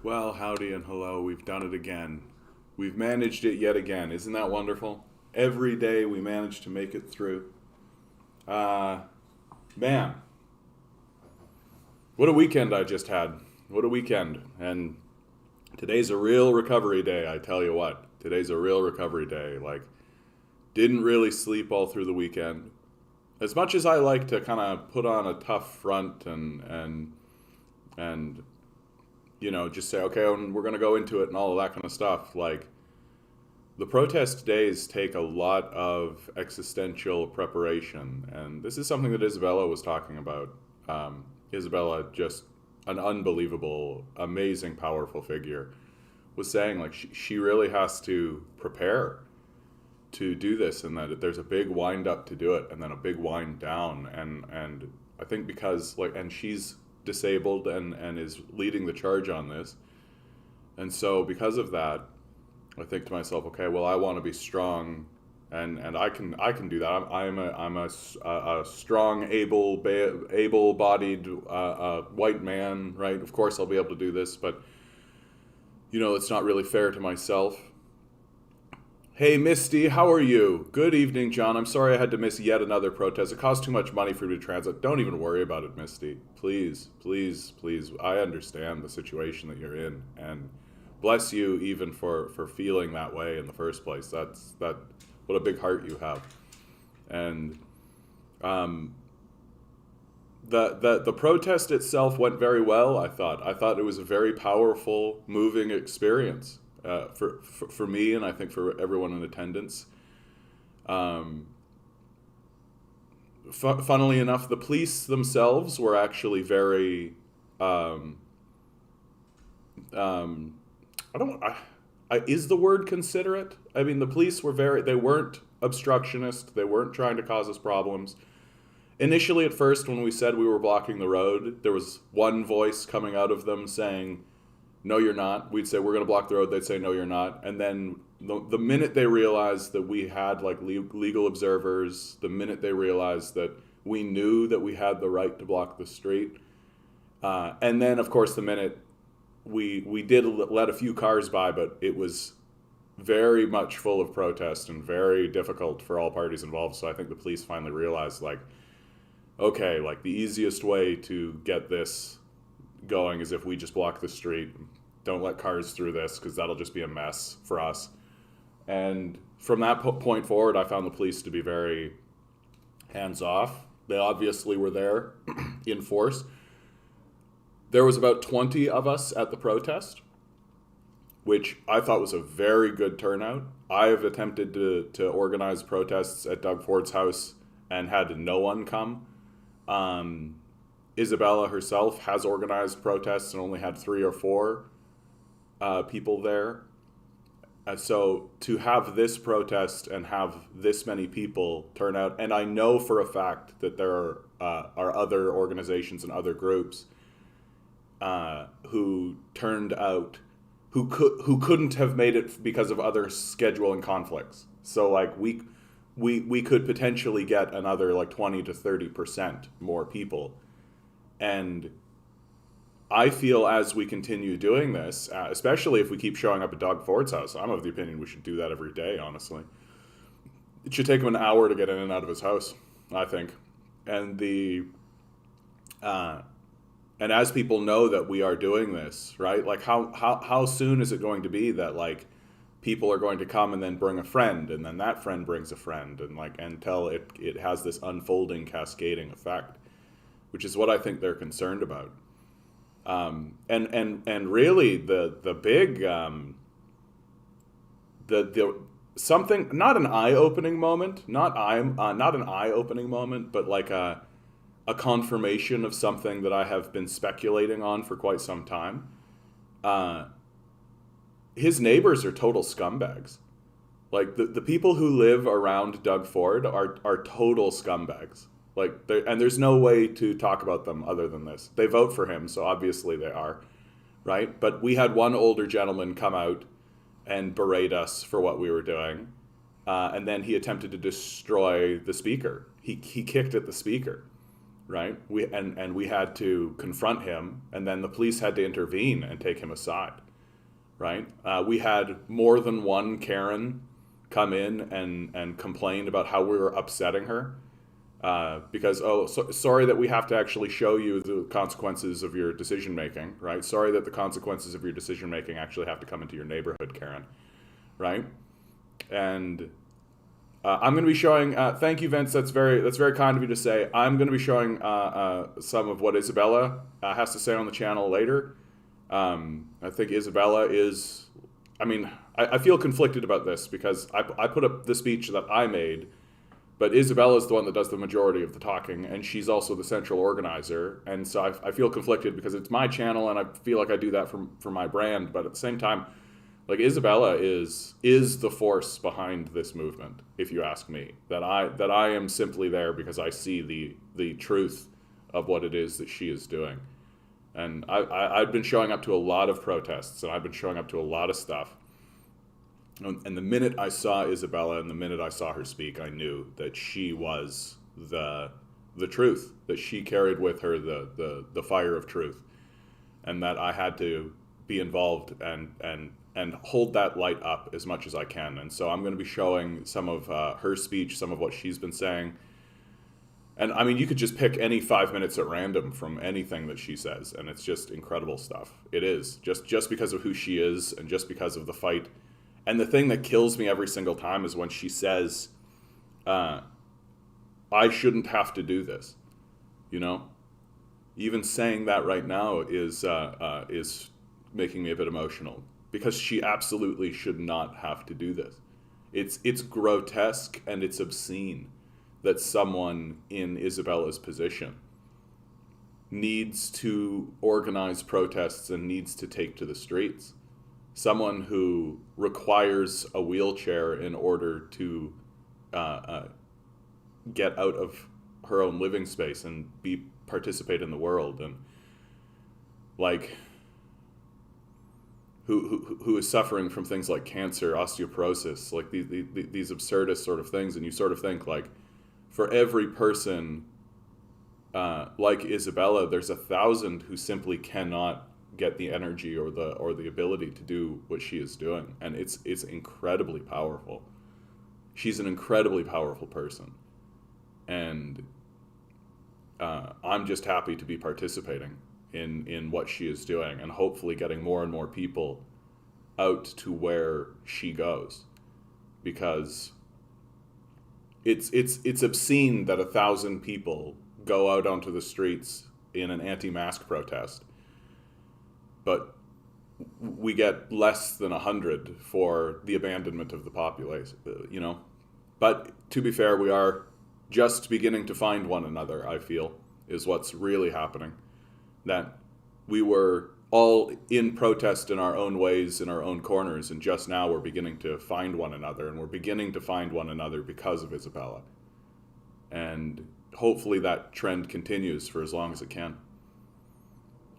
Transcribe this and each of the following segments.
Well, howdy and hello. We've done it again. We've managed it yet again. Isn't that wonderful? Every day we manage to make it through. Uh, Man, what a weekend I just had. What a weekend. And today's a real recovery day, I tell you what. Today's a real recovery day. Didn't really sleep all through the weekend. As much as I like to kind of put on a tough front and just say, okay, we're going to go into it and all of that kind of stuff. The protest days take a lot of existential preparation. And this is something that Isabella was talking about. Isabella, just an unbelievable, amazing, powerful figure, was saying she really has to prepare to do this, and that there's a big wind up to do it and then a big wind down. And I think because and she's disabled and is leading the charge on this. And so because of that, I think to myself, okay, well, I want to be strong, and I can do that. I'm a strong, able-bodied white man, right? Of course, I'll be able to do this, but it's not really fair to myself. Hey, Misty, how are you? Good evening, John. I'm sorry I had to miss yet another protest. It cost too much money for me to translate. Don't even worry about it, Misty. Please, please, please. I understand the situation that you're in, and bless you even for feeling that way in the first place. That. What a big heart you have. And um, the protest itself went very well. I thought it was a very powerful, moving experience for me, and I think for everyone in attendance. Um, Funnily enough, the police themselves were actually very. Um, um, I don't. Is the word considerate? I mean, the police were very. They weren't obstructionist. They weren't trying to cause us problems. Initially, at first, when we said we were blocking the road, there was one voice coming out of them saying, "No, you're not." We'd say, "We're going to block the road." They'd say, "No, you're not." And then the minute they realized that we had legal observers, the minute they realized that we knew that we had the right to block the street, and then of course the minute we did let a few cars by, but it was very much full of protest and very difficult for all parties involved. So I think the police finally realized, okay, the easiest way to get this going is if we just block the street, don't let cars through this, because that'll just be a mess for us. And from that point forward, I found the police to be very hands off. They obviously were there in force. There was about 20 of us at the protest, which I thought was a very good turnout. I have attempted to organize protests at Doug Ford's house and had no one come. Isabella herself has organized protests and only had 3 or 4 people there. So to have this protest and have this many people turn out, and I know for a fact that there are other organizations and other groups who turned out who couldn't have made it because of other scheduling conflicts. So we could potentially get another 20 to 30% more people. And I feel as we continue doing this, especially if we keep showing up at Doug Ford's house, I'm of the opinion we should do that every day, honestly. It should take him an hour to get in and out of his house, I think. And uh, and as people know that we are doing this, right? How soon is it going to be that people are going to come and then bring a friend, and then that friend brings a friend, and until it has this unfolding, cascading effect, which is what I think they're concerned about. And really the big the something, not an eye opening moment, not an eye opening moment, but a confirmation of something that I have been speculating on for quite some time. Uh, his neighbors are total scumbags. The people who live around Doug Ford are total scumbags. And there's no way to talk about them other than this. They vote for him, so obviously they are, right? But we had one older gentleman come out and berate us for what we were doing, and then he attempted to destroy the speaker. He kicked at the speaker, right? We had to confront him, and then the police had to intervene and take him aside, right? We had more than one Karen come in and complain about how we were upsetting her. Because sorry that we have to actually show you the consequences of your decision making, right? Sorry that the consequences of your decision making actually have to come into your neighborhood, Karen, right? And I'm going to be showing. Thank you, Vince. That's very kind of you to say. I'm going to be showing some of what Isabella has to say on the channel later. I think Isabella is. I mean, I feel conflicted about this because I put up the speech that I made. But Isabella is the one that does the majority of the talking, and she's also the central organizer. And so I feel conflicted because it's my channel, and I feel like I do that for my brand. But at the same time, like Isabella is the force behind this movement, if you ask me. That I am simply there because I see the truth of what it is that she is doing. And I've been showing up to a lot of protests, and I've been showing up to a lot of stuff. And the minute I saw Isabella and the minute I saw her speak, I knew that she was the truth, that she carried with her the fire of truth, and that I had to be involved and hold that light up as much as I can. And so I'm going to be showing some of her speech, some of what she's been saying. And I mean, you could just pick any 5 minutes at random from anything that she says, and it's just incredible stuff. It is, just because of who she is and just because of the fight. And the thing that kills me every single time is when she says, I shouldn't have to do this. You know? Even saying that right now is making me a bit emotional. Because she absolutely should not have to do this. It's grotesque and it's obscene that someone in Isabella's position needs to organize protests and needs to take to the streets. Someone who requires a wheelchair in order to get out of her own living space and participate in the world, and like who is suffering from things like cancer, osteoporosis, like these absurdist sort of things. And you sort of think, like, for every person like Isabella, there's 1,000 who simply cannot get the energy or the ability to do what she is doing. And it's incredibly powerful. She's an incredibly powerful person. And I'm just happy to be participating in what she is doing, and hopefully getting more and more people out to where she goes, because it's obscene that 1,000 people go out onto the streets in an anti-mask protest, but we get less than 100 for the abandonment of the population, you know. But to be fair, we are just beginning to find one another, I feel, is what's really happening. That we were all in protest in our own ways, in our own corners, and just now we're beginning to find one another, and we're beginning to find one another because of Isabella. And hopefully that trend continues for as long as it can.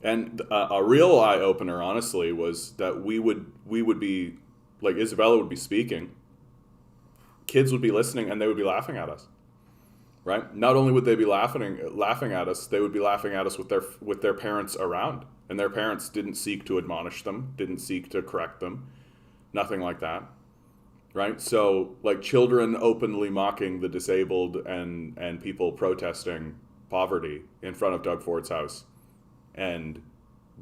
And a real eye-opener, honestly, was that we would be, like, Isabella would be speaking, kids would be listening, and they would be laughing at us. Right? Not only would they be laughing at us, they would be laughing at us with their parents around. And their parents didn't seek to admonish them, didn't seek to correct them, nothing like that. Right? So, like, children openly mocking the disabled and people protesting poverty in front of Doug Ford's house, and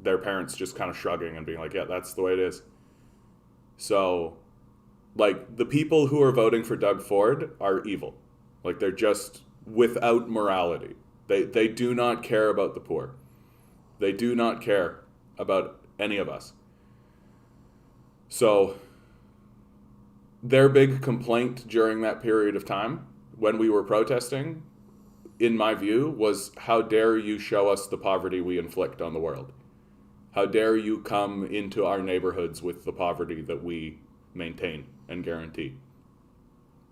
their parents just kind of shrugging and being like, yeah, that's the way it is. So, like, the people who are voting for Doug Ford are evil. Like, they're just without morality. They do not care about the poor. They do not care about any of us. So their big complaint during that period of time when we were protesting, in my view, was, how dare you show us the poverty we inflict on the world? How dare you come into our neighborhoods with the poverty that we maintain and guarantee?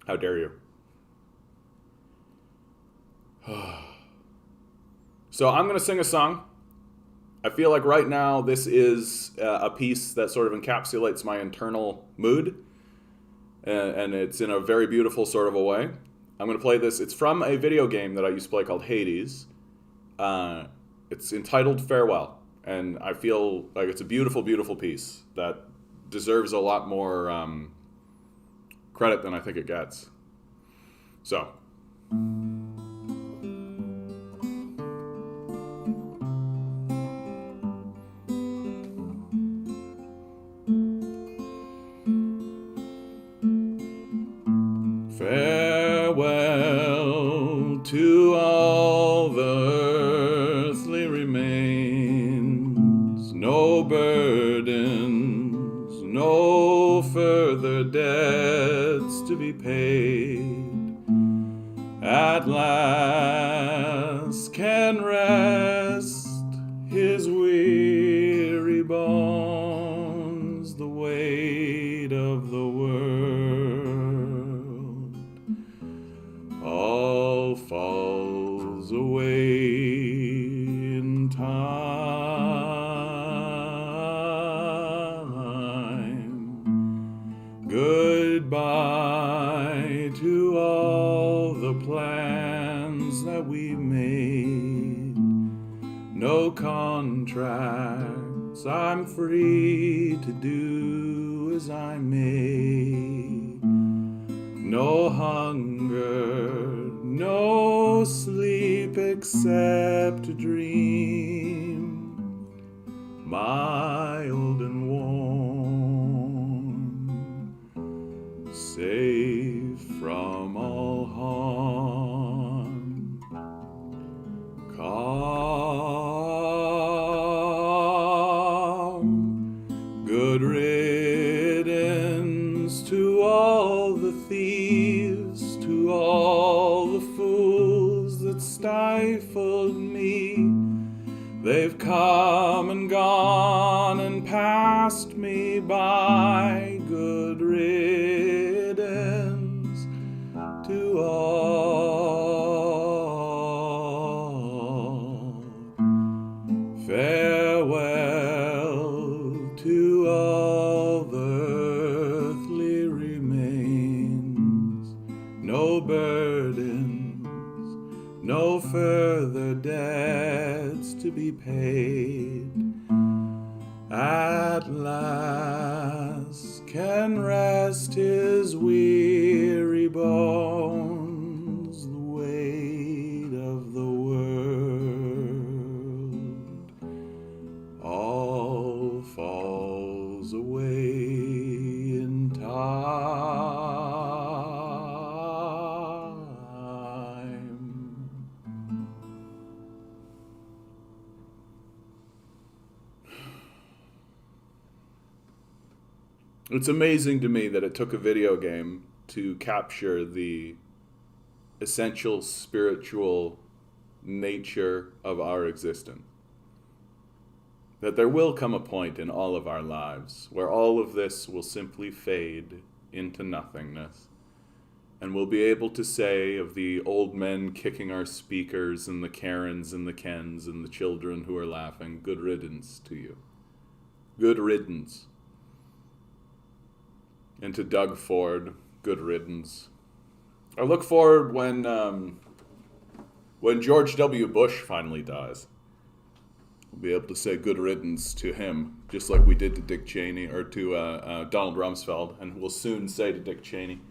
How dare you? So I'm going to sing a song. I feel like right now this is a piece that sort of encapsulates my internal mood, and it's in a very beautiful sort of a way. I'm going to play this. It's from a video game that I used to play called Hades, It's entitled Farewell, and I feel like it's a beautiful, beautiful piece that deserves a lot more credit than I think it gets. So. Farewell to all the earthly remains, no burdens, no further debts to be paid. At last can rest his weary bones, the weight of the world all falls away in time. Goodbye to all the plans that we made. No contracts, I'm free to do as I may. No hunger, no sleep except to dream, mild and warm, safe from all harm. Calm, good riddance to all the thieves, to all the fools that stifled me. They've come and gone and passed me by. Good riddance to all. Farewell to all the earthly remains. No burdens, no further debts to be paid. At last can rest his weary bones, the weight of the world all falls away in time. It's amazing to me that it took a video game to capture the essential spiritual nature of our existence. That there will come a point in all of our lives where all of this will simply fade into nothingness, and we'll be able to say of the old men kicking our speakers and the Karens and the Kens and the children who are laughing, good riddance to you. Good riddance. And to Doug Ford, good riddance. I look forward when George W. Bush finally dies. We'll be able to say good riddance to him, just like we did to Dick Cheney, or to Donald Rumsfeld, and we'll soon say to Dick Cheney.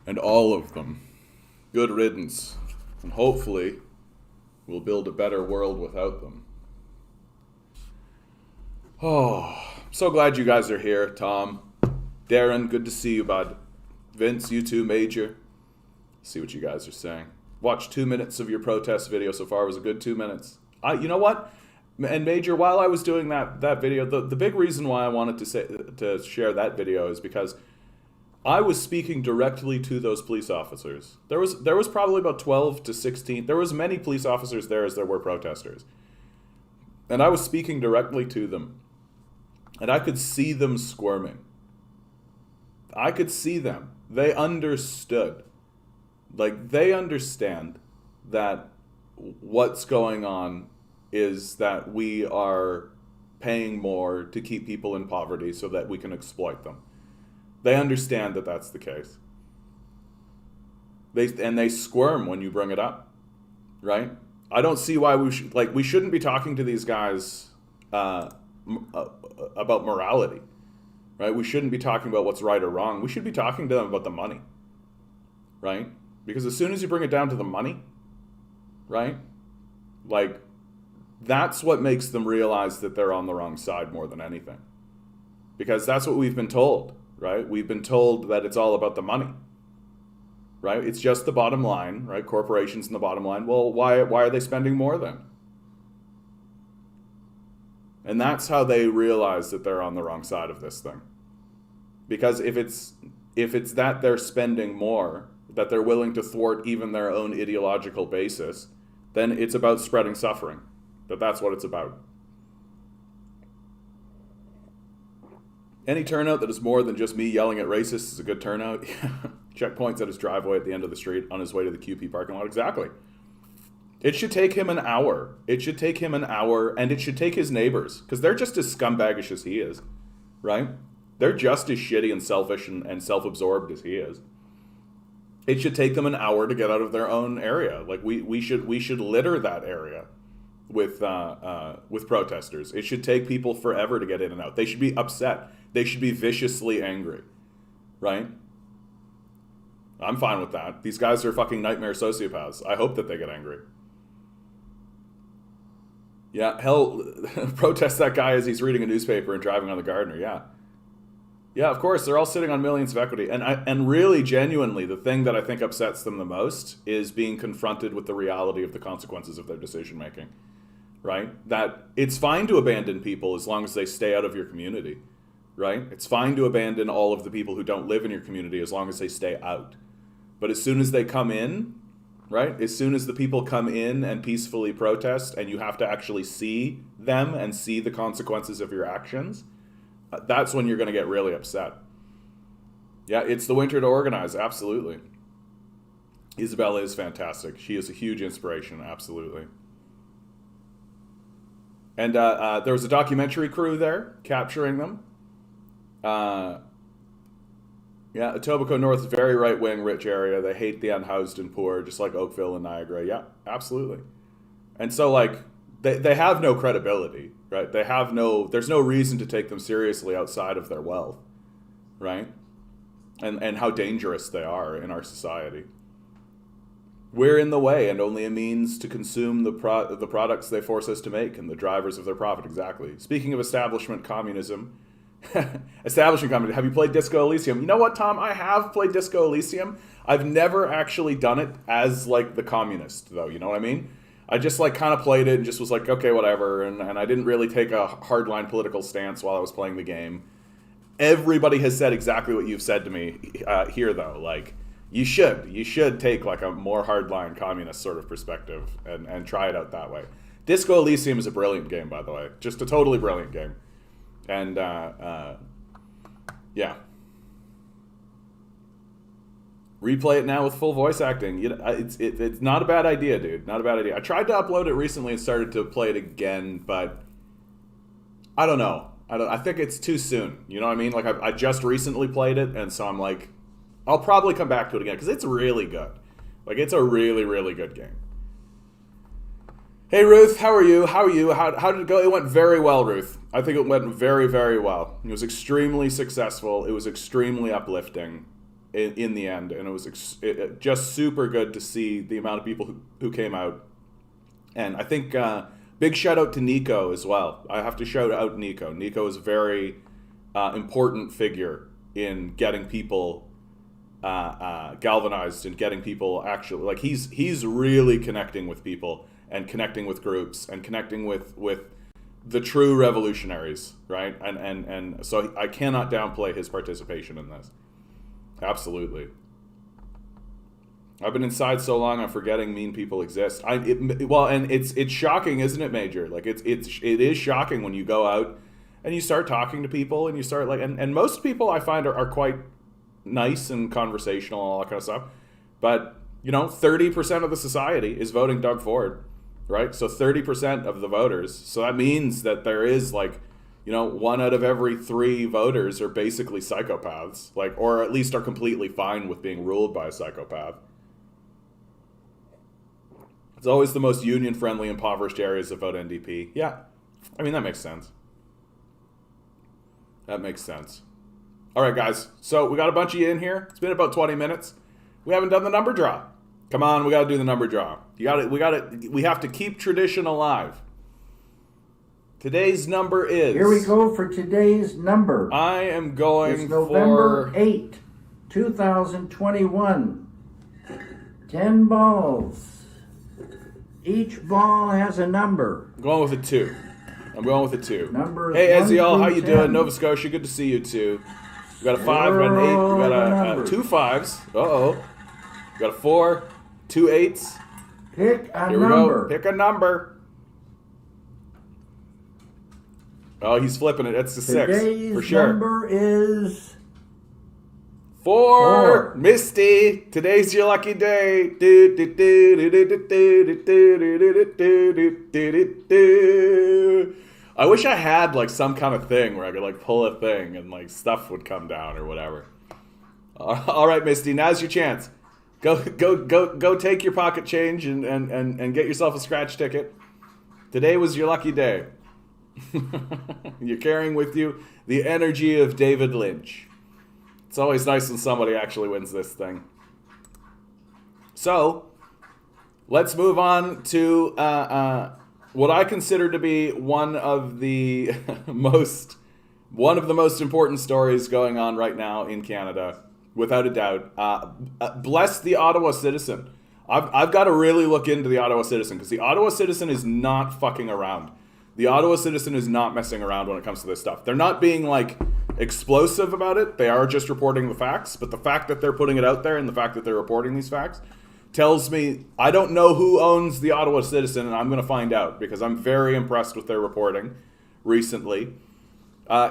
And all of them, good riddance. And hopefully, we'll build a better world without them. Oh, I'm so glad you guys are here, Tom. Darren, good to see you, bud. Vince, you too, Major. See what you guys are saying. Watched 2 minutes of your protest video so far. It was a good 2 minutes. You know what? And Major, while I was doing that video, the big reason why I wanted to share that video is because I was speaking directly to those police officers. There was probably about 12 to 16. There was many police officers there as there were protesters. And I was speaking directly to them. And I could see them squirming. I could see them. They understood. Like, they understand that what's going on is that we are paying more to keep people in poverty so that we can exploit them. They understand that that's the case. They squirm when you bring it up, right? I don't see why we shouldn't be talking to these guys about morality, right? We shouldn't be talking about what's right or wrong. We should be talking to them about the money, right? Because as soon as you bring it down to the money, right? Like, that's what makes them realize that they're on the wrong side more than anything. Because that's what we've been told, right? We've been told that it's all about the money, right? It's just the bottom line, right? Corporations and the bottom line. Well, why are they spending more then? And that's how they realize that they're on the wrong side of this thing. Because if it's that they're spending more, that they're willing to thwart even their own ideological basis, then it's about spreading suffering. That's what it's about. Any turnout that is more than just me yelling at racists is a good turnout. Checkpoints at his driveway at the end of the street on his way to the QP parking lot. Exactly. It should take him an hour. It should take him an hour, and it should take his neighbors, because they're just as scumbaggish as he is, right? They're just as shitty and selfish and self-absorbed as he is. It should take them an hour to get out of their own area. Like we should litter that area with protesters. It should take people forever to get in and out. They should be upset. They should be viciously angry, right? I'm fine with that. These guys are fucking nightmare sociopaths. I hope that they get angry. Yeah, hell, protest that guy as he's reading a newspaper and driving on the Gardner. Yeah, of course, they're all sitting on millions of equity. And really, genuinely, the thing that I think upsets them the most is being confronted with the reality of the consequences of their decision-making, right? That it's fine to abandon people as long as they stay out of your community, right? It's fine to abandon all of the people who don't live in your community as long as they stay out. But as soon as they come in, right? As soon as the people come in and peacefully protest and you have to actually see them and see the consequences of your actions, that's when you're going to get really upset. Yeah, it's the winter to organize, absolutely. Isabella is fantastic. She is a huge inspiration, absolutely. And there was a documentary crew there capturing them. Yeah, Etobicoke North is very right-wing, rich area. They hate the unhoused and poor, just like Oakville and Niagara. Yeah, absolutely. And so, like, they have no credibility, right? There's no reason to take them seriously outside of their wealth, right? And how dangerous they are in our society. We're in the way and only a means to consume the products they force us to make and the drivers of their profit, exactly. Speaking of establishment communism, have you played Disco Elysium? You know what, Tom? I have played Disco Elysium. I've never actually done it as, like, the communist, though. You know what I mean? I just, like, kind of played it and just was like, okay, whatever. And I didn't really take a hardline political stance while I was playing the game. Everybody has said exactly what you've said to me here, though. Like, you should take, like, a more hardline communist sort of perspective and try it out that way. Disco Elysium is a brilliant game, by the way. Just a totally brilliant game. And, yeah. Replay it now with full voice acting. It's not a bad idea, dude. Not a bad idea. I tried to upload it recently and started to play it again, but I don't know. I think it's too soon. You know what I mean? Like, I just recently played it, and so I'm like, I'll probably come back to it again, because it's really good. Like, it's a really, really good game. Hey, Ruth, how are you? How did it go? It went very well, Ruth. I think it went very, very well. It was extremely successful. It was extremely uplifting in the end. And it was just super good to see the amount of people who came out. And I think big shout out to Nico as well. I have to shout out Nico. Nico is a very important figure in getting people galvanized and getting people actually, like, he's really connecting with people and connecting with groups and connecting with the true revolutionaries, right? And so I cannot downplay his participation in this. Absolutely. I've been inside so long, I'm forgetting mean people exist. And it's shocking, isn't it, Major? Like, it is shocking when you go out and you start talking to people and you start, like, and most people I find are quite nice and conversational and all that kind of stuff. But, 30% of the society is voting Doug Ford, right? So 30% of the voters. So that means that there is, like, 1 out of every 3 voters are basically psychopaths, like, or at least are completely fine with being ruled by a psychopath. It's always the most union-friendly, impoverished areas that vote NDP. Yeah, I mean, that makes sense. That makes sense. All right, guys. So we got a bunch of you in here. It's been about 20 minutes. We haven't done the number draw. Come on, we got to do the number draw. We have to keep tradition alive. Today's number is... Here we go for today's number. I am going it's November 8, 2021. 10 balls. Each ball has a number. I'm going with a 2. I'm going with a 2. Number hey, Eziel, how you 10. doing? Nova Scotia, good to see you too. We got a 5, we got an 8, we got a 2 5s. Uh-oh. We got a 4, 2 8s. Pick a Here number. we go. Pick a number. Oh, he's flipping it. It's the 6, Today's for sure. number is... 4. Misty, today's your lucky day. I wish I had like some kind of thing where I could like pull a thing and like stuff would come down or whatever. All right, Misty, now's your chance. Go take your pocket change and get yourself a scratch ticket. Today was your lucky day. You're carrying with you the energy of David Lynch. It's always nice when somebody actually wins this thing. So, let's move on to what I consider to be one of the most important stories going on right now in Canada, without a doubt. Bless the Ottawa Citizen. I've got to really look into the Ottawa Citizen, because the Ottawa Citizen is not fucking around. The Ottawa Citizen is not messing around when it comes to this stuff. They're not being like explosive about it. They are just reporting the facts. But the fact that they're putting it out there and the fact that they're reporting these facts tells me I don't know who owns the Ottawa Citizen, and I'm going to find out because I'm very impressed with their reporting recently.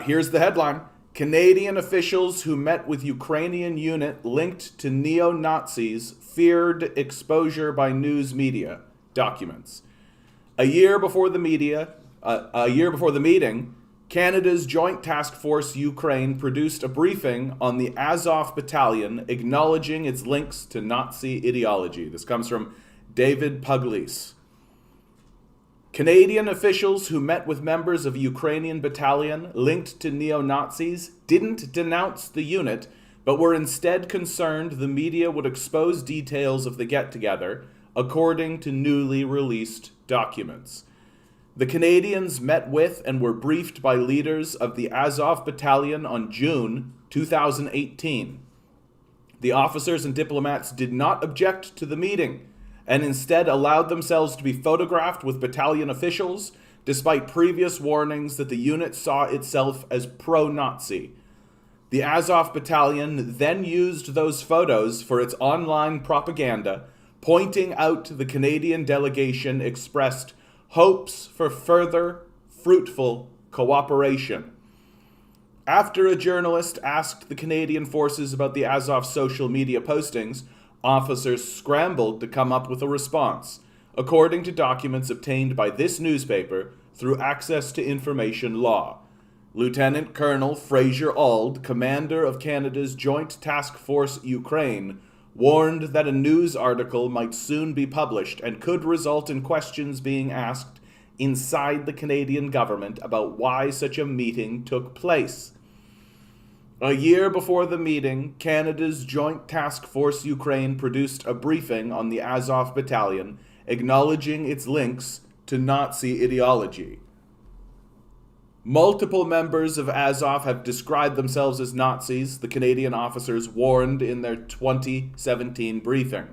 Here's the headline. Canadian officials who met with Ukrainian unit linked to neo-Nazis feared exposure by news media. Documents. A year before the meeting, Canada's Joint Task Force Ukraine produced a briefing on the Azov Battalion acknowledging its links to Nazi ideology. This comes from David Pugliese. Canadian officials who met with members of a Ukrainian battalion linked to neo-Nazis didn't denounce the unit, but were instead concerned the media would expose details of the get-together, according to newly released documents. The Canadians met with and were briefed by leaders of the Azov Battalion on June 2018. The officers and diplomats did not object to the meeting and instead allowed themselves to be photographed with battalion officials, despite previous warnings that the unit saw itself as pro-Nazi. The Azov Battalion then used those photos for its online propaganda, pointing out the Canadian delegation expressed hopes for further fruitful cooperation. After a journalist asked the Canadian forces about the Azov social media postings, officers scrambled to come up with a response, according to documents obtained by this newspaper through access to information law. Lieutenant Colonel Fraser Auld, commander of Canada's Joint Task Force Ukraine, warned that a news article might soon be published and could result in questions being asked inside the Canadian government about why such a meeting took place. A year before the meeting, Canada's Joint Task Force Ukraine produced a briefing on the Azov Battalion, acknowledging its links to Nazi ideology. Multiple members of Azov have described themselves as Nazis, the Canadian officers warned in their 2017 briefing.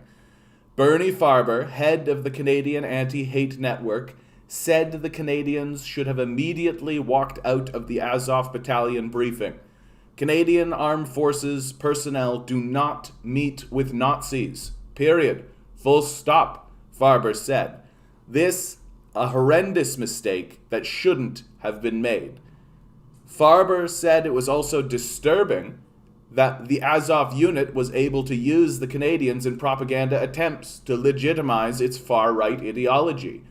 Bernie Farber, head of the Canadian Anti-Hate Network, said the Canadians should have immediately walked out of the Azov Battalion briefing. Canadian Armed Forces personnel do not meet with Nazis. Period. Full stop, Farber said. This a horrendous mistake that shouldn't have been made. Farber said it was also disturbing that the Azov unit was able to use the Canadians in propaganda attempts to legitimize its far-right ideology.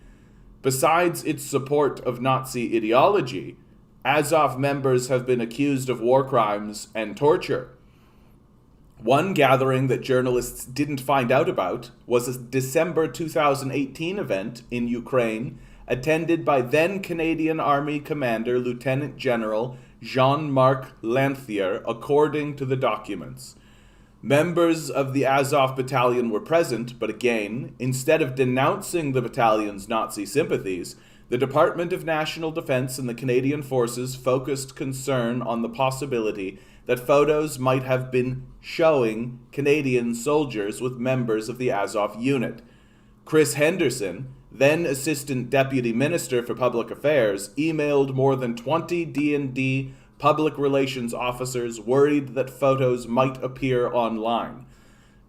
Besides its support of Nazi ideology, Azov members have been accused of war crimes and torture. One gathering that journalists didn't find out about was a December 2018 event in Ukraine attended by then Canadian Army Commander Lieutenant General Jean-Marc Lanthier, according to the documents. Members of the Azov battalion were present, but again, instead of denouncing the battalion's Nazi sympathies, the Department of National Defense and the Canadian Forces focused concern on the possibility that photos might have been showing Canadian soldiers with members of the Azov unit. Chris Henderson, then Assistant Deputy Minister for Public Affairs, emailed more than 20 D&D public relations officers worried that photos might appear online.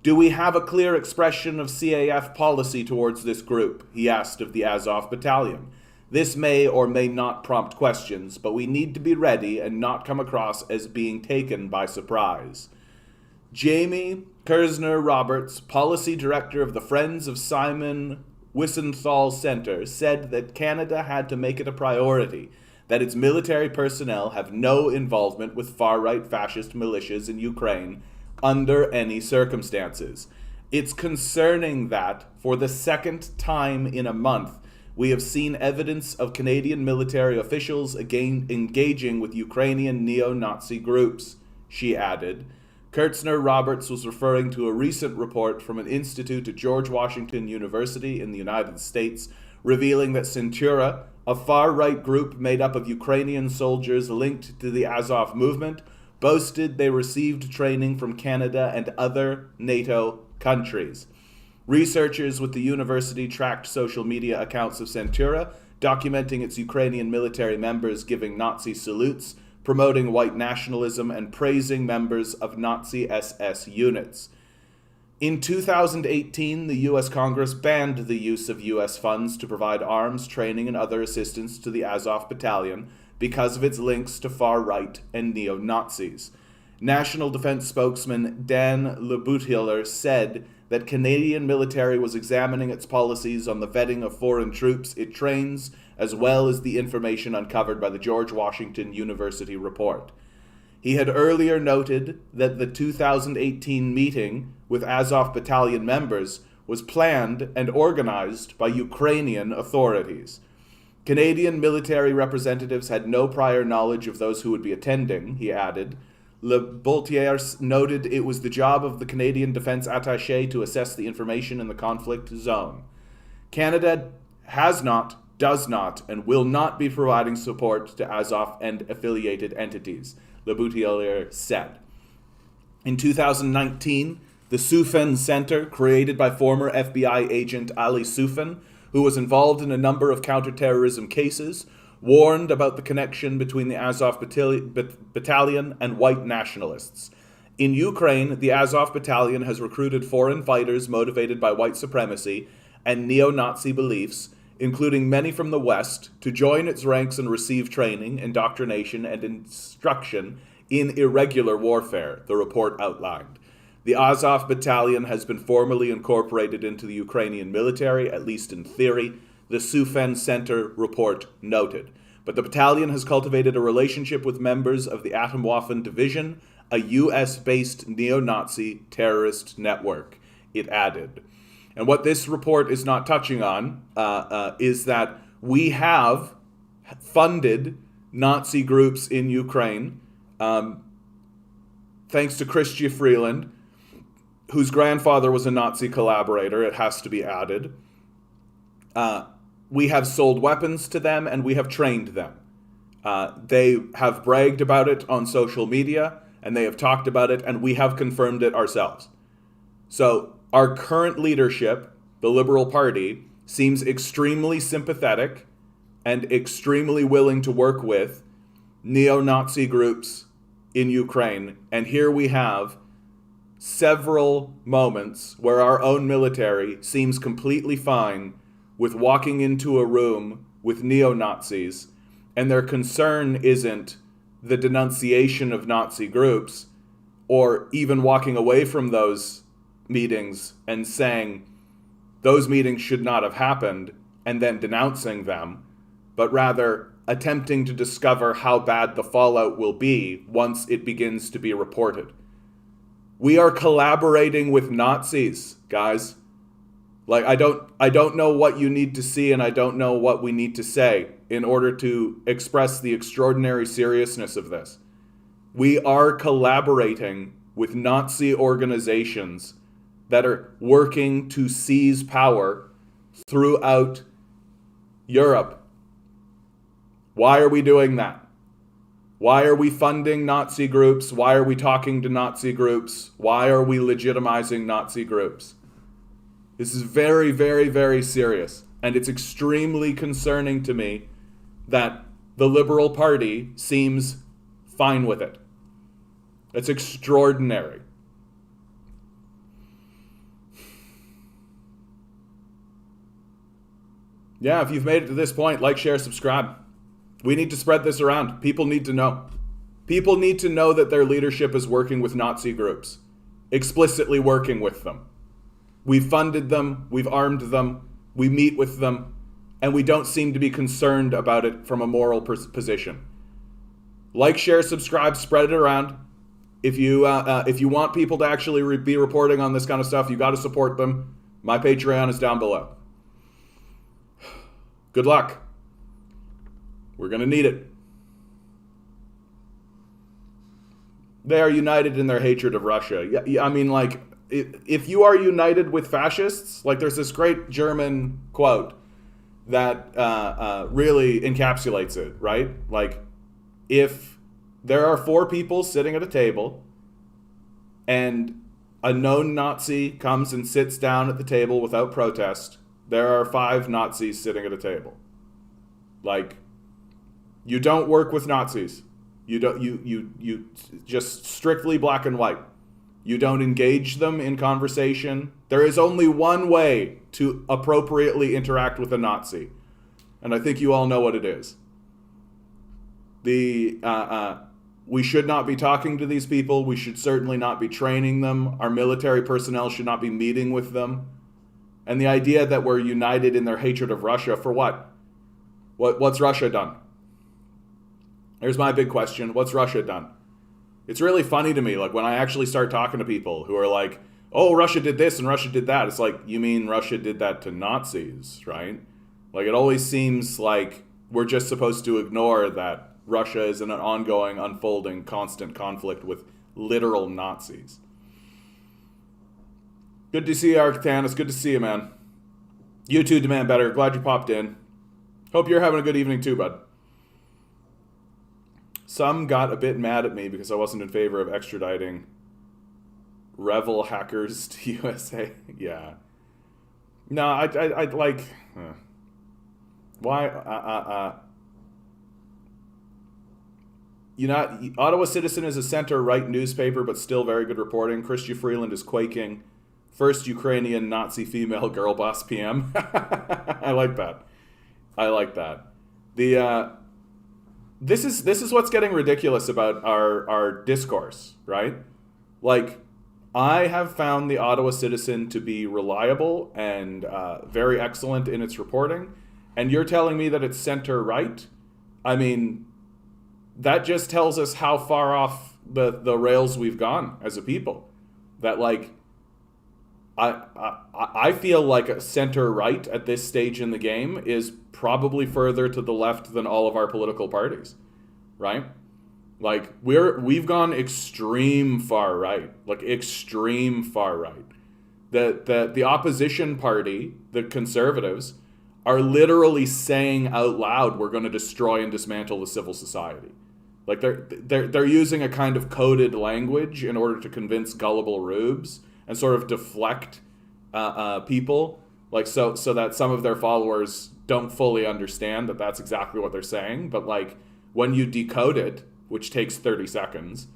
"Do we have a clear expression of CAF policy towards this group?" he asked of the Azov battalion. "This may or may not prompt questions, but we need to be ready and not come across as being taken by surprise." Jamie Kersner-Roberts, Policy Director of the Friends of Simon Wiesenthal Center, said that Canada had to make it a priority that its military personnel have no involvement with far-right fascist militias in Ukraine under any circumstances. "It's concerning that, for the second time in a month, we have seen evidence of Canadian military officials again engaging with Ukrainian neo-Nazi groups," she added. Kertzner-Roberts was referring to a recent report from an institute at George Washington University in the United States, revealing that Centura, a far-right group made up of Ukrainian soldiers linked to the Azov movement, boasted they received training from Canada and other NATO countries. Researchers with the university tracked social media accounts of Centura, documenting its Ukrainian military members giving Nazi salutes, promoting white nationalism, and praising members of Nazi SS units. In 2018, the U.S. Congress banned the use of U.S. funds to provide arms, training, and other assistance to the Azov battalion because of its links to far-right and neo-Nazis. National Defense spokesman Dan Lebouthiller said that Canadian military was examining its policies on the vetting of foreign troops it trains, as well as the information uncovered by the George Washington University report. He had earlier noted that the 2018 meeting with Azov battalion members was planned and organized by Ukrainian authorities. Canadian military representatives had no prior knowledge of those who would be attending, he added. Le Boltier noted it was the job of the Canadian Defense Attaché to assess the information in the conflict zone. Canada has not, does not, and will not be providing support to Azov and affiliated entities, Le Boltier said. In 2019, the Sufen Center, created by former FBI agent Ali Sufen, who was involved in a number of counterterrorism cases, warned about the connection between the Azov battalion and white nationalists. In Ukraine, the Azov battalion has recruited foreign fighters motivated by white supremacy and neo-Nazi beliefs, including many from the West, to join its ranks and receive training, indoctrination, and instruction in irregular warfare, the report outlined. The Azov battalion has been formally incorporated into the Ukrainian military, at least in theory, the Sufen Center report noted. But the battalion has cultivated a relationship with members of the Atomwaffen Division, a US-based neo-Nazi terrorist network, it added. And what this report is not touching on is that we have funded Nazi groups in Ukraine, thanks to Chrystia Freeland, whose grandfather was a Nazi collaborator, it has to be added. We have sold weapons to them and we have trained them. They have bragged about it on social media and they have talked about it and we have confirmed it ourselves. So our current leadership, the Liberal Party, seems extremely sympathetic and extremely willing to work with neo-Nazi groups in Ukraine. And here we have several moments where our own military seems completely fine with walking into a room with neo-Nazis, and their concern isn't the denunciation of Nazi groups, or even walking away from those meetings and saying those meetings should not have happened and then denouncing them, but rather attempting to discover how bad the fallout will be once it begins to be reported. We are collaborating with Nazis, guys. Like, I don't know what you need to see, and I don't know what we need to say in order to express the extraordinary seriousness of this. We are collaborating with Nazi organizations that are working to seize power throughout Europe. Why are we doing that? Why are we funding Nazi groups? Why are we talking to Nazi groups? Why are we legitimizing Nazi groups? This is very, very, very serious. And it's extremely concerning to me that the Liberal Party seems fine with it. It's extraordinary. Yeah, if you've made it to this point, like, share, subscribe. We need to spread this around. People need to know. People need to know that their leadership is working with Nazi groups, explicitly working with them. We've funded them, we've armed them, we meet with them, and we don't seem to be concerned about it from a moral position. Like, share, subscribe, spread it around. If you want people to actually be reporting on this kind of stuff, you got to support them. My Patreon is down below. Good luck. We're going to need it. They are united in their hatred of Russia. Yeah, I mean, like, if you are united with fascists, like, there's this great German quote that really encapsulates it, right? Like, if there are 4 people sitting at a table and a known Nazi comes and sits down at the table without protest, there are 5 Nazis sitting at a table. Like, you don't work with Nazis. You don't. You just strictly black and white. You don't engage them in conversation. There is only one way to appropriately interact with a Nazi, and I think you all know what it is. We should not be talking to these people. We should certainly not be training them. Our military personnel should not be meeting with them. And the idea that we're united in their hatred of Russia, for what? What's Russia done? Here's my big question. What's Russia done? It's really funny to me, like, when I actually start talking to people who are like, oh, Russia did this and Russia did that. It's like, you mean Russia did that to Nazis, right? Like, it always seems like we're just supposed to ignore that Russia is in an ongoing, unfolding, constant conflict with literal Nazis. Good to see you, Arctanus. Good to see you, man. You too, Demand Better. Glad you popped in. Hope you're having a good evening too, bud. Some got a bit mad at me because I wasn't in favor of extraditing Revel hackers to USA. Yeah. No, I like... Why? Ottawa Citizen is a center-right newspaper, but still very good reporting. Christian Freeland is quaking. First Ukrainian Nazi female girl boss PM. I like that. I like that. This is what's getting ridiculous about our discourse, right? Like, I have found the Ottawa Citizen to be reliable and very excellent in its reporting, and you're telling me that it's center-right? I mean, that just tells us how far off the rails we've gone as a people. That, like, I feel like a center-right at this stage in the game is probably further to the left than all of our political parties, right? Like, we've gone extreme far right, like extreme far right. The opposition party, the Conservatives, are literally saying out loud, we're going to destroy and dismantle the civil society. Like, they're using a kind of coded language in order to convince gullible rubes and sort of deflect people, like, so that some of their followers don't fully understand that that's exactly what they're saying. But, like, when you decode it, which takes 30 seconds,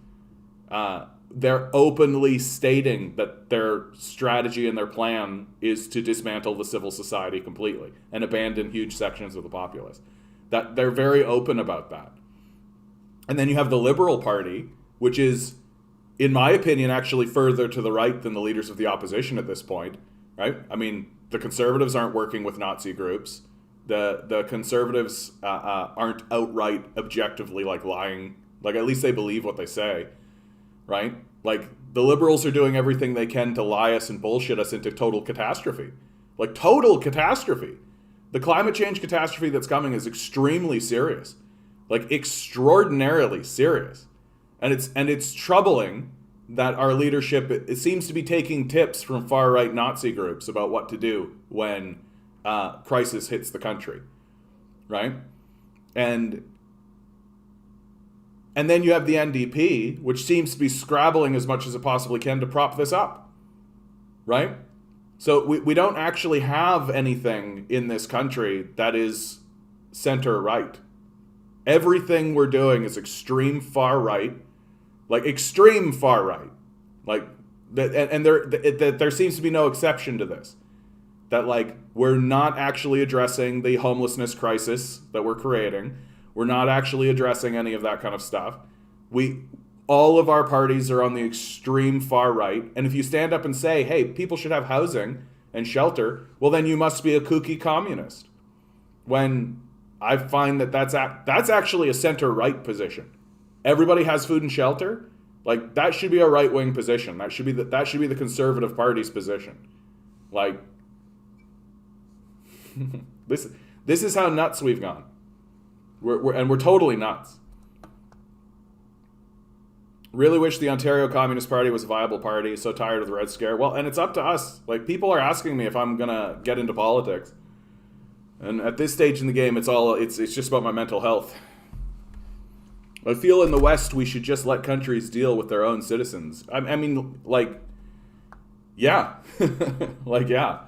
they're openly stating that their strategy and their plan is to dismantle the civil society completely and abandon huge sections of the populace. That they're very open about that. And then you have the Liberal Party, which is, in my opinion, actually further to the right than the leaders of the opposition at this point, right? I mean, the Conservatives aren't working with Nazi groups. The Conservatives aren't outright objectively, like, lying. Like, at least they believe what they say, right? Like, the liberals are doing everything they can to lie us and bullshit us into total catastrophe. Like total catastrophe. The climate change catastrophe that's coming is extremely serious. Like extraordinarily serious. And it's troubling that our leadership, it seems to be taking tips from far-right Nazi groups about what to do when crisis hits the country, right? And then you have the NDP, which seems to be scrabbling as much as it possibly can to prop this up, right? So we don't actually have anything in this country that is center-right. Everything we're doing is extreme far-right, like extreme far-right. Like, and there seems to be no exception to this. That, like, we're not actually addressing the homelessness crisis that we're creating. We're not actually addressing any of that kind of stuff. All of our parties are on the extreme far right. And if you stand up and say, hey, people should have housing and shelter, well, then you must be a kooky communist. When I find that's actually a center-right position. Everybody has food and shelter. Like, that should be a right-wing position. That should be the Conservative Party's position. Like, this is how nuts we've gone. We're totally nuts. Really wish the Ontario Communist Party was a viable party. So tired of the Red Scare. Well, and it's up to us. Like, people are asking me if I'm gonna get into politics, and at this stage in the game, it's just about my mental health. I feel in the West we should just let countries deal with their own citizens. I mean, like, yeah, like, yeah.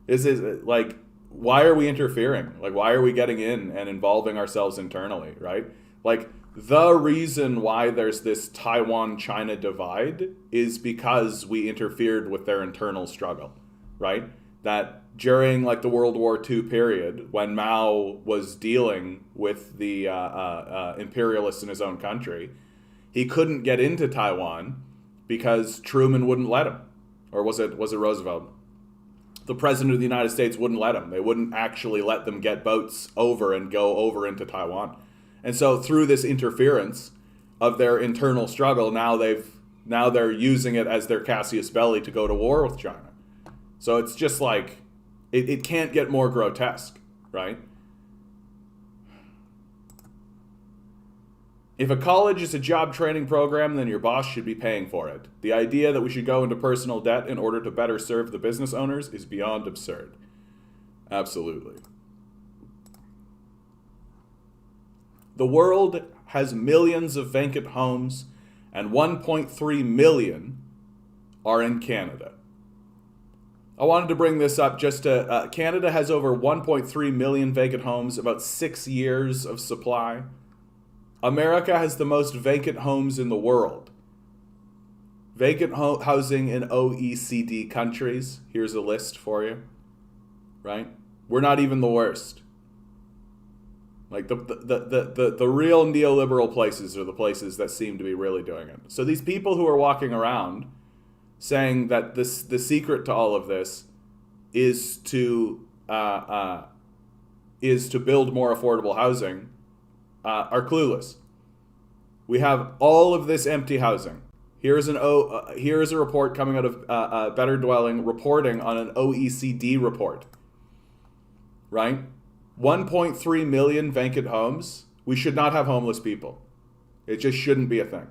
This is like, why are we interfering? Like, why are we getting in and involving ourselves internally, right? Like, the reason why there's this Taiwan-China divide is because we interfered with their internal struggle, right? That during, like, the World War II period, when Mao was dealing with the imperialists in his own country, he couldn't get into Taiwan because Truman wouldn't let him. Or was it Roosevelt? The president of the United States wouldn't let them. They wouldn't actually let them get boats over and go over into Taiwan. And so through this interference of their internal struggle, now they're using it as their Cassius Belli to go to war with China. So it's just like, it can't get more grotesque, right? If a college is a job training program, then your boss should be paying for it. The idea that we should go into personal debt in order to better serve the business owners is beyond absurd. Absolutely. The world has millions of vacant homes, and 1.3 million are in Canada. I wanted to bring this up just to... Canada has over 1.3 million vacant homes, about 6 years of supply. America has the most vacant homes in the world. Vacant housing in OECD countries. Here's a list for you. Right? We're not even the worst. Like, the real neoliberal places are the places that seem to be really doing it. So these people who are walking around saying that the secret to all of this is to build more affordable housing are clueless. We have all of this empty housing. Here is a report coming out of Better Dwelling reporting on an OECD report. Right? 1.3 million vacant homes. We should not have homeless people. It just shouldn't be a thing.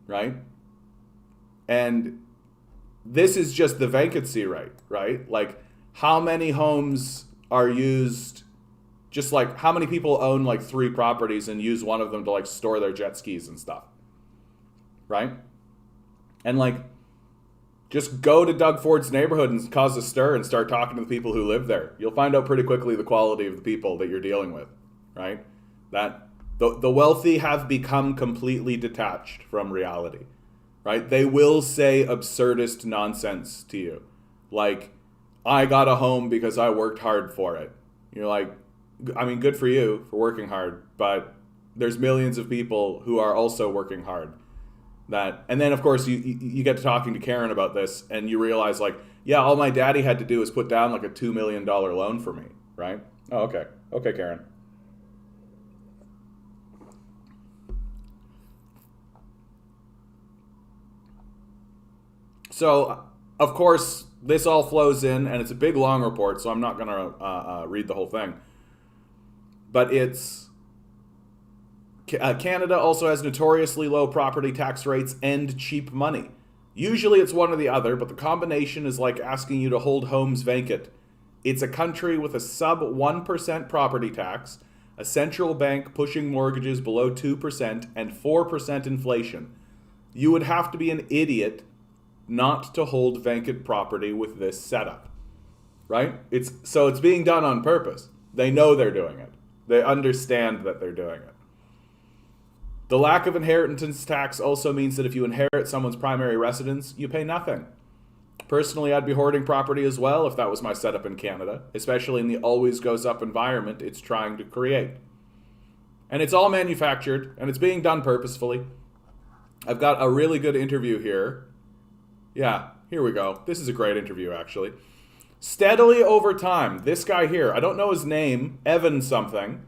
Right? And this is just the vacancy rate, right? Like, how many homes are used, just like how many people own like 3 properties and use one of them to like store their jet skis and stuff, right? And like, just go to Doug Ford's neighborhood and cause a stir and start talking to the people who live there. You'll find out pretty quickly the quality of the people that you're dealing with, right? That the wealthy have become completely detached from reality, right? They will say absurdist nonsense to you. Like, I got a home because I worked hard for it. You're like, I mean, good for you for working hard, but there's millions of people who are also working hard. And then, of course, you get to talking to Karen about this, and you realize, like, yeah, all my daddy had to do is put down, like, a $2 million loan for me, right? Oh, okay. Okay, Karen. So, of course, this all flows in, and it's a big, long report, so I'm not going to read the whole thing. But it's... Canada also has notoriously low property tax rates and cheap money. Usually it's one or the other, but the combination is like asking you to hold homes vacant. It's a country with a sub 1% property tax, a central bank pushing mortgages below 2%, and 4% inflation. You would have to be an idiot not to hold vacant property with this setup, right? It's being done on purpose. They know they're doing it. They understand that they're doing it. The lack of inheritance tax also means that if you inherit someone's primary residence, you pay nothing. Personally, I'd be hoarding property as well if that was my setup in Canada, especially in the always goes up environment it's trying to create. And it's all manufactured, and it's being done purposefully. I've got a really good interview here. Yeah, here we go. This is a great interview, actually. Steadily over time, this guy here, I don't know his name, Evan something,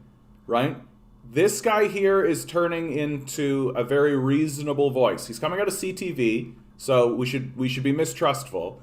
right? This guy here is turning into a very reasonable voice. He's coming out of CTV, so we should be mistrustful.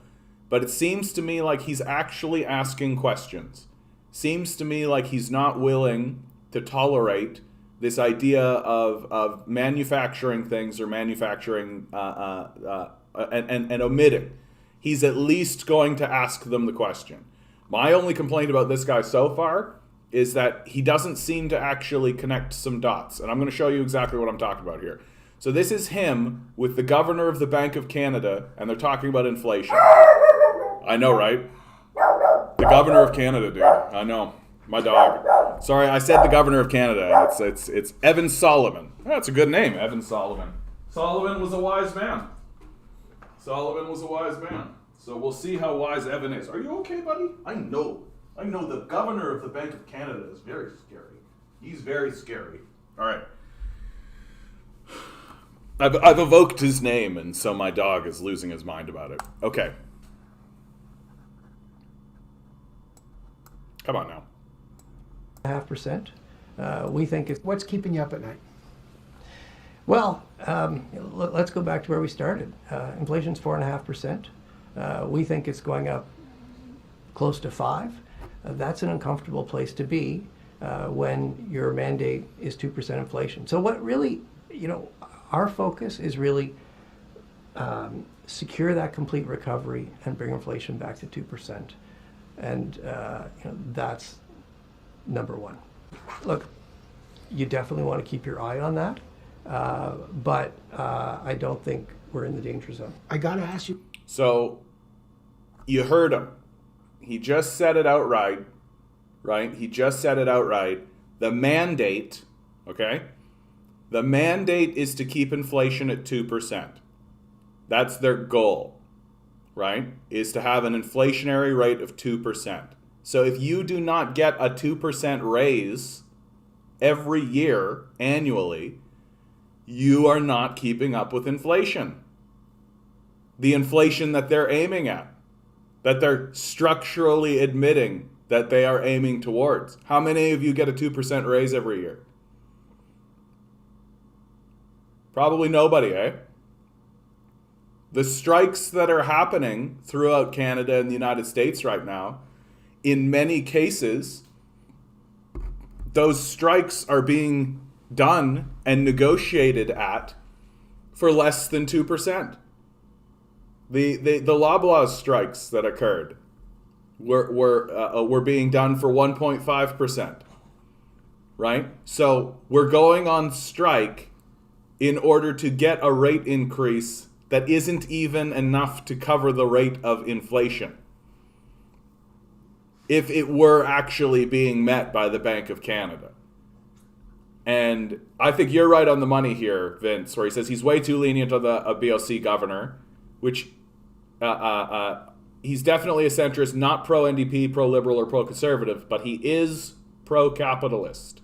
But it seems to me like he's actually asking questions. Seems to me like he's not willing to tolerate this idea of manufacturing things or manufacturing and omitting. He's at least going to ask them the question. My only complaint about this guy so far is that he doesn't seem to actually connect some dots. And I'm going to show you exactly what I'm talking about here. So this is him with the governor of the Bank of Canada, and they're talking about inflation. I know, right? The governor of Canada, dude. I know. My dog. Sorry, I said the governor of Canada. It's Evan Solomon. That's a good name, Evan Solomon. Solomon was a wise man. Solomon was a wise man. So we'll see how wise Evan is. Are you okay, buddy? I know the governor of the Bank of Canada is very scary. He's very scary. All right. I've evoked his name, and so my dog is losing his mind about it. Okay. Come on now. 0.5%. We think it's... What's keeping you up at night? Well, let's go back to where we started. Inflation's 4.5%. We think it's going up close to 5%. That's an uncomfortable place to be when your mandate is 2% inflation. So what really, our focus is really secure that complete recovery and bring inflation back to 2%. And that's number one. Look, you definitely want to keep your eye on that, but I don't think we're in the danger zone. I got to ask you. So you heard him. He just said it outright, right? He just said it outright. The mandate, okay? The mandate is to keep inflation at 2%. That's their goal, right? Is to have an inflationary rate of 2%. So if you do not get a 2% raise every year, annually, you are not keeping up with inflation. The inflation that they're aiming at, that they're structurally admitting that they are aiming towards. How many of you get a 2% raise every year? Probably nobody, eh? The strikes that are happening throughout Canada and the United States right now, in many cases, those strikes are being done and negotiated at for less than 2%. The Loblaws strikes that occurred were being done for 1.5%, right? So we're going on strike in order to get a rate increase that isn't even enough to cover the rate of inflation, if it were actually being met by the Bank of Canada. And I think you're right on the money here, Vince, where he says he's way too lenient on the BOC governor, which he's definitely a centrist, not pro-NDP, pro-liberal, or pro-conservative, but he is pro-capitalist.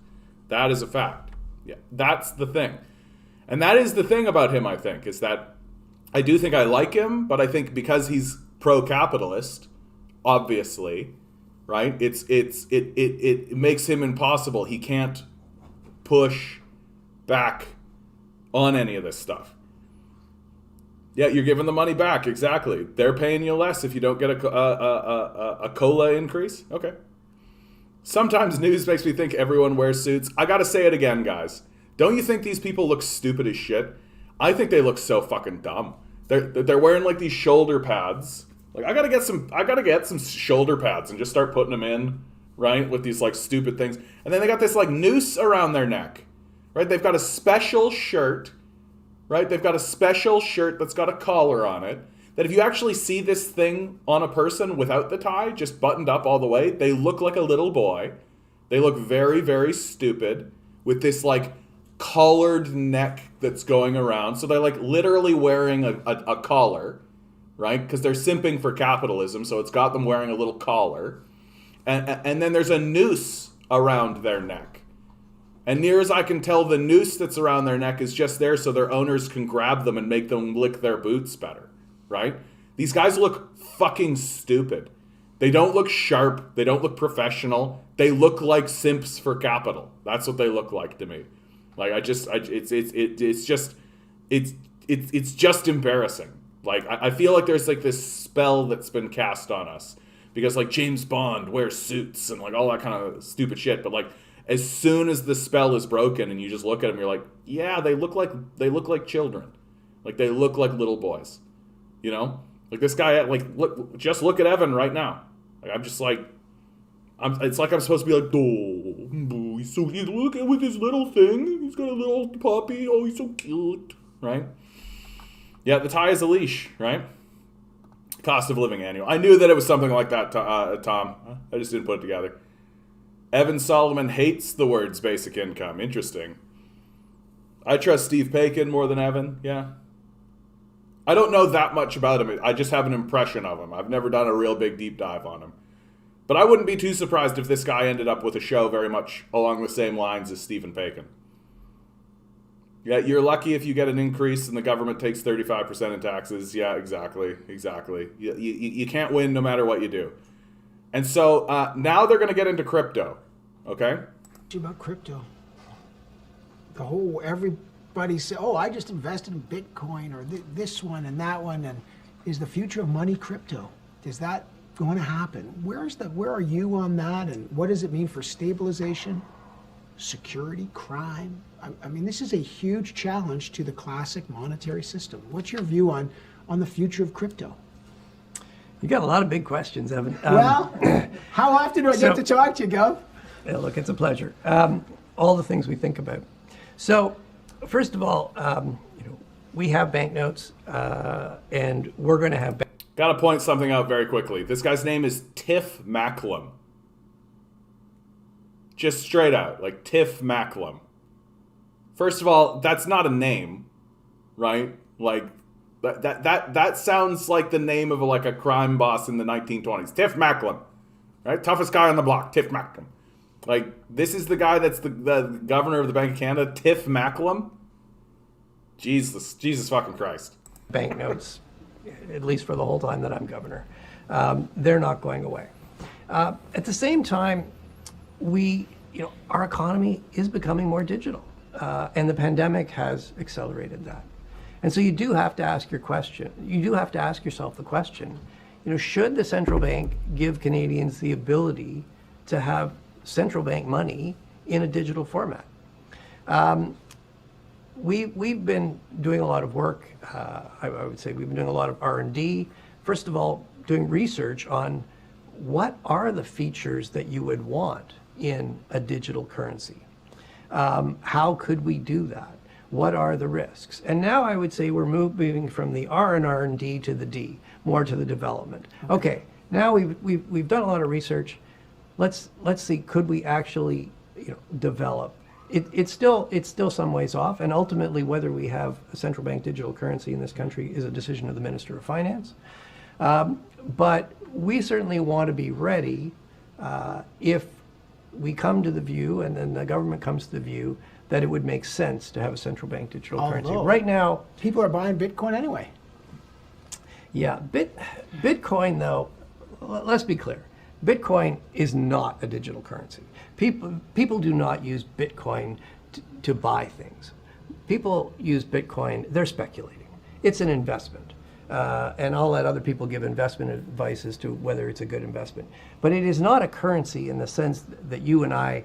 That is a fact. Yeah, that's the thing. And that is the thing about him, I think, is that I do think I like him, but I think because he's pro-capitalist, obviously, right, it makes him impossible. He can't push back on any of this stuff. Yeah, you're giving the money back. Exactly. They're paying you less if you don't get a COLA increase. Okay. Sometimes news makes me think everyone wears suits. I gotta say it again, guys. Don't you think these people look stupid as shit? I think they look so fucking dumb. They're wearing like these shoulder pads. Like I gotta get some shoulder pads and just start putting them in, right? With these like stupid things. And then they got this like noose around their neck. Right? They've got a special shirt. Right? They've got a special shirt that's got a collar on it. That if you actually see this thing on a person without the tie, just buttoned up all the way, they look like a little boy. They look very, very stupid with this like collared neck that's going around. So they're like literally wearing a collar, right? Because they're simping for capitalism, so it's got them wearing a little collar. And then there's a noose around their neck. And near as I can tell, the noose that's around their neck is just there so their owners can grab them and make them lick their boots better, right? These guys look fucking stupid. They don't look sharp. They don't look professional. They look like simps for capital. That's what they look like to me. Like it's just embarrassing. Like I feel like there's like this spell that's been cast on us because like James Bond wears suits and like all that kind of stupid shit. But like as soon as the spell is broken and you just look at them, you're like, yeah, they look like children. Like they look like little boys. You know? Like this guy, like look at Evan right now. Like I'm just like, it's like I'm supposed to be like, oh, he's look at with his little thing. He's got a little puppy. Oh, he's so cute, right? Yeah, the tie is a leash, right? Cost of living annual. I knew that it was something like that, Tom. I just didn't put it together. Evan Solomon hates the words basic income. Interesting. I trust Steve Paikin more than Evan. Yeah. I don't know that much about him. I just have an impression of him. I've never done a real big deep dive on him. But I wouldn't be too surprised if this guy ended up with a show very much along the same lines as Stephen Paikin. Yeah, you're lucky if you get an increase and the government takes 35% in taxes. Yeah, exactly. You can't win no matter what you do. And so now they're going to get into crypto, okay? About crypto. Everybody say, oh, I just invested in Bitcoin or this one and that one. And is the future of money crypto? Is that going to happen? Where are you on that? And what does it mean for stabilization, security, crime? I mean, this is a huge challenge to the classic monetary system. What's your view on the future of crypto? You got a lot of big questions, Evan. Well, how often do I get to talk to you, Gov? Yeah, look, it's a pleasure. All the things we think about. So, first of all, we have banknotes, and we're going to have. Got to point something out very quickly. This guy's name is Tiff Macklem. Just straight out, like Tiff Macklem. First of all, that's not a name, right? Like. That sounds like the name of a crime boss in the 1920s. Tiff Macklem, right? Toughest guy on the block, Tiff Macklem. Like, this is the guy that's the governor of the Bank of Canada, Tiff Macklem? Jesus fucking Christ. Banknotes, at least for the whole time that I'm governor. They're not going away. At the same time, our economy is becoming more digital, and the pandemic has accelerated that. And so you do have to ask yourself the question, should the central bank give Canadians the ability to have central bank money in a digital format? We've been doing a lot of work. I would say we've been doing a lot of R&D. First of all, doing research on what are the features that you would want in a digital currency. How could we do that? What are the risks? And now I would say we're moving from the R and R&D to the D, more to the development. Okay, now we've done a lot of research. Let's see, could we actually develop? It's still some ways off, and ultimately whether we have a central bank digital currency in this country is a decision of the Minister of Finance. But we certainly want to be ready if we come to the view, and then the government comes to the view, that it would make sense to have a central bank digital currency. Right now, people are buying Bitcoin anyway. Yeah, Bitcoin though, let's be clear. Bitcoin is not a digital currency. People do not use Bitcoin to buy things. People use Bitcoin, they're speculating. It's an investment. And I'll let other people give investment advice as to whether it's a good investment. But it is not a currency in the sense that you and I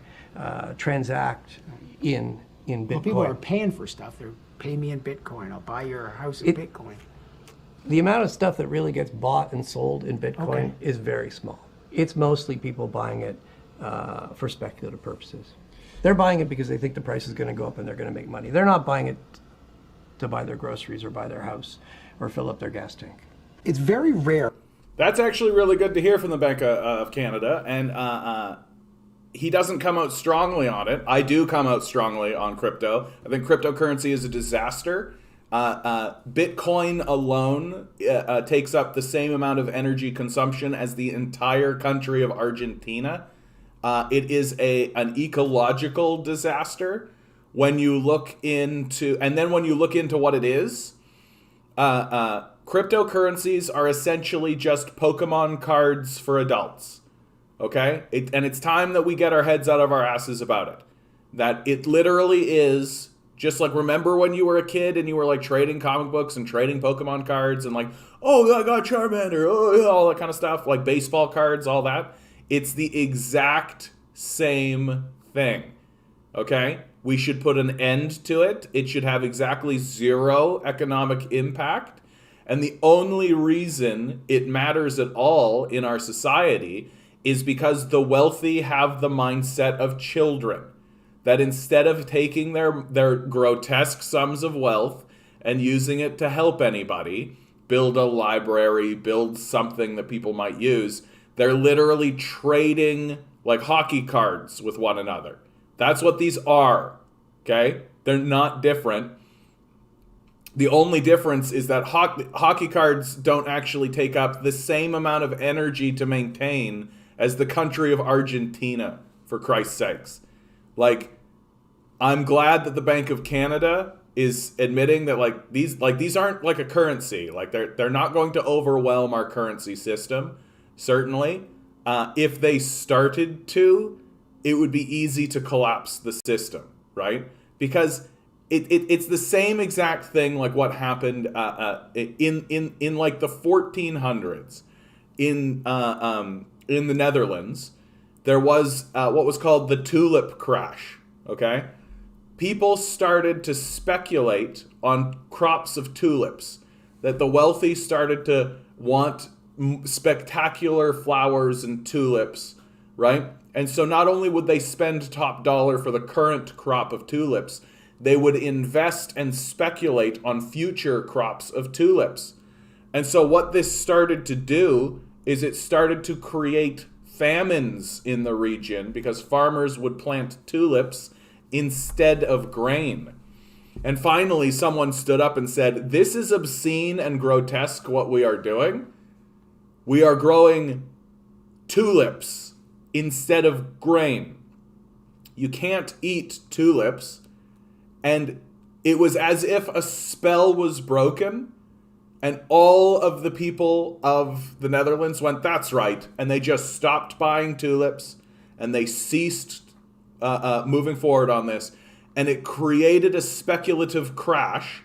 transact in Bitcoin. Well, people are paying for stuff. They're pay me in Bitcoin. I'll buy your house in Bitcoin. The amount of stuff that really gets bought and sold in Bitcoin Okay. is very small. It's mostly people buying it for speculative purposes. They're buying it because they think the price is going to go up and they're going to make money. They're not buying it to buy their groceries or buy their house or fill up their gas tank. It's very rare. That's actually really good to hear from the Bank of Canada, and he doesn't come out strongly on it. I do come out strongly on crypto. I think cryptocurrency is a disaster. Bitcoin alone takes up the same amount of energy consumption as the entire country of Argentina. It is an ecological disaster when you look into, and then when you look into what it is, cryptocurrencies are essentially just Pokemon cards for adults. Okay? And it's time that we get our heads out of our asses about it. That it literally is just like, remember when you were a kid and you were like trading comic books and trading Pokemon cards and like, oh, I got Charmander, oh, yeah, all that kind of stuff, like baseball cards, all that. It's the exact same thing. Okay? We should put an end to it. It should have exactly zero economic impact. And the only reason it matters at all in our society is because the wealthy have the mindset of children. That instead of taking their grotesque sums of wealth and using it to help anybody, build a library, build something that people might use, they're literally trading like hockey cards with one another. That's what these are, okay? They're not different. The only difference is that hockey cards don't actually take up the same amount of energy to maintain as the country of Argentina, for Christ's sakes. Like, I'm glad that the Bank of Canada is admitting that these aren't like a currency. Like they're not going to overwhelm our currency system. Certainly, if they started to, it would be easy to collapse the system, right? Because it's the same exact thing like what happened in like the 1400s in the Netherlands. There was what was called the tulip crash. Okay. People started to speculate on crops of tulips, that the wealthy started to want spectacular flowers and tulips, right? And so not only would they spend top dollar for the current crop of tulips, they would invest and speculate on future crops of tulips. And so what this started to do is it started to create famines in the region because farmers would plant tulips instead of grain. And finally, someone stood up and said, this is obscene and grotesque what we are doing. We are growing tulips instead of grain. You can't eat tulips. And it was as if a spell was broken and all of the people of the Netherlands went, that's right. And they just stopped buying tulips and they ceased moving forward on this, and it created a speculative crash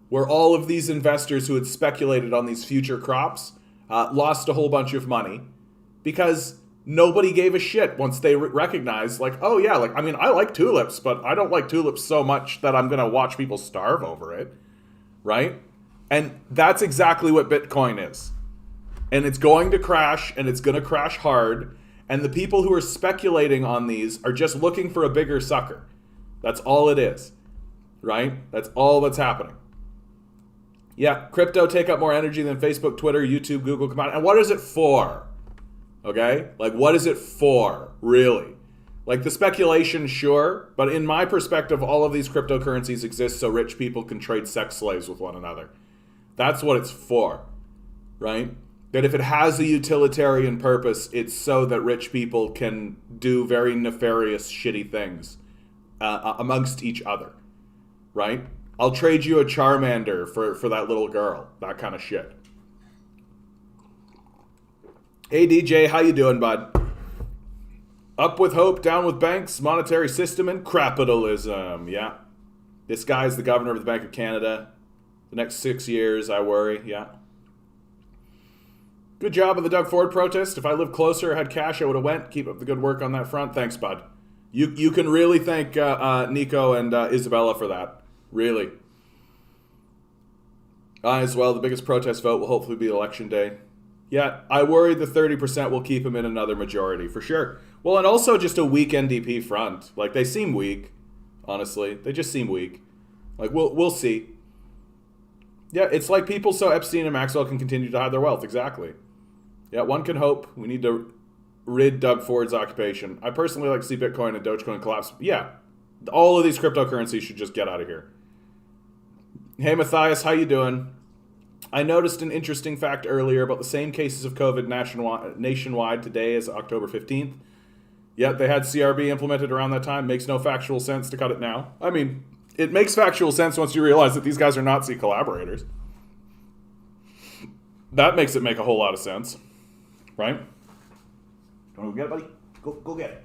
where all of these investors who had speculated on these future crops lost a whole bunch of money because nobody gave a shit once they recognized, like, oh yeah, like, I mean, I like tulips, but I don't like tulips so much that I'm going to watch people starve over it, right? And that's exactly what Bitcoin is. And it's going to crash, and it's going to crash hard. And the people who are speculating on these are just looking for a bigger sucker. That's all it is, right? That's all that's happening. Yeah, crypto take up more energy than Facebook, Twitter, YouTube, Google combined. And what is it for? Okay? Like, what is it for, really? Like, the speculation, sure. But in my perspective, all of these cryptocurrencies exist so rich people can trade sex slaves with one another. That's what it's for, right? That if it has a utilitarian purpose, it's so that rich people can do very nefarious, shitty things amongst each other, right? I'll trade you a Charmander for that little girl, that kind of shit. Hey DJ, how you doing, bud? Up with hope, down with banks, monetary system, and capitalism. Yeah, this guy is the governor of the Bank of Canada. The next 6 years, I worry. Yeah. Good job of the Doug Ford protest. If I lived closer, had cash, I would have went. Keep up the good work on that front. Thanks, bud. You can really thank Nico and Isabella for that. Really. As well, the biggest protest vote will hopefully be Election Day. Yeah, I worry the 30% will keep him in another majority, for sure. Well, and also just a weak NDP front. Like, they seem weak, honestly. They just seem weak. Like, we'll see. Yeah, it's like people so Epstein and Maxwell can continue to hide their wealth. Exactly. Yeah, one can hope. We need to rid Doug Ford's occupation. I personally like to see Bitcoin and Dogecoin collapse. Yeah, all of these cryptocurrencies should just get out of here. Hey, Matthias, how you doing? I noticed an interesting fact earlier about the same cases of COVID nationwide today as October 15th. Yet they had CRB implemented around that time. Makes no factual sense to cut it now. I mean, it makes factual sense once you realize that these guys are Nazi collaborators. That makes it make a whole lot of sense. Right? You want to go get it, buddy? Go get it.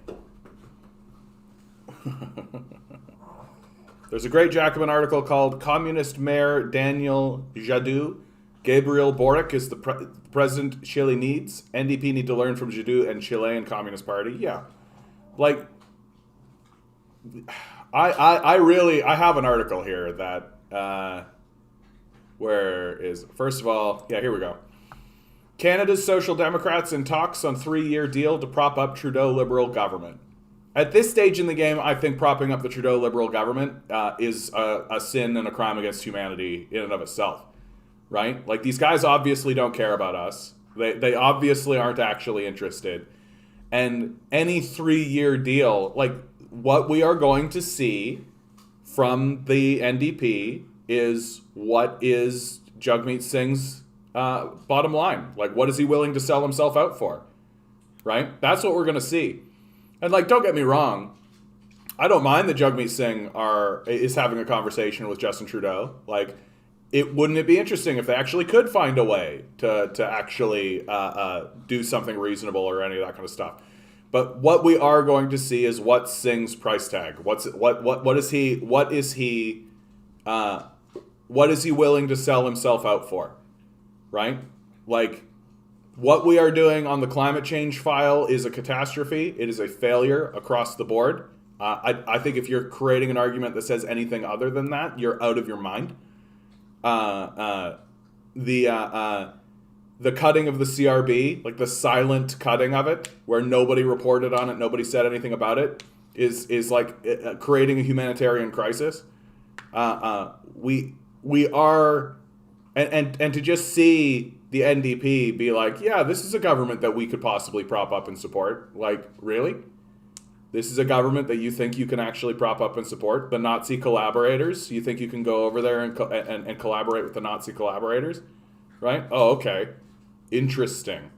There's a great Jacobin article called Communist Mayor Daniel Jadot. Gabriel Boric is the president Chile needs. NDP need to learn from Jadot and Chilean Communist Party. Yeah. Like, I have an article here that, first of all, yeah, here we go. Canada's Social Democrats in talks on 3-year deal to prop up Trudeau Liberal government. At this stage in the game, I think propping up the Trudeau Liberal government is a sin and a crime against humanity in and of itself, right? Like, these guys obviously don't care about us. They obviously aren't actually interested. And any 3-year deal, like, what we are going to see from the NDP is what is Jagmeet Singh's bottom line. Like, what is he willing to sell himself out for, right? That's what we're going to see. And, like, don't get me wrong, I don't mind that Jagmeet Singh is having a conversation with Justin Trudeau. Like, wouldn't it be interesting if they actually could find a way to actually do something reasonable or any of that kind of stuff? But what we are going to see is what's Singh's price tag. What is he willing to sell himself out for? Right? Like, what we are doing on the climate change file is a catastrophe. It is a failure across the board. I think if you're creating an argument that says anything other than that, you're out of your mind. The cutting of the CRB, like the silent cutting of it, where nobody reported on it, nobody said anything about it, is like creating a humanitarian crisis. We are, and to just see the NDP be like, yeah, this is a government that we could possibly prop up and support. Like, really? This is a government that you think you can actually prop up and support? The Nazi collaborators? You think you can go over there and collaborate with the Nazi collaborators? Right? Oh, okay. Interesting.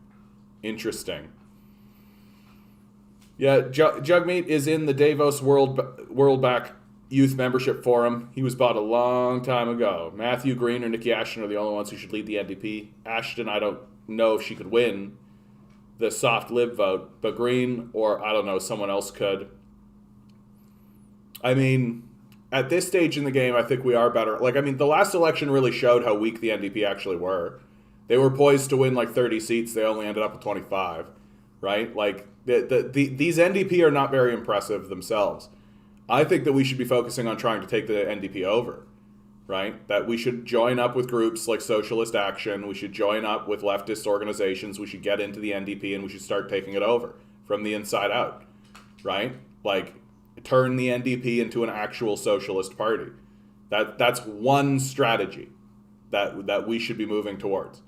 Yeah, Jagmeet is in the Davos World Back Youth Membership Forum. He was bought a long time ago. Matthew Green or Nikki Ashton are the only ones who should lead the NDP. Ashton, I don't know if she could win the soft lib vote, but Green or, I don't know, someone else could. I mean, at this stage in the game, I think we are better. Like, I mean, the last election really showed how weak the NDP actually were. They were poised to win like 30 seats. They only ended up with 25, right? Like, these NDP are not very impressive themselves. I think that we should be focusing on trying to take the NDP over, right? That we should join up with groups like Socialist Action. We should join up with leftist organizations. We should get into the NDP and we should start taking it over from the inside out, right? Like, turn the NDP into an actual socialist party. That's one strategy that we should be moving towards.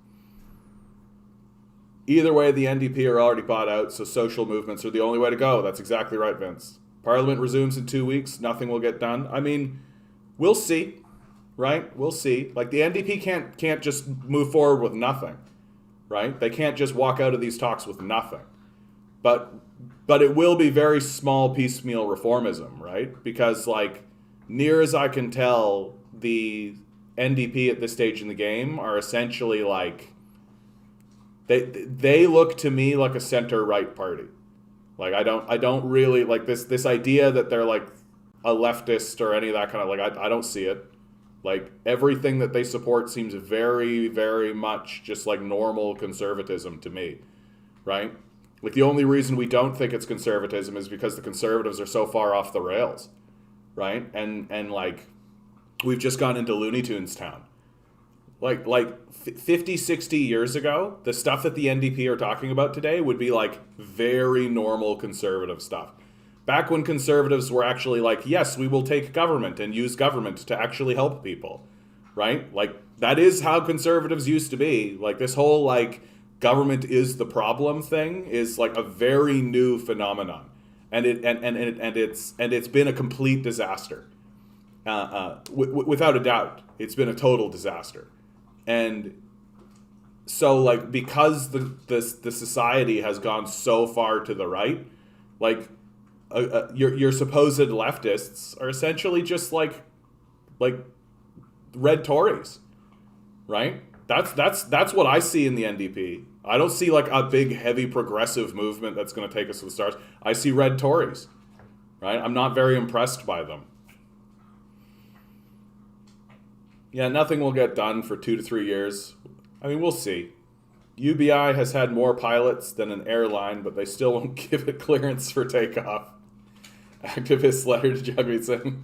Either way, the NDP are already bought out, so social movements are the only way to go. That's exactly right, Vince. Parliament resumes in 2 weeks. Nothing will get done. I mean, we'll see, right? We'll see. Like, the NDP can't just move forward with nothing, right? They can't just walk out of these talks with nothing. But it will be very small piecemeal reformism, right? Because, like, near as I can tell, the NDP at this stage in the game are essentially like, they look to me like a center-right party. Like, I don't really like this idea that they're like a leftist or any of that kind of, like, I don't see it. Like, everything that they support seems very, very much just like normal conservatism to me, right? Like, the only reason we don't think it's conservatism is because the conservatives are so far off the rails, right? And like, we've just gone into Looney Tunes town. Like 50, 60 years ago, the stuff that the NDP are talking about today would be like very normal conservative stuff. Back when conservatives were actually like, yes, we will take government and use government to actually help people, right? Like, that is how conservatives used to be. Like, this whole like government is the problem thing is like a very new phenomenon, and it's been a complete disaster. Without a doubt, it's been a total disaster. And so, like, because the society has gone so far to the right, like, your supposed leftists are essentially just like red Tories, right? That's what I see in the NDP. I don't see like a big, heavy progressive movement that's going to take us to the stars. I see red Tories, right? I'm not very impressed by them. Yeah, nothing will get done for 2 to 3 years. I mean, we'll see. UBI has had more pilots than an airline, but they still won't give it clearance for takeoff. Activist letter to Juggerson.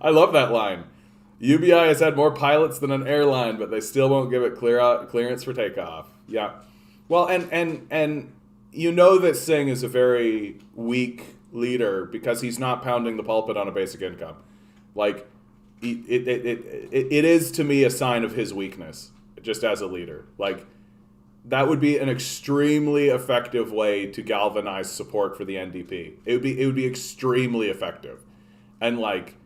I love that line. UBI has had more pilots than an airline, but they still won't give it clearance for takeoff. Yeah. Well, and you know that Singh is a very weak leader because he's not pounding the pulpit on a basic income. Like, it is to me a sign of his weakness, just as a leader. Like, that would be an extremely effective way to galvanize support for the NDP. It would be extremely effective, and like,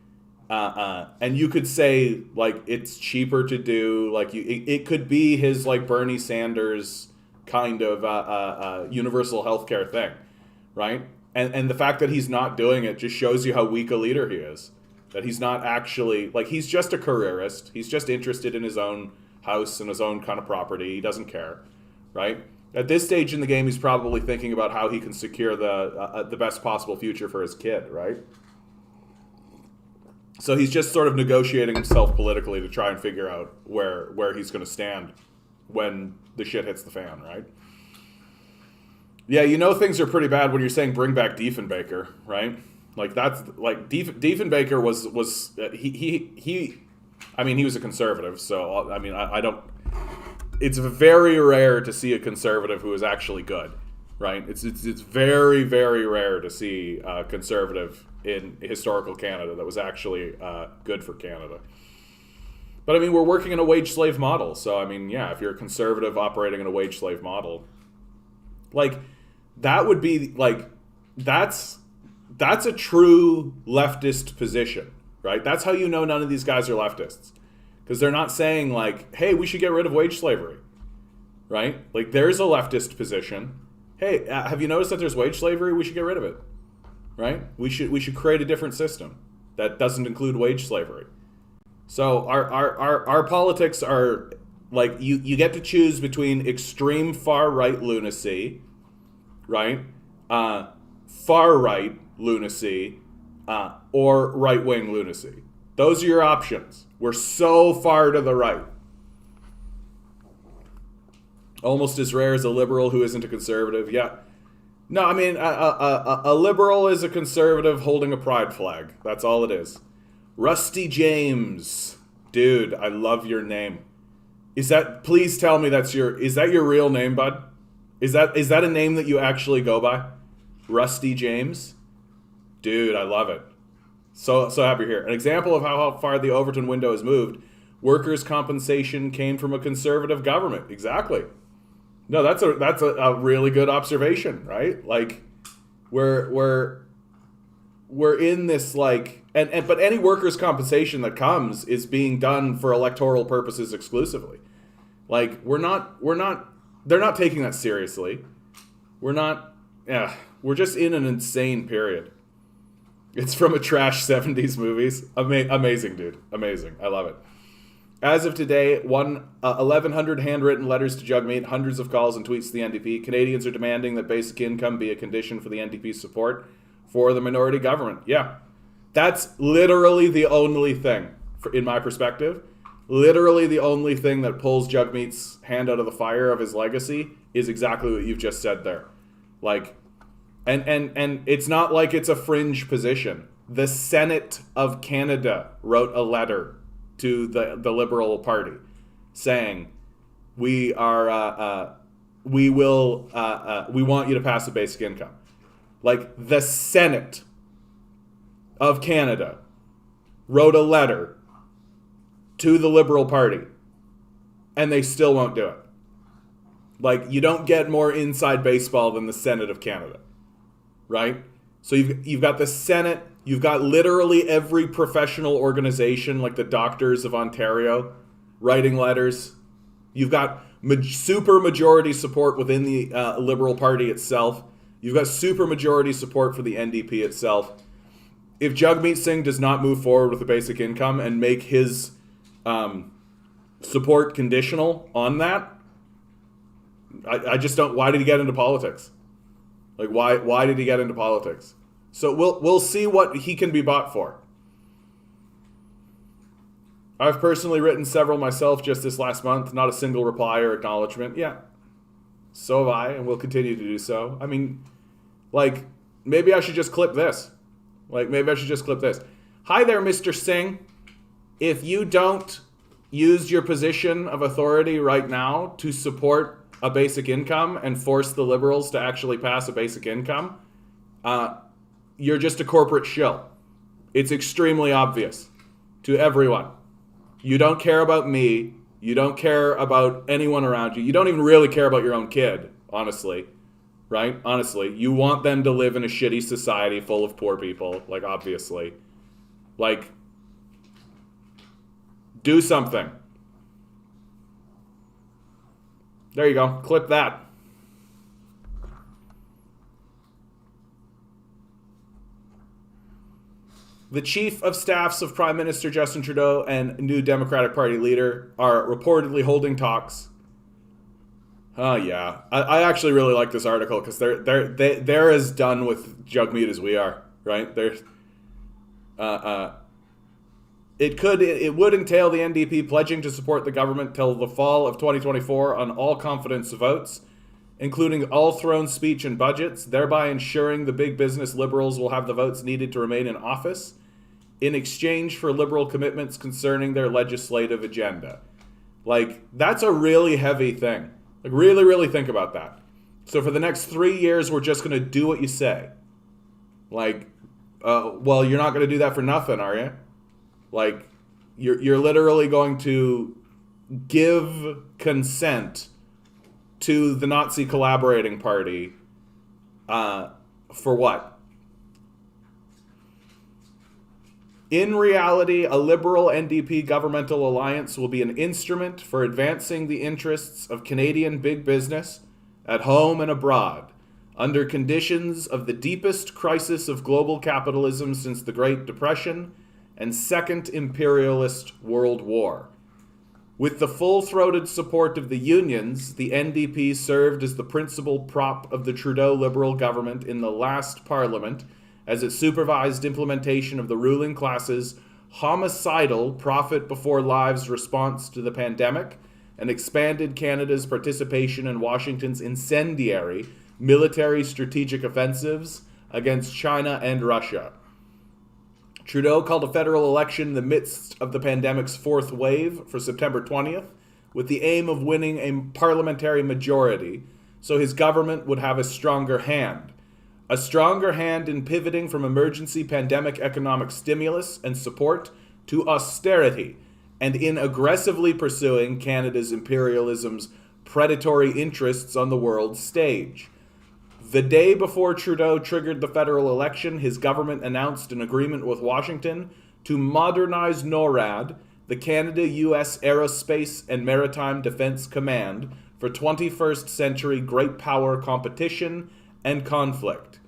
and you could say like it's cheaper to do. Like, it could be his like Bernie Sanders kind of universal healthcare thing, right? And the fact that he's not doing it just shows you how weak a leader he is. That he's not actually, like, he's just a careerist. He's just interested in his own house and his own kind of property. He doesn't care, right? At this stage in the game, he's probably thinking about how he can secure the best possible future for his kid, right? So he's just sort of negotiating himself politically to try and figure out where he's going to stand when the shit hits the fan, right? Yeah, you know things are pretty bad when you're saying bring back Diefenbaker, right? Like, that's like Diefenbaker was he I mean, he was a conservative, so I mean, I don't. It's very rare to see a conservative who is actually good, right? It's very, very rare to see a conservative in historical Canada that was actually good for Canada. But I mean, we're working in a wage slave model, so I mean, yeah, if you're a conservative operating in a wage slave model, like, that would be like, that's a true leftist position, right? That's how you know none of these guys are leftists, because they're not saying like, hey, we should get rid of wage slavery, right? Like, there's a leftist position. Hey, have you noticed that there's wage slavery? We should get rid of it, right? We should create a different system that doesn't include wage slavery. So our politics are like, you get to choose between extreme far right lunacy, right? Far right lunacy, or right wing lunacy. Those are your options. We're so far to the right. Almost as rare as a liberal who isn't a conservative. Yeah. No, I mean, a liberal is a conservative holding a pride flag. That's all it is. Rusty James. Dude, I love your name. Please tell me is that your real name, bud? Is that a name that you actually go by? Rusty James? Dude, I love it. So happy here. An example of how far the Overton window has moved. Workers' compensation came from a conservative government. Exactly. No, that's a really good observation, right? Like, we're in this like, but any workers' compensation that comes is being done for electoral purposes exclusively. Like, they're not taking that seriously. We're just in an insane period. It's from a trash 70s movies. Amazing, dude. Amazing. I love it. As of today, 1,100 handwritten letters to Jugmeat, hundreds of calls and tweets to the NDP. Canadians are demanding that basic income be a condition for the NDP's support for the minority government. Yeah. That's literally the only thing, in my perspective, literally the only thing that pulls Jagmeet's hand out of the fire of his legacy is exactly what you've just said there. Like, and it's not like it's a fringe position. The Senate of Canada wrote a letter to the Liberal Party saying, we want you to pass a basic income. Like, the Senate of Canada wrote a letter to the Liberal Party, and they still won't do it. Like, you don't get more inside baseball than the Senate of Canada, right? So you've got the Senate, you've got literally every professional organization, like the Doctors of Ontario, writing letters. You've got super majority support within the Liberal Party itself. You've got super majority support for the NDP itself. If Jagmeet Singh does not move forward with the basic income and make his support conditional on that, I just don't. Why did he get into politics? Like, why did he get into politics? So we'll see what he can be bought for. I've personally written several myself just this last month. Not a single reply or acknowledgement. Yeah, so have I, and will continue to do so. I mean, like, maybe I should just clip this. Hi there, Mr. Singh. If you don't use your position of authority right now to support a basic income and force the Liberals to actually pass a basic income, you're just a corporate shill. It's extremely obvious to everyone. You don't care about me. You don't care about anyone around you. You don't even really care about your own kid, honestly. Right? Honestly. You want them to live in a shitty society full of poor people, like, obviously. Like, do something. There you go. Clip that. The chief of staffs of Prime Minister Justin Trudeau and new Democratic Party leader are reportedly holding talks. Oh yeah, I actually really like this article because they're as done with Jagmeet as we are, right? It would entail the NDP pledging to support the government till the fall of 2024 on all confidence votes, including all throne speech and budgets, thereby ensuring the big business Liberals will have the votes needed to remain in office, in exchange for Liberal commitments concerning their legislative agenda. Like, that's a really heavy thing. Like, really, really think about that. So for the next 3 years, we're just going to do what you say. Like, well, you're not going to do that for nothing, are you? Like, you're literally going to give consent to the Nazi collaborating party for what? In reality, a Liberal NDP governmental alliance will be an instrument for advancing the interests of Canadian big business at home and abroad, under conditions of the deepest crisis of global capitalism since the Great Depression and Second Imperialist World War. With the full-throated support of the unions, the NDP served as the principal prop of the Trudeau Liberal government in the last Parliament, as it supervised implementation of the ruling class's homicidal profit before lives response to the pandemic and expanded Canada's participation in Washington's incendiary military strategic offensives against China and Russia. Trudeau called a federal election in the midst of the pandemic's fourth wave for September 20th, with the aim of winning a parliamentary majority so his government would have a stronger hand. A stronger hand in pivoting from emergency pandemic economic stimulus and support to austerity, and in aggressively pursuing Canada's imperialism's predatory interests on the world stage. The day before Trudeau triggered the federal election, his government announced an agreement with Washington to modernize NORAD, the Canada-US Aerospace and Maritime Defense Command, for 21st century great power competition and conflict.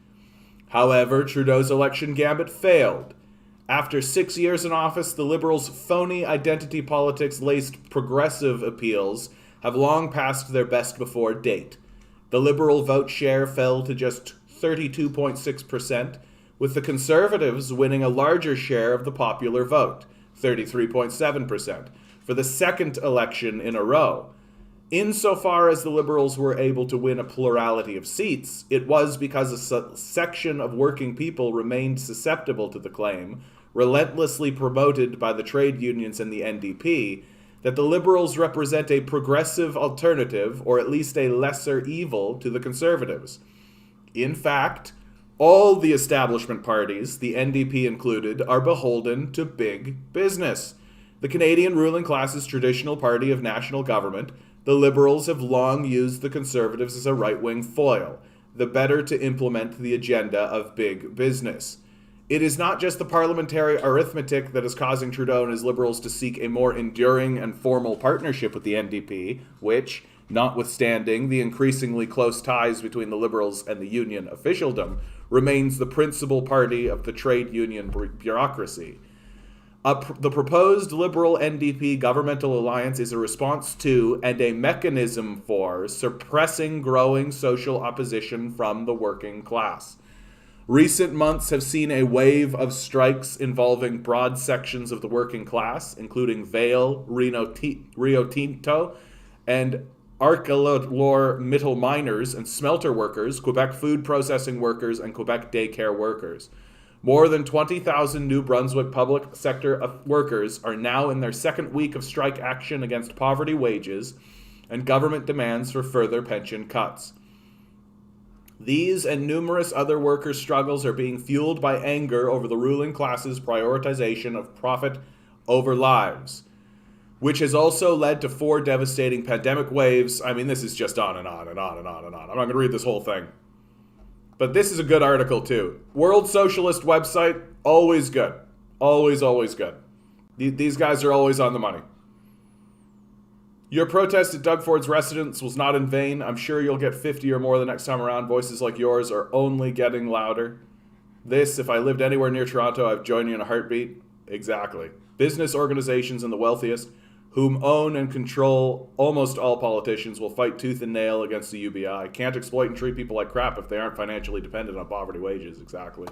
However, Trudeau's election gambit failed. After 6 years in office, the Liberals' phony identity politics-laced progressive appeals have long passed their best before date. The Liberal vote share fell to just 32.6%, with the Conservatives winning a larger share of the popular vote, 33.7%, for the second election in a row. Insofar as the Liberals were able to win a plurality of seats, it was because a section of working people remained susceptible to the claim, relentlessly promoted by the trade unions and the NDP, that the Liberals represent a progressive alternative, or at least a lesser evil, to the Conservatives. In fact, all the establishment parties, the NDP included, are beholden to big business. The Canadian ruling class's traditional party of national government, the Liberals have long used the Conservatives as a right-wing foil, the better to implement the agenda of big business. It is not just the parliamentary arithmetic that is causing Trudeau and his Liberals to seek a more enduring and formal partnership with the NDP, which, notwithstanding the increasingly close ties between the Liberals and the union officialdom, remains the principal party of the trade union bureaucracy. The proposed Liberal-NDP governmental alliance is a response to and a mechanism for suppressing growing social opposition from the working class. Recent months have seen a wave of strikes involving broad sections of the working class, including Vail, Rio Tinto, and ArcelorMittal miners and smelter workers, Quebec food processing workers, and Quebec daycare workers. More than 20,000 New Brunswick public sector workers are now in their second week of strike action against poverty wages and government demands for further pension cuts. These and numerous other workers' struggles are being fueled by anger over the ruling class's prioritization of profit over lives, which has also led to 4 devastating pandemic waves. I mean, this is just on and on and on and on and on. I'm not going to read this whole thing. But this is a good article, too. World Socialist website, always good. Always, always good. These guys are always on the money. Your protest at Doug Ford's residence was not in vain. I'm sure you'll get 50 or more the next time around. Voices like yours are only getting louder. This, if I lived anywhere near Toronto, I'd join you in a heartbeat. Exactly. Business organizations and the wealthiest, whom own and control almost all politicians, will fight tooth and nail against the UBI. Can't exploit and treat people like crap if they aren't financially dependent on poverty wages. Exactly.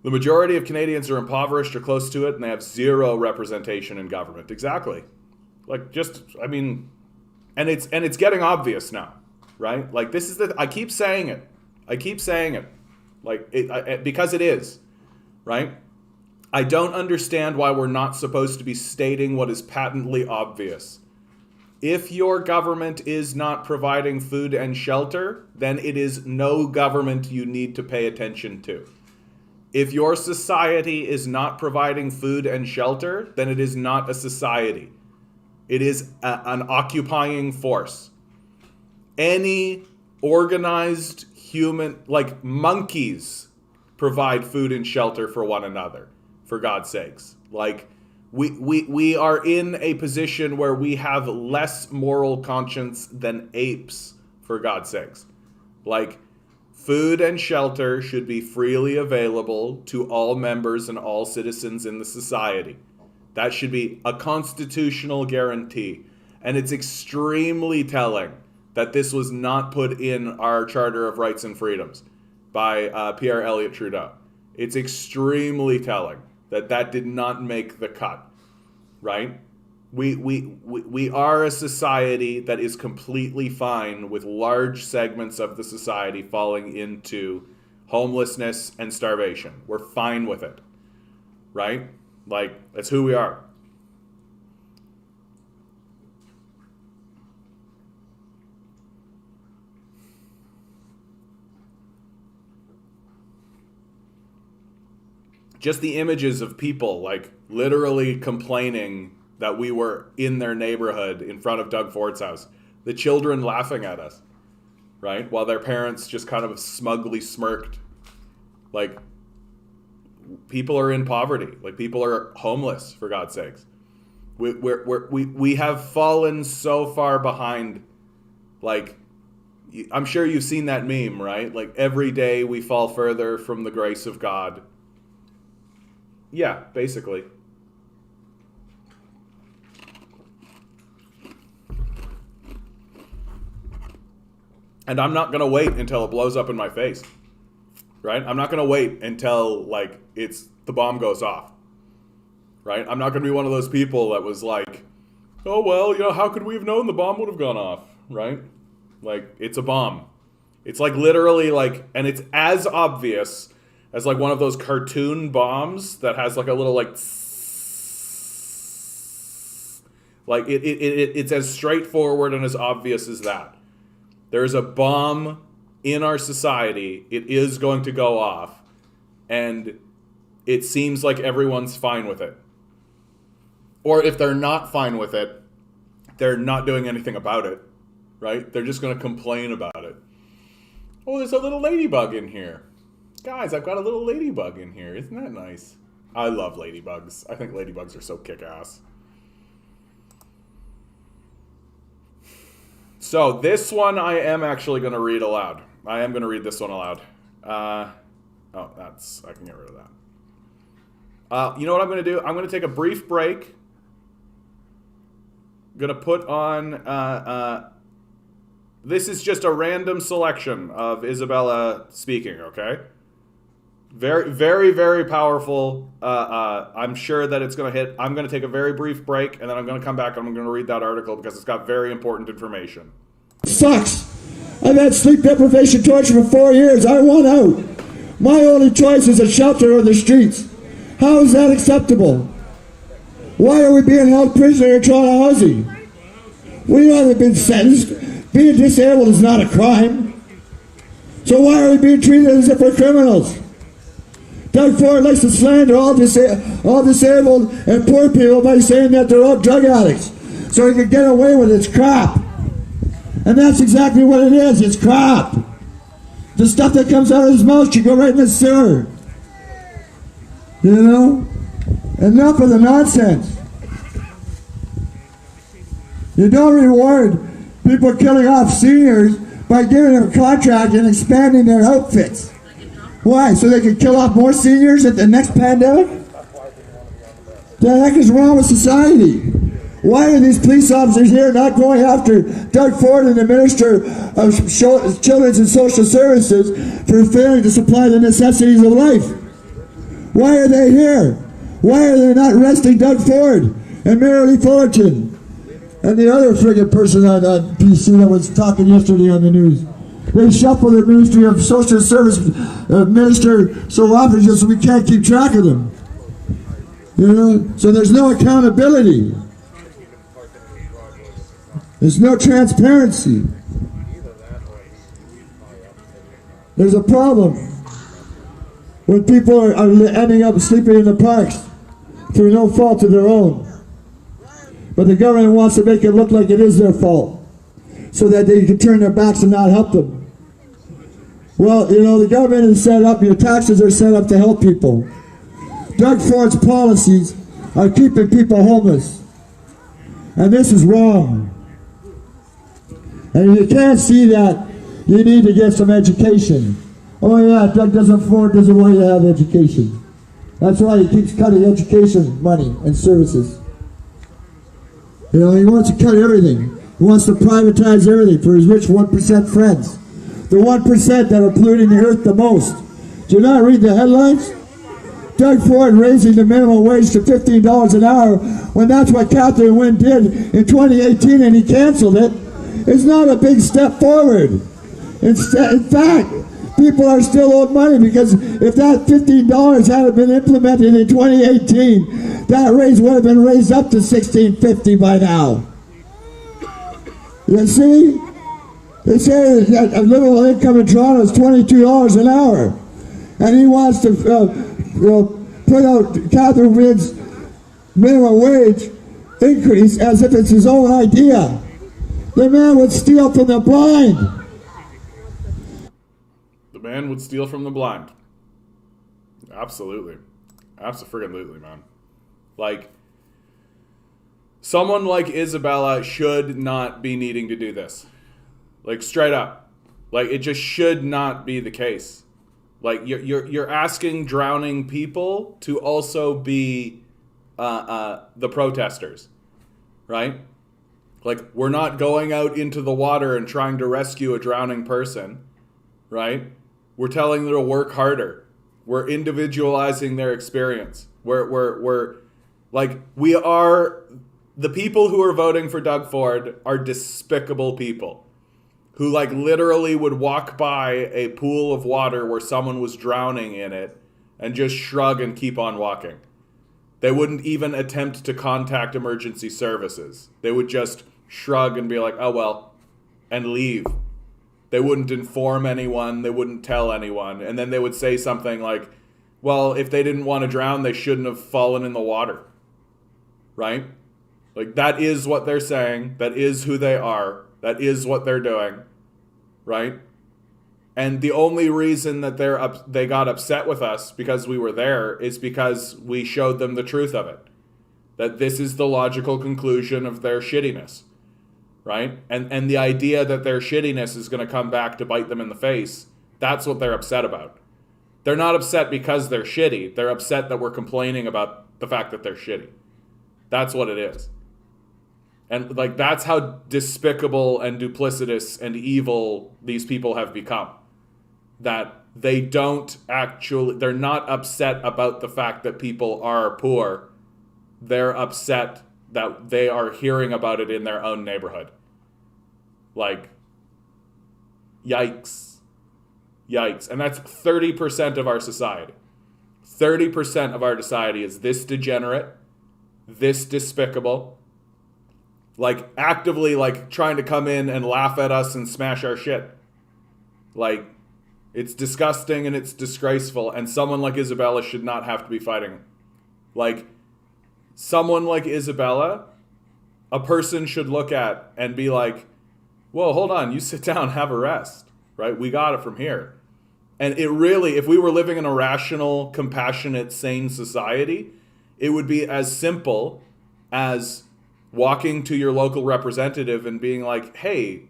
The majority of Canadians are impoverished or close to it, and they have zero representation in government. Exactly. Like, just, I mean, and it's getting obvious now, right? Like, this is I keep saying it. Like, because it is, right? I don't understand why we're not supposed to be stating what is patently obvious. If your government is not providing food and shelter, then it is no government you need to pay attention to. If your society is not providing food and shelter, then it is not a society. It is an occupying force. Any organized human, like monkeys, provide food and shelter for one another, for God's sakes. Like, we are in a position where we have less moral conscience than apes, for God's sakes. Like, food and shelter should be freely available to all members and all citizens in the society. That should be a constitutional guarantee. And it's extremely telling that this was not put in our Charter of Rights and Freedoms by Pierre Elliott Trudeau. It's extremely telling that that did not make the cut, right? We are a society that is completely fine with large segments of the society falling into homelessness and starvation. We're fine with it, right? Like, that's who we are. Just the images of people, like, literally complaining that we were in their neighborhood in front of Doug Ford's house. The children laughing at us, right? While their parents just kind of smugly smirked. Like, people are in poverty. Like, people are homeless, for God's sakes. We have fallen so far behind. Like, I'm sure you've seen that meme, right? Like, every day we fall further from the grace of God. Yeah, basically. And I'm not going to wait until it blows up in my face, right? I'm not going to wait until like the bomb goes off, right? I'm not going to be one of those people that was like, oh, well, how could we have known the bomb would have gone off, right? Like, it's a bomb. It's like literally like, and it's as obvious as like one of those cartoon bombs that has like a little like, it's as straightforward and as obvious as that. There's a bomb in our society. It is going to go off, and it seems like everyone's fine with it. Or if they're not fine with it, they're not doing anything about it, right? They're just going to complain about it. Oh, there's a little ladybug in here. Guys, I've got a little ladybug in here. Isn't that nice? I love ladybugs. I think ladybugs are so kick-ass. So this one I am actually going to read aloud. I am going to read this one aloud. I can get rid of that. You know what I'm going to do? I'm going to take a brief break. I'm going to put on... this is just a random selection of Isabella speaking, okay? Very, very, very powerful. I'm sure that it's going to hit. I'm going to take a very brief break, and then I'm going to come back and I'm going to read that article because it's got very important information. Sucks. I've had sleep deprivation torture for 4 years. I want out. My only choice is a shelter or the streets. How is that acceptable? Why are we being held prisoner in Toronto housing? We haven't been sentenced. Being disabled is not a crime. So why are we being treated as if we're criminals? Doug Ford likes to slander all disabled and poor people by saying that they're all drug addicts, so he can get away with it. It's crap. And that's exactly what it is. It's crap. The stuff that comes out of his mouth should go right in the sewer. You know? Enough of the nonsense. You don't reward people killing off seniors by giving them a contract and expanding their outfits. Why? So they can kill off more seniors at the next pandemic? The heck is wrong with society? Why are these police officers here not going after Doug Ford and the Minister of Children's and Social Services for failing to supply the necessities of life? Why are they here? Why are they not arresting Doug Ford and Mary Lee Fullerton and the other friggin' person on PC that was talking yesterday on the news? They shuffle the Ministry of Social Service minister so often just so we can't keep track of them. You know, so there's no accountability. There's no transparency. There's a problem when people are ending up sleeping in the parks through no fault of their own. But the government wants to make it look like it is their fault, so that they can turn their backs and not help them. Well, you know, the government is set up, your taxes are set up to help people. Doug Ford's policies are keeping people homeless. And this is wrong. And if you can't see that, you need to get some education. Oh yeah, Doug Ford doesn't want you to have education. That's why he keeps cutting education money and services. You know, he wants to cut everything. He wants to privatize everything for his rich 1% friends. The 1% that are polluting the earth the most. Do you not read the headlines? Doug Ford raising the minimum wage to $15 an hour when that's what Catherine Wynne did in 2018 and he canceled it. It's not a big step forward. In fact, people are still owed money because if that $15 hadn't been implemented in 2018, that raise would have been raised up to $16.50 by now. You see? They say that a livable income in Toronto is $22 an hour. And he wants to put out Catherine Wynne's minimum wage increase as if it's his own idea. The man would steal from the blind. The man would steal from the blind. Absolutely. Absolutely, man. Like, someone like Isabella should not be needing to do this. Like, straight up. Like, it just should not be the case. Like, you're asking drowning people to also be the protesters, right? Like, we're not going out into the water and trying to rescue a drowning person, right? We're telling them to work harder. We're individualizing their experience. We're like, we are, the people who are voting for Doug Ford are despicable people who like literally would walk by a pool of water where someone was drowning in it and just shrug and keep on walking. They wouldn't even attempt to contact emergency services. They would just shrug and be like, oh well, and leave. They wouldn't inform anyone. They wouldn't tell anyone. And then they would say something like, well, if they didn't want to drown, they shouldn't have fallen in the water. Right? Like, that is what they're saying. That is who they are. That is what they're doing. Right? And the only reason that they got upset with us because we were there is because we showed them the truth of it. That this is the logical conclusion of their shittiness. Right? And the idea that their shittiness is going to come back to bite them in the face, that's what they're upset about. They're not upset because they're shitty. They're upset that we're complaining about the fact that they're shitty. That's what it is. And like, that's how despicable and duplicitous and evil these people have become. That they don't actually, they're not upset about the fact that people are poor. They're upset that they are hearing about it in their own neighborhood. Like, yikes. Yikes. And that's 30% of our society. 30% of our society is this degenerate, this despicable, like actively like trying to come in and laugh at us and smash our shit. Like, it's disgusting and it's disgraceful, and someone like Isabella should not have to be fighting. Like, someone like Isabella, a person should look at and be like, whoa, hold on, you sit down, have a rest, right? We got it from here. And it really, if we were living in a rational, compassionate, sane society, it would be as simple as walking to your local representative and being like, hey,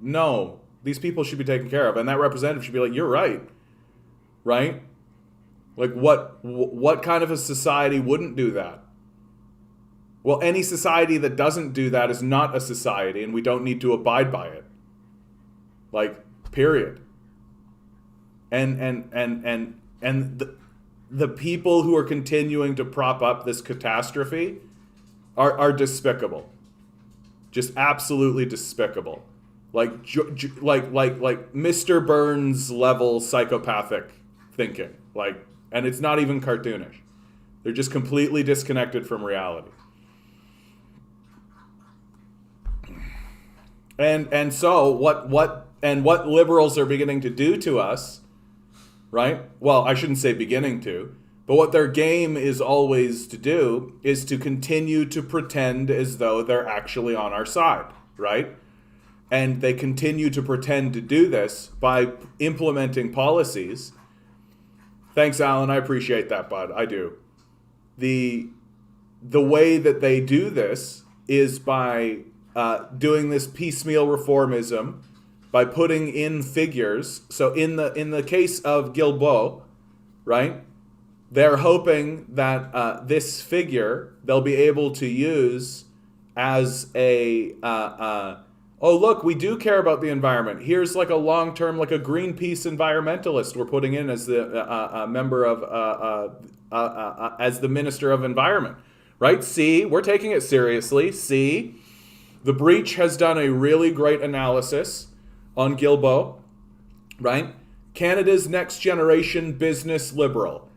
no, these people should be taken care of. And that representative should be like, you're right. Right? Like, what kind of a society wouldn't do that? Well, any society that doesn't do that is not a society, and we don't need to abide by it. Like, period. And the people who are continuing to prop up this catastrophe are despicable. Just absolutely despicable. Like Mr. Burns level psychopathic thinking. Like, and it's not even cartoonish. They're just completely disconnected from reality. And so what liberals are beginning to do to us, right? Well, I shouldn't say beginning to, but what their game is always to do is to continue to pretend as though they're actually on our side, right? And they continue to pretend to do this by implementing policies. Thanks, Alan. I appreciate that, bud. I do. The way that they do this is by doing this piecemeal reformism, by putting in figures. So in the case of Guilbeault, right, they're hoping that this figure they'll be able to use as a oh, look, we do care about the environment. Here's like a long-term, like a Greenpeace environmentalist we're putting in as the member of as the Minister of Environment, right? See, we're taking it seriously. See, The Breach has done a really great analysis on Guilbeault, right? Canada's next generation business liberal.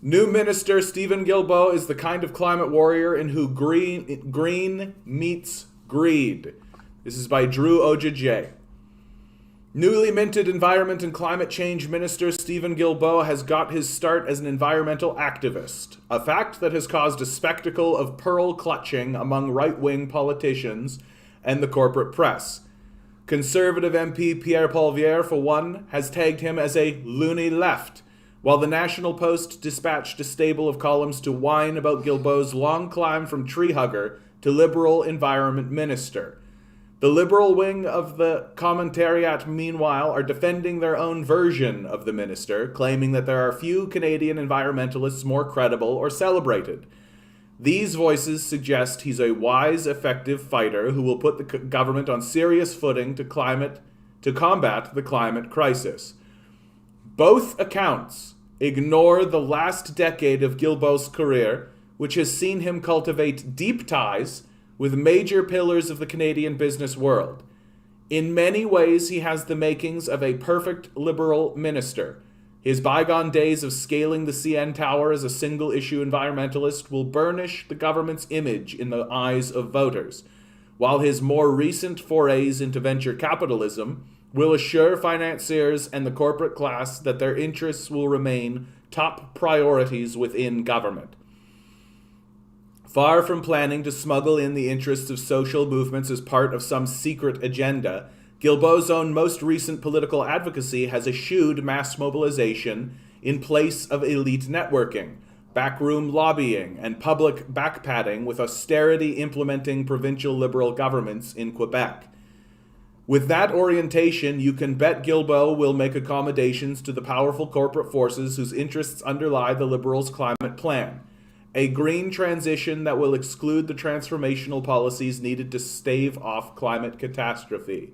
New Minister Stephen Guilbeault is the kind of climate warrior in who green meets greed. This is by Drew Ojajay. Newly minted Environment and Climate Change Minister Stephen Guilbeault has got his start as an environmental activist, a fact that has caused a spectacle of pearl clutching among right-wing politicians and the corporate press. Conservative MP Pierre Poilievre, for one, has tagged him as a loony left, while the National Post dispatched a stable of columns to whine about Guilbeault's long climb from tree hugger to Liberal Environment Minister. The Liberal wing of the commentariat, meanwhile, are defending their own version of the minister, claiming that there are few Canadian environmentalists more credible or celebrated. These voices suggest he's a wise, effective fighter who will put the government on serious footing to combat the climate crisis. Both accounts ignore the last decade of Guilbeault's career, which has seen him cultivate deep ties with major pillars of the Canadian business world. In many ways, he has the makings of a perfect liberal minister. His bygone days of scaling the CN Tower as a single-issue environmentalist will burnish the government's image in the eyes of voters, while his more recent forays into venture capitalism will assure financiers and the corporate class that their interests will remain top priorities within government. Far from planning to smuggle in the interests of social movements as part of some secret agenda, Guilbeault's own most recent political advocacy has eschewed mass mobilization in place of elite networking, backroom lobbying, and public backpatting with austerity implementing provincial liberal governments in Quebec. With that orientation, you can bet Guilbeault will make accommodations to the powerful corporate forces whose interests underlie the Liberals' climate plan. A green transition that will exclude the transformational policies needed to stave off climate catastrophe.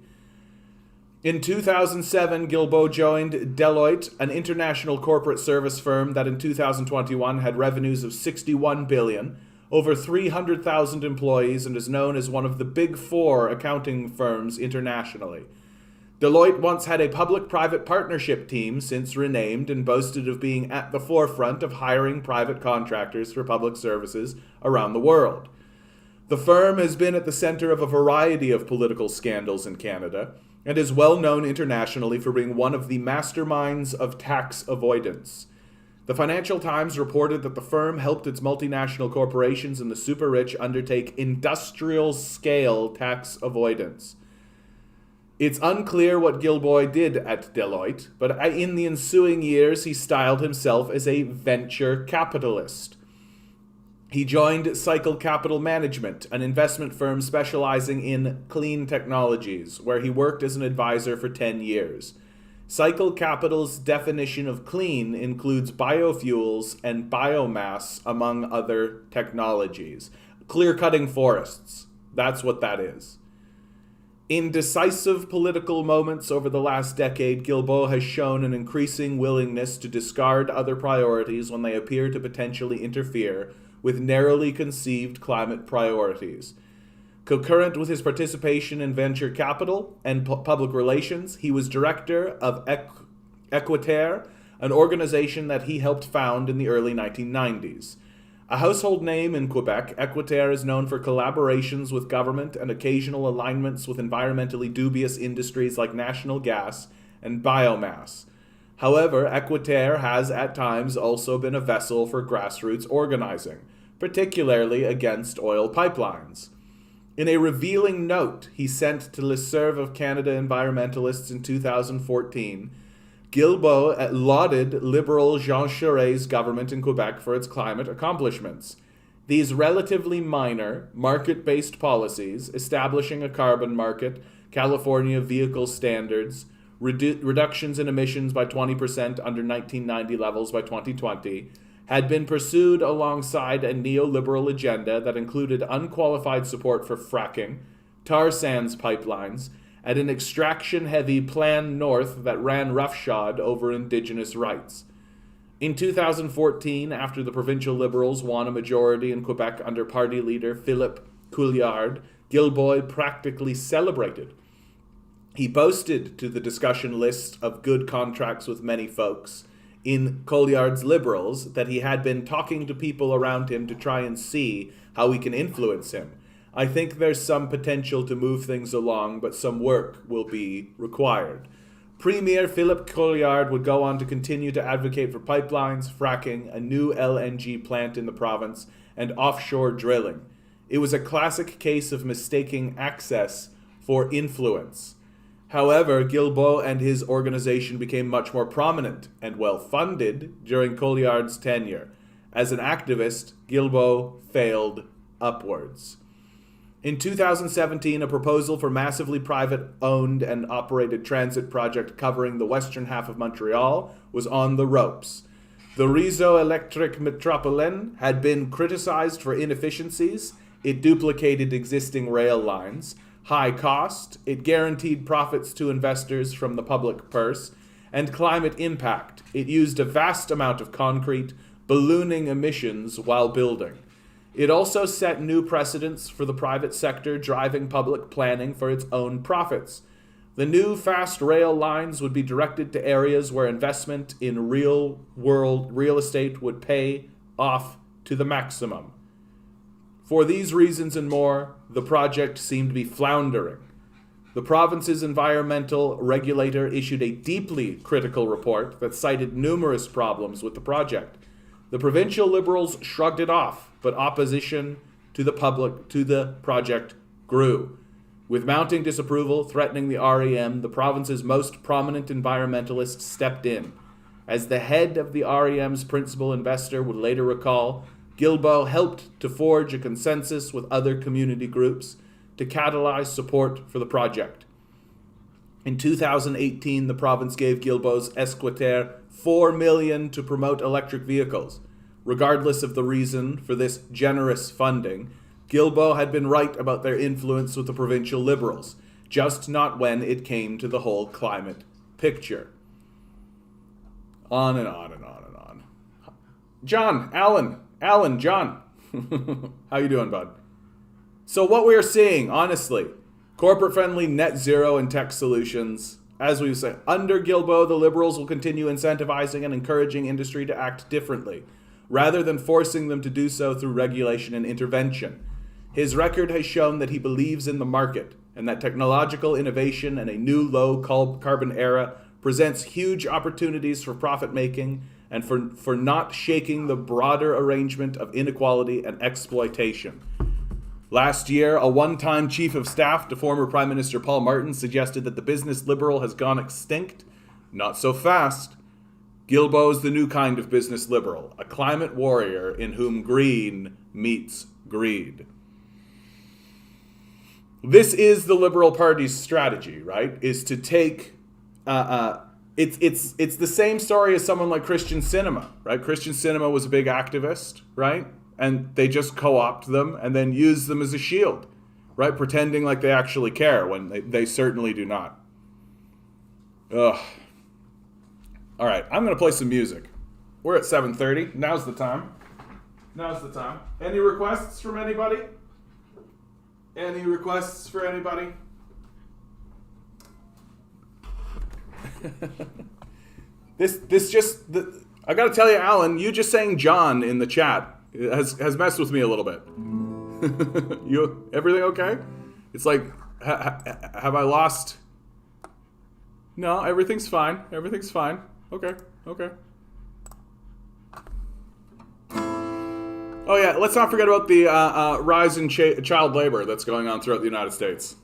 In 2007, Guilbeault joined Deloitte, an international corporate service firm that in 2021 had revenues of $61 billion, over 300,000 employees, and is known as one of the Big Four accounting firms internationally. Deloitte once had a public-private partnership team, since renamed, and boasted of being at the forefront of hiring private contractors for public services around the world. The firm has been at the center of a variety of political scandals in Canada, and is well known internationally for being one of the masterminds of tax avoidance. The Financial Times reported that the firm helped its multinational corporations and the super-rich undertake industrial-scale tax avoidance. It's unclear what Guilbeault did at Deloitte, but in the ensuing years he styled himself as a venture capitalist. He joined Cycle Capital Management, an investment firm specializing in clean technologies, where he worked as an advisor for 10 years. Cycle Capital's definition of clean includes biofuels and biomass, among other technologies. Clear-cutting forests, that's what that is. In decisive political moments over the last decade, Guilbeault has shown an increasing willingness to discard other priorities when they appear to potentially interfere with narrowly conceived climate priorities. Concurrent with his participation in venture capital and public relations, he was director of Equiterre, an organization that he helped found in the early 1990s. A household name in Quebec, Equiterre is known for collaborations with government and occasional alignments with environmentally dubious industries like national gas and biomass. However, Equiterre has at times also been a vessel for grassroots organizing, particularly against oil pipelines. In a revealing note he sent to Listserv of Canada environmentalists in 2014, Guilbeault lauded Liberal Jean Charest's government in Quebec for its climate accomplishments. These relatively minor, market-based policies, establishing a carbon market, California vehicle standards, reductions in emissions by 20% under 1990 levels by 2020, had been pursued alongside a neoliberal agenda that included unqualified support for fracking, tar sands pipelines, and an extraction-heavy Plan North that ran roughshod over Indigenous rights. In 2014, after the provincial Liberals won a majority in Quebec under party leader Philippe Couillard, Guilbeault practically celebrated. He boasted to the discussion list of good contracts with many folks in Couillard's Liberals that he had been talking to people around him to try and see how we can influence him. I think there's some potential to move things along, but some work will be required. Premier Philippe Couillard would go on to continue to advocate for pipelines, fracking, a new LNG plant in the province, and offshore drilling. It was a classic case of mistaking access for influence. However, Guilbeault and his organization became much more prominent and well-funded during Couillard's tenure. As an activist, Guilbeault failed upwards. In 2017, a proposal for massively private-owned and operated transit project covering the western half of Montreal was on the ropes. The Réseau Électrique Métropolitain had been criticized for inefficiencies. It duplicated existing rail lines. High cost, it guaranteed profits to investors from the public purse, and climate impact. It used a vast amount of concrete, ballooning emissions while building. It also set new precedents for the private sector driving public planning for its own profits. The new fast rail lines would be directed to areas where investment in real estate would pay off to the maximum. For these reasons and more, the project seemed to be floundering. The province's environmental regulator issued a deeply critical report that cited numerous problems with the project. The provincial Liberals shrugged it off, but opposition to the project grew. With mounting disapproval threatening the REM, the province's most prominent environmentalists stepped in. As the head of the REM's principal investor would later recall, Guilbeault helped to forge a consensus with other community groups to catalyze support for the project. In 2018, the province gave Guilbeault's Esquiterre $4 million to promote electric vehicles. Regardless of the reason for this generous funding, Guilbeault had been right about their influence with the provincial Liberals, just not when it came to the whole climate picture. On and on and on and on. John, Alan, John. How you doing, bud? So what we are seeing, honestly, corporate-friendly net zero and tech solutions. As we say, under Guilbeault, the Liberals will continue incentivizing and encouraging industry to act differently, rather than forcing them to do so through regulation and intervention. His record has shown that he believes in the market, and that technological innovation and a new low-carbon era presents huge opportunities for profit-making and for not shaking the broader arrangement of inequality and exploitation. Last year, a one-time chief of staff to former Prime Minister Paul Martin suggested that the business liberal has gone extinct. Not so fast. Guilbeault is the new kind of business liberal, a climate warrior in whom green meets greed. This is the Liberal Party's strategy, right? Is to take it's the same story as someone like Christian Cinema, right? Christian Cinema was a big activist, right? And they just co-opt them and then use them as a shield, right? Pretending like they actually care when they certainly do not. Ugh. All right, I'm going to play some music. We're at 7:30. Now's the time. Any requests from anybody? Any requests for anybody? I got to tell you, Alan, you just saying John in the chat has messed with me a little bit. Everything okay? It's like, have I lost? No, everything's fine. Okay. Oh yeah, let's not forget about the rise in child labor that's going on throughout the United States.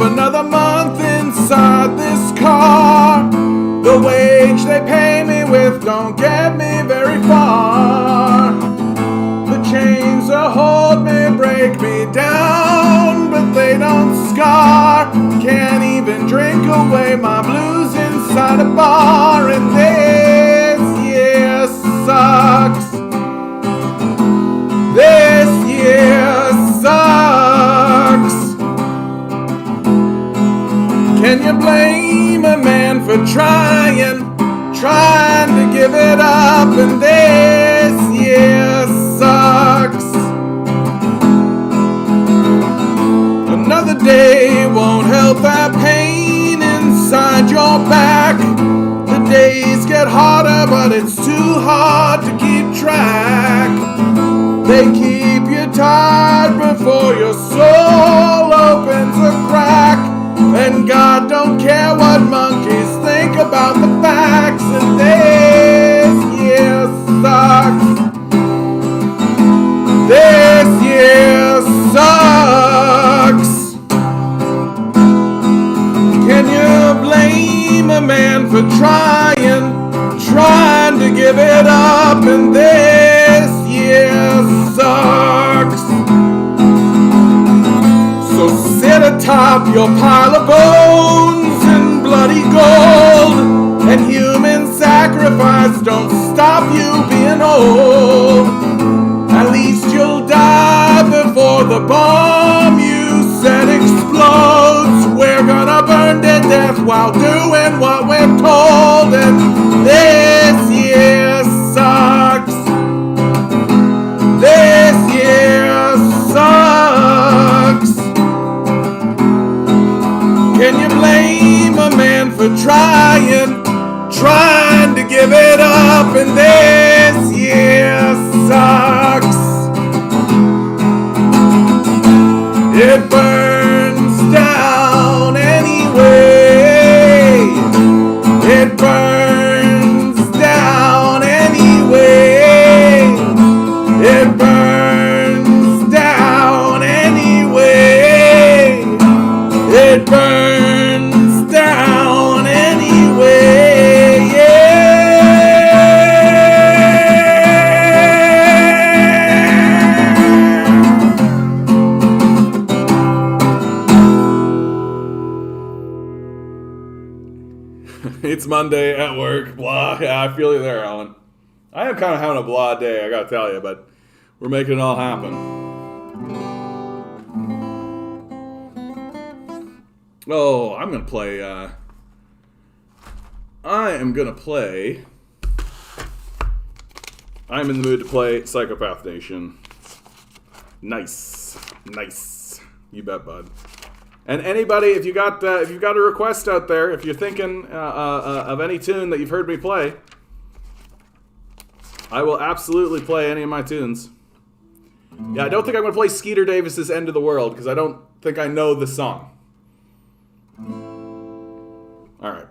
Another month inside this car. The wage they pay me with don't get me very far. The chains that hold me break me down, but they don't scar. Can't even drink away my blues inside a bar. And this year sucks. This year sucks. Can you blame a man for trying to give it up? And this year sucks. Another day won't help that pain inside your back. The days get harder, but it's too hard to keep track. They keep you tied before your soul opens a crack. And God don't care what monkeys think about the facts. And this year sucks. This year sucks. Can you blame a man for trying to give it up? And this year stop your pile of bones and bloody gold. And human sacrifice don't stop you being old. At least you'll die before the bomb you said explodes. We're gonna burn to death while doing what we're told. And this year sucks. This year sucks. Can you blame a man for trying to give it up? And this year sucks. It burns down anyway. It burns down anyway. It burns down anyway. It burns down anyway. Yeah. It's Monday at work. Blah. Yeah, I feel you there, Alan. I am kind of having a blah day, I gotta tell you, but we're making it all happen. Oh, I'm gonna play, I'm in the mood to play Psychopath Nation. Nice. You bet, bud. And anybody, if you've got a request out there, if you're thinking of any tune that you've heard me play, I will absolutely play any of my tunes. Yeah, I don't think I'm going to play Skeeter Davis's End of the World, because I don't think I know the song. Alright.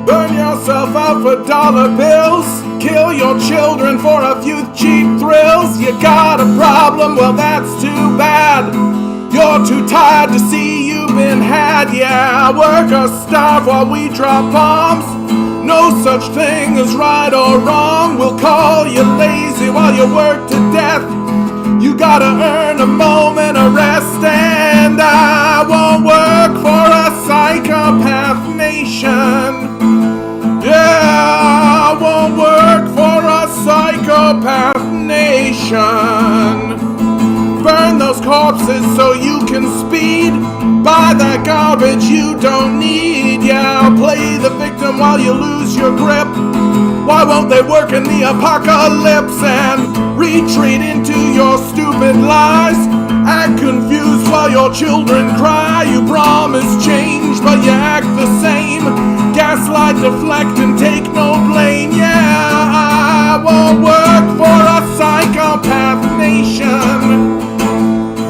Burn yourself out for dollar bills. Kill your children for a few cheap thrills. You got a problem? Well, that's too bad. You're too tired to see you've been had. Yeah, work or starve while we drop bombs. No such thing as right or wrong. We'll call you lazy while you work to death. You gotta earn a moment of rest. And I won't work for a psychopath nation. Yeah, I won't work for a psychopath nation. Burn those corpses so you can speed. Buy that garbage you don't need. Yeah, play the victim while you lose your grip. Why won't they work in the apocalypse and retreat into your stupid lies? Act confused while your children cry. You promise change, but you act the same. Gaslight, deflect, and take no blame. Yeah, I won't work for a psychopath nation.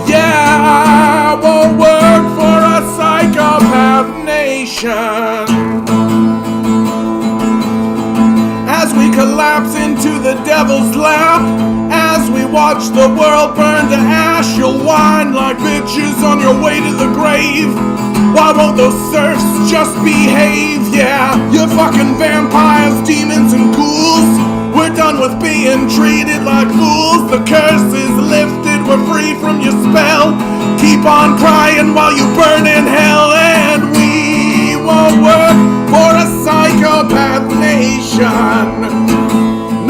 Yeah, I won't work for a psychopath nation. As we collapse into the devil's lap, as we watch the world burn to ash, you'll whine like bitches on your way to the grave. Why won't those serfs just behave? Yeah, you fucking vampires, demons, and ghouls. We're done with being treated like fools. The curse is lifted, we're free from your spell. Keep on crying while you burn in hell. And we won't work for a psychopath nation.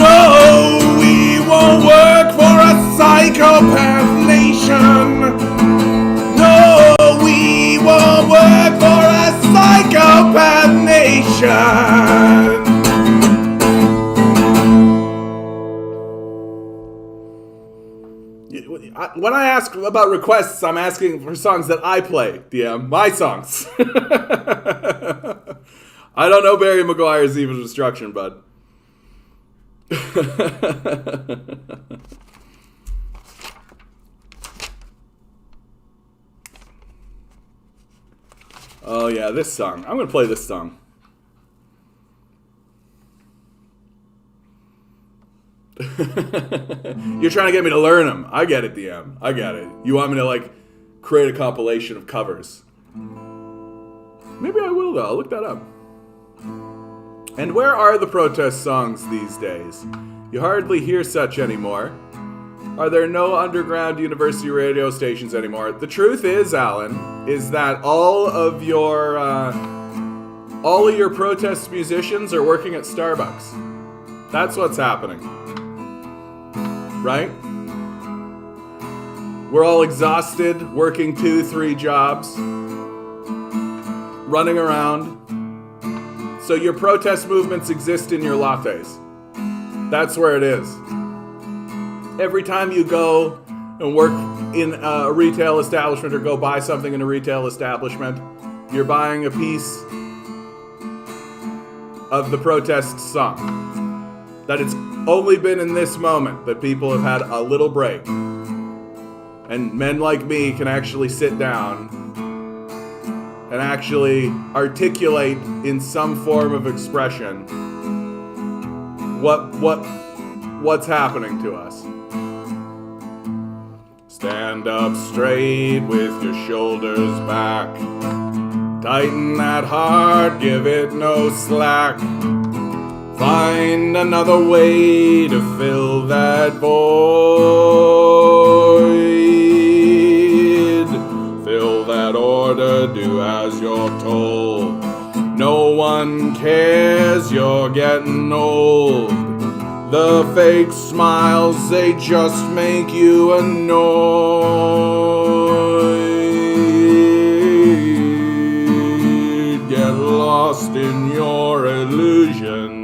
No, we won't work for a psychopath nation. No, we won't work for a psychopath nation. When I ask about requests, I'm asking for songs that I play, DM. My songs. I don't know Barry Maguire's Eve of Destruction, bud. Oh yeah, this song. I'm going to play this song. You're trying to get me to learn them. I get it, DM. I get it. You want me to, like, create a compilation of covers. Maybe I will, though. I'll look that up. And where are the protest songs these days? You hardly hear such anymore. Are there no underground university radio stations anymore? The truth is, Alan, is that all of your protest musicians are working at Starbucks. That's what's happening. Right? We're all exhausted, working 2-3 jobs, running around. So your protest movements exist in your lattes. That's where it is. Every time you go and work in a retail establishment or go buy something in a retail establishment, you're buying a piece of the protest song. That it's only been in this moment that people have had a little break. And men like me can actually sit down and actually articulate in some form of expression what's happening to us. Stand up straight with your shoulders back. Tighten that heart, give it no slack. Find another way to fill that void. Fill that order, do as you're told. No one cares, you're getting old. The fake smiles, they just make you annoyed. Get lost in your illusions.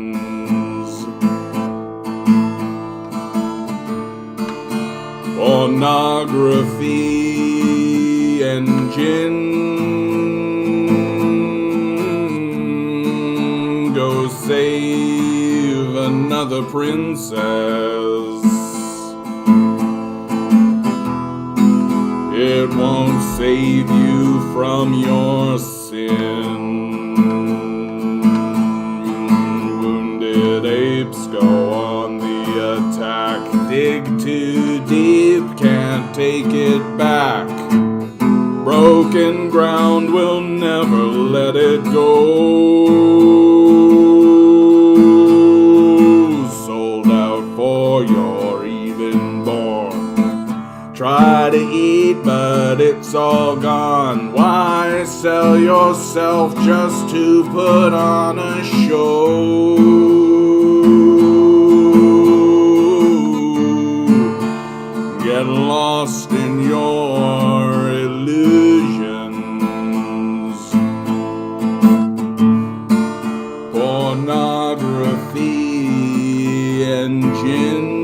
Pornography engine. Go save another princess. It won't save you from your sin. Wounded apes go on the attack. Dig too deep, can't take it back. Broken ground will never let it go. You're even born. Try to eat, but it's all gone. Why sell yourself just to put on a show? Get lost in your illusions. Pornography engine.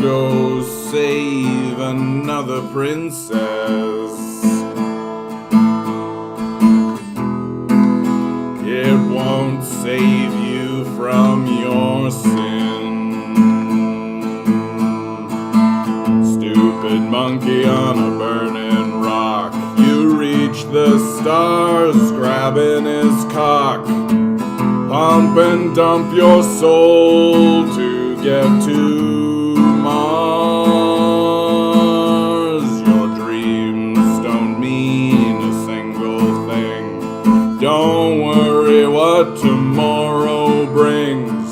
Go save another princess. It won't save you from your sin. Stupid monkey on a burning rock. You reach the stars, grabbing his cock. Pump and dump your soul to get to Mars. Your dreams don't mean a single thing. Don't worry what tomorrow brings.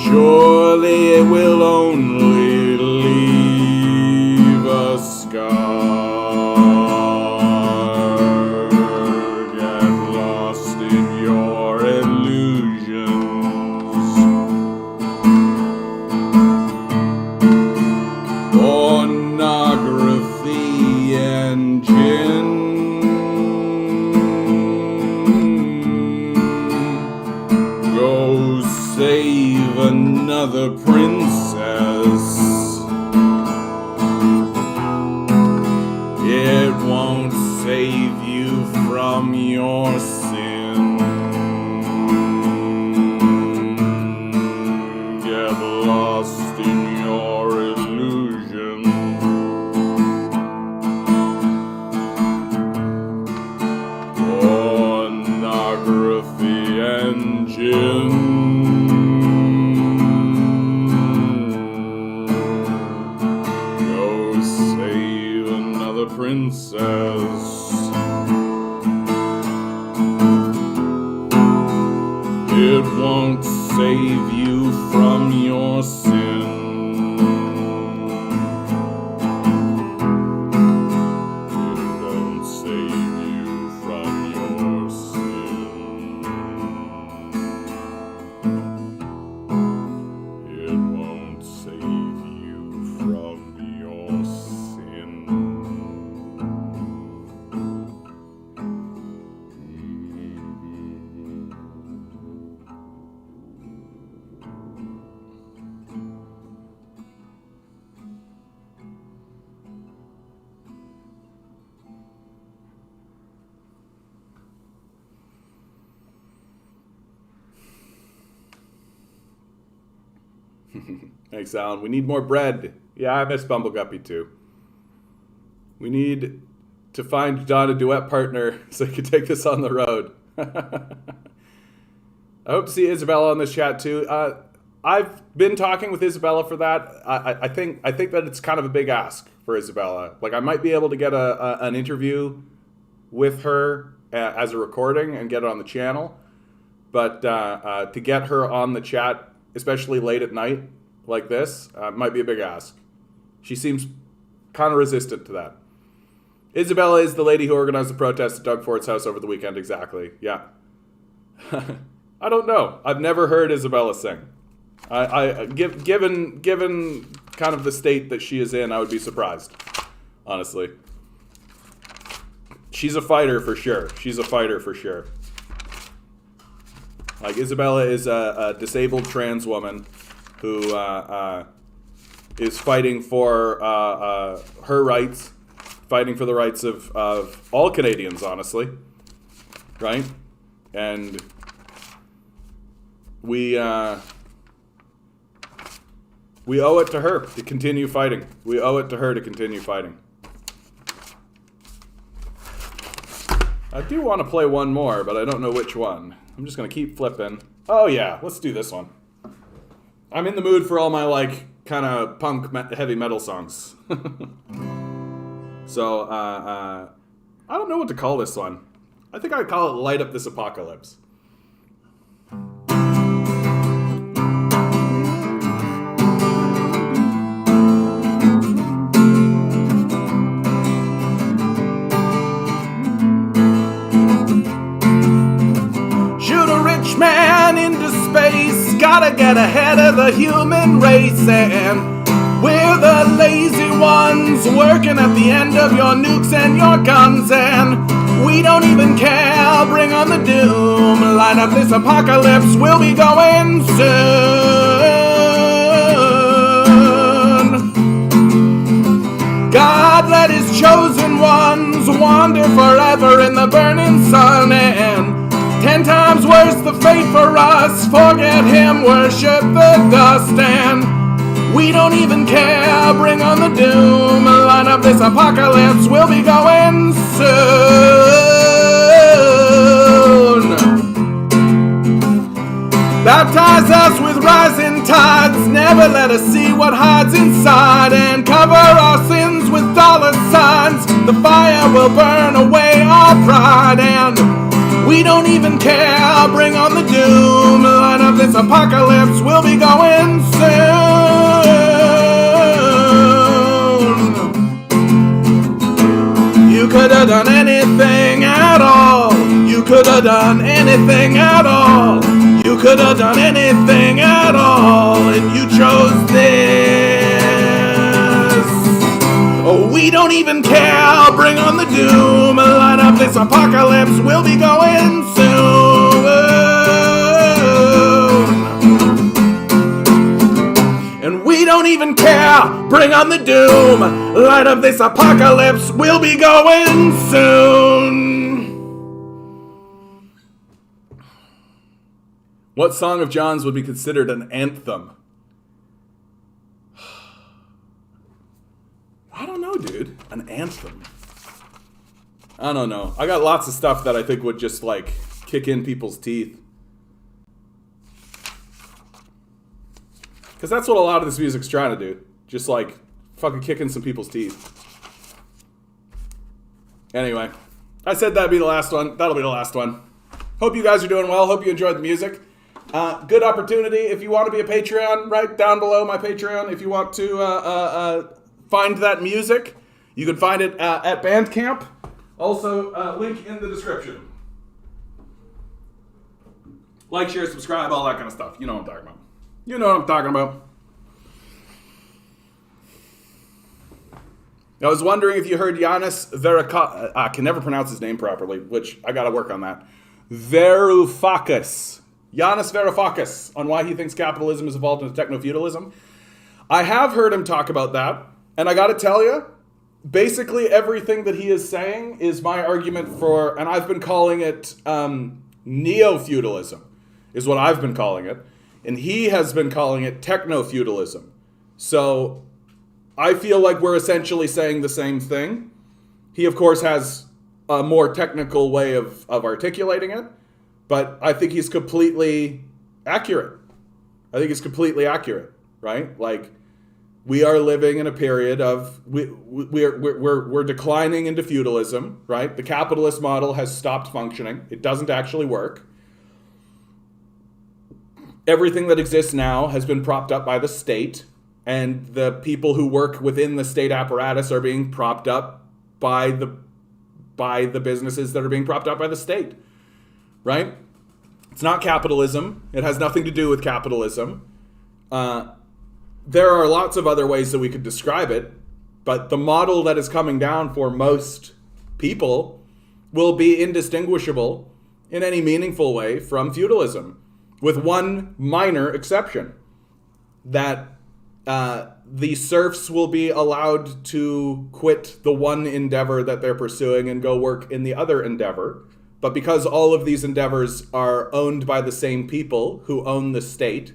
Surely it will only leave a scar. Get lost in your illusions. Pornography engine. Go save another princess. It won't save you from your sin. Get lost in your illusion. Pornography engine. Thanks, Alan. We need more bread. Yeah, I miss Bumbleguppy too. We need to find John a duet partner so he can take this on the road. I hope to see Isabella on this chat too. I've been talking with Isabella for that. I think that it's kind of a big ask for Isabella. Like, I might be able to get an interview with her as a recording and get it on the channel, but to get her on the chat, especially late at night like this, might be a big ask. She seems kind of resistant to that. Isabella is the lady who organized the protest at Doug Ford's house over the weekend. Exactly. Yeah. I don't know. I've never heard Isabella sing. Given kind of the state that she is in, I would be surprised, honestly. She's a fighter for sure. Like, Isabella is a disabled trans woman who is fighting for her rights, fighting for the rights of all Canadians, honestly, right? And we owe it to her to continue fighting. I do want to play one more, but I don't know which one. I'm just going to keep flipping. Oh yeah, let's do this one. I'm in the mood for all my, like, kind of punk heavy metal songs. So, I don't know what to call this one. I think I'd call it Light Up This Apocalypse. Man into space, gotta get ahead of the human race, and we're the lazy ones working at the end of your nukes and your guns, and we don't even care. Bring on the doom, light up this apocalypse, we'll be going soon. God let his chosen ones wander forever in the burning sun, and 10 times worse the fate for us. Forget him, worship the dust, and we don't even care. Bring on the doom, line up this apocalypse, we'll be going soon. Baptize us with rising tides, never let us see what hides inside, and cover our sins with dollar signs. The fire will burn away our pride, and we don't even care. Bring on the doom, line up this apocalypse, we'll be going soon. You could have done anything at all. You could have done anything at all. You could have done anything at all, and you chose this. Oh, we don't even care. Bring on the doom, line up this apocalypse, we'll be going soon. And we don't even care. Bring on the doom, light up this apocalypse, we'll be going soon. What song of John's would be considered an anthem? I don't know, dude. An anthem. I don't know. I got lots of stuff that I think would just, like, kick in people's teeth. Because that's what a lot of this music's trying to do. Just, like, fucking kick in some people's teeth. Anyway. I said that'd be the last one. That'll be the last one. Hope you guys are doing well. Hope you enjoyed the music. Good opportunity. If you want to be a Patreon, right down below my Patreon. If you want to find that music, you can find it at Bandcamp. Also, link in the description. Like, share, subscribe, all that kind of stuff. You know what I'm talking about. You know what I'm talking about. I was wondering if you heard Yanis Varoufakis. I can never pronounce his name properly, which I got to work on that. Varoufakis. Yanis Varoufakis, on why he thinks capitalism has evolved into techno-feudalism. I have heard him talk about that, and I got to tell you, basically everything that he is saying is my argument for, and I've been calling it neo-feudalism, is what I've been calling it. And he has been calling it techno-feudalism. So I feel like we're essentially saying the same thing. He, of course, has a more technical way of articulating it, but I think he's completely accurate. Right? Like, we are living in a period of we're declining into feudalism, right? The capitalist model has stopped functioning. It doesn't actually work. Everything that exists now has been propped up by the state, and the people who work within the state apparatus are being propped up by the businesses that are being propped up by the state, right? It's not capitalism. It has nothing to do with capitalism. There are lots of other ways that we could describe it, but the model that is coming down for most people will be indistinguishable in any meaningful way from feudalism, with one minor exception, that the serfs will be allowed to quit the one endeavor that they're pursuing and go work in the other endeavor. But because all of these endeavors are owned by the same people who own the state,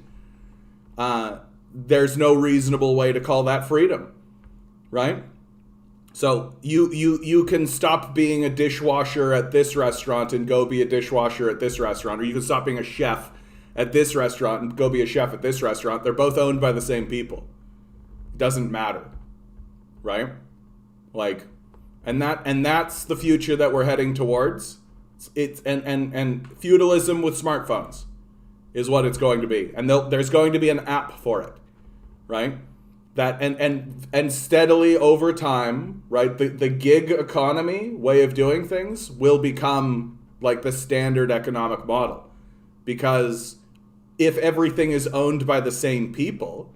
there's no reasonable way to call that freedom, right? So you can stop being a dishwasher at this restaurant and go be a dishwasher at this restaurant, or you can stop being a chef at this restaurant and go be a chef at this restaurant. They're both owned by the same people. It doesn't matter, right? Like, and that's the future that we're heading towards. It's and feudalism with smartphones is what it's going to be, and there's going to be an app for it, right? That and steadily over time, right? The gig economy way of doing things will become like the standard economic model, because if everything is owned by the same people,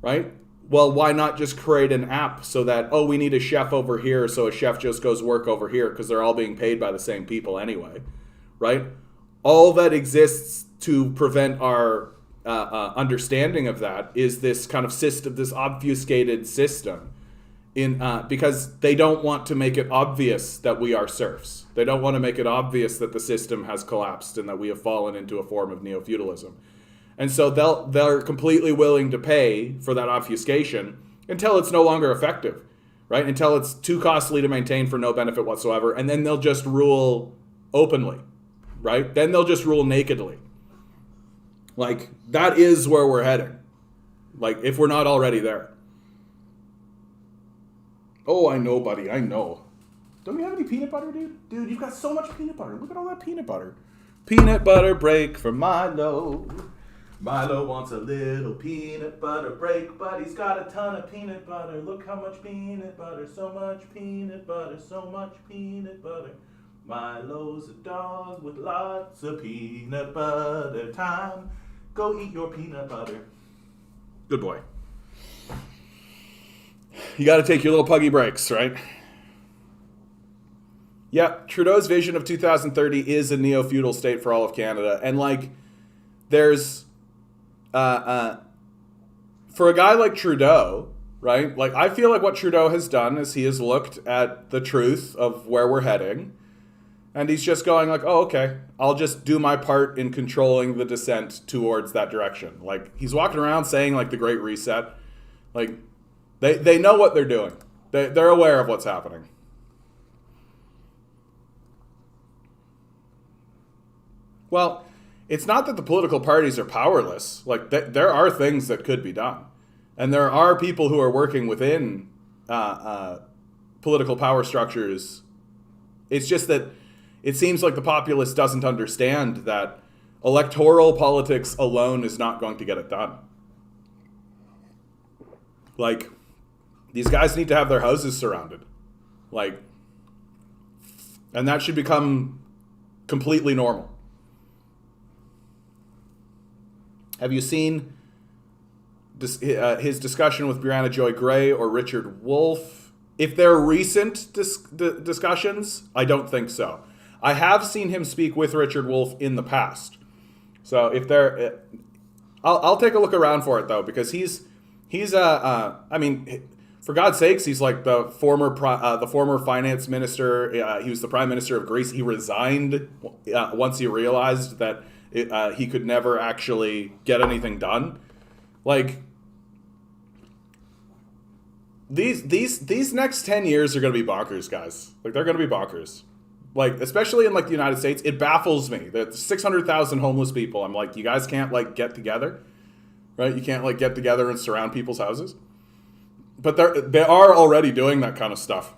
right? Well, why not just create an app so that, oh, we need a chef over here, so a chef just goes work over here because they're all being paid by the same people anyway, right? All that exists to prevent our understanding of that is this kind of system, this obfuscated system, because they don't want to make it obvious that we are serfs. They don't want to make it obvious that the system has collapsed and that we have fallen into a form of neo-feudalism. And so they're completely willing to pay for that obfuscation until it's no longer effective, right? Until it's too costly to maintain for no benefit whatsoever. And then they'll just rule openly, right? Then they'll just rule nakedly. Like, that is where we're heading. Like, if we're not already there. Oh, I know, buddy. I know. Don't you have any peanut butter, dude? Dude, you've got so much peanut butter. Look at all that peanut butter. Peanut butter break for Milo. Milo wants a little peanut butter break, but he's got a ton of peanut butter. Look how much peanut butter, so much peanut butter, so much peanut butter. Milo's a dog with lots of peanut butter. Time, go eat your peanut butter. Good boy. You got to take your little puggy breaks, right? Yeah, Trudeau's vision of 2030 is a neo-feudal state for all of Canada. And, like, there's... for a guy like Trudeau, right? Like, I feel like what Trudeau has done is he has looked at the truth of where we're heading, and he's just going like, oh, okay, I'll just do my part in controlling the descent towards that direction. Like, he's walking around saying, like, the Great Reset. Like, they know what they're doing. They're aware of what's happening. Well, it's not that the political parties are powerless. Like, there are things that could be done. And there are people who are working within political power structures. It's just that it seems like the populace doesn't understand that electoral politics alone is not going to get it done. Like, these guys need to have their houses surrounded. Like, and that should become completely normal. Have you seen his discussion with Brianna Joy Gray or Richard Wolff? If they're recent discussions, I don't think so. I have seen him speak with Richard Wolff in the past. So if they're... I'll take a look around for it, though, because he's I mean, for God's sakes, he's like the former finance minister. He was the prime minister of Greece. He resigned once he realized that he could never actually get anything done. Like, these next 10 years are going to be bonkers, guys. Like, they're going to be bonkers. Like, especially in, like, the United States, it baffles me that 600,000 homeless people. I'm like, you guys can't, like, get together, right? You can't, like, get together and surround people's houses. But they are already doing that kind of stuff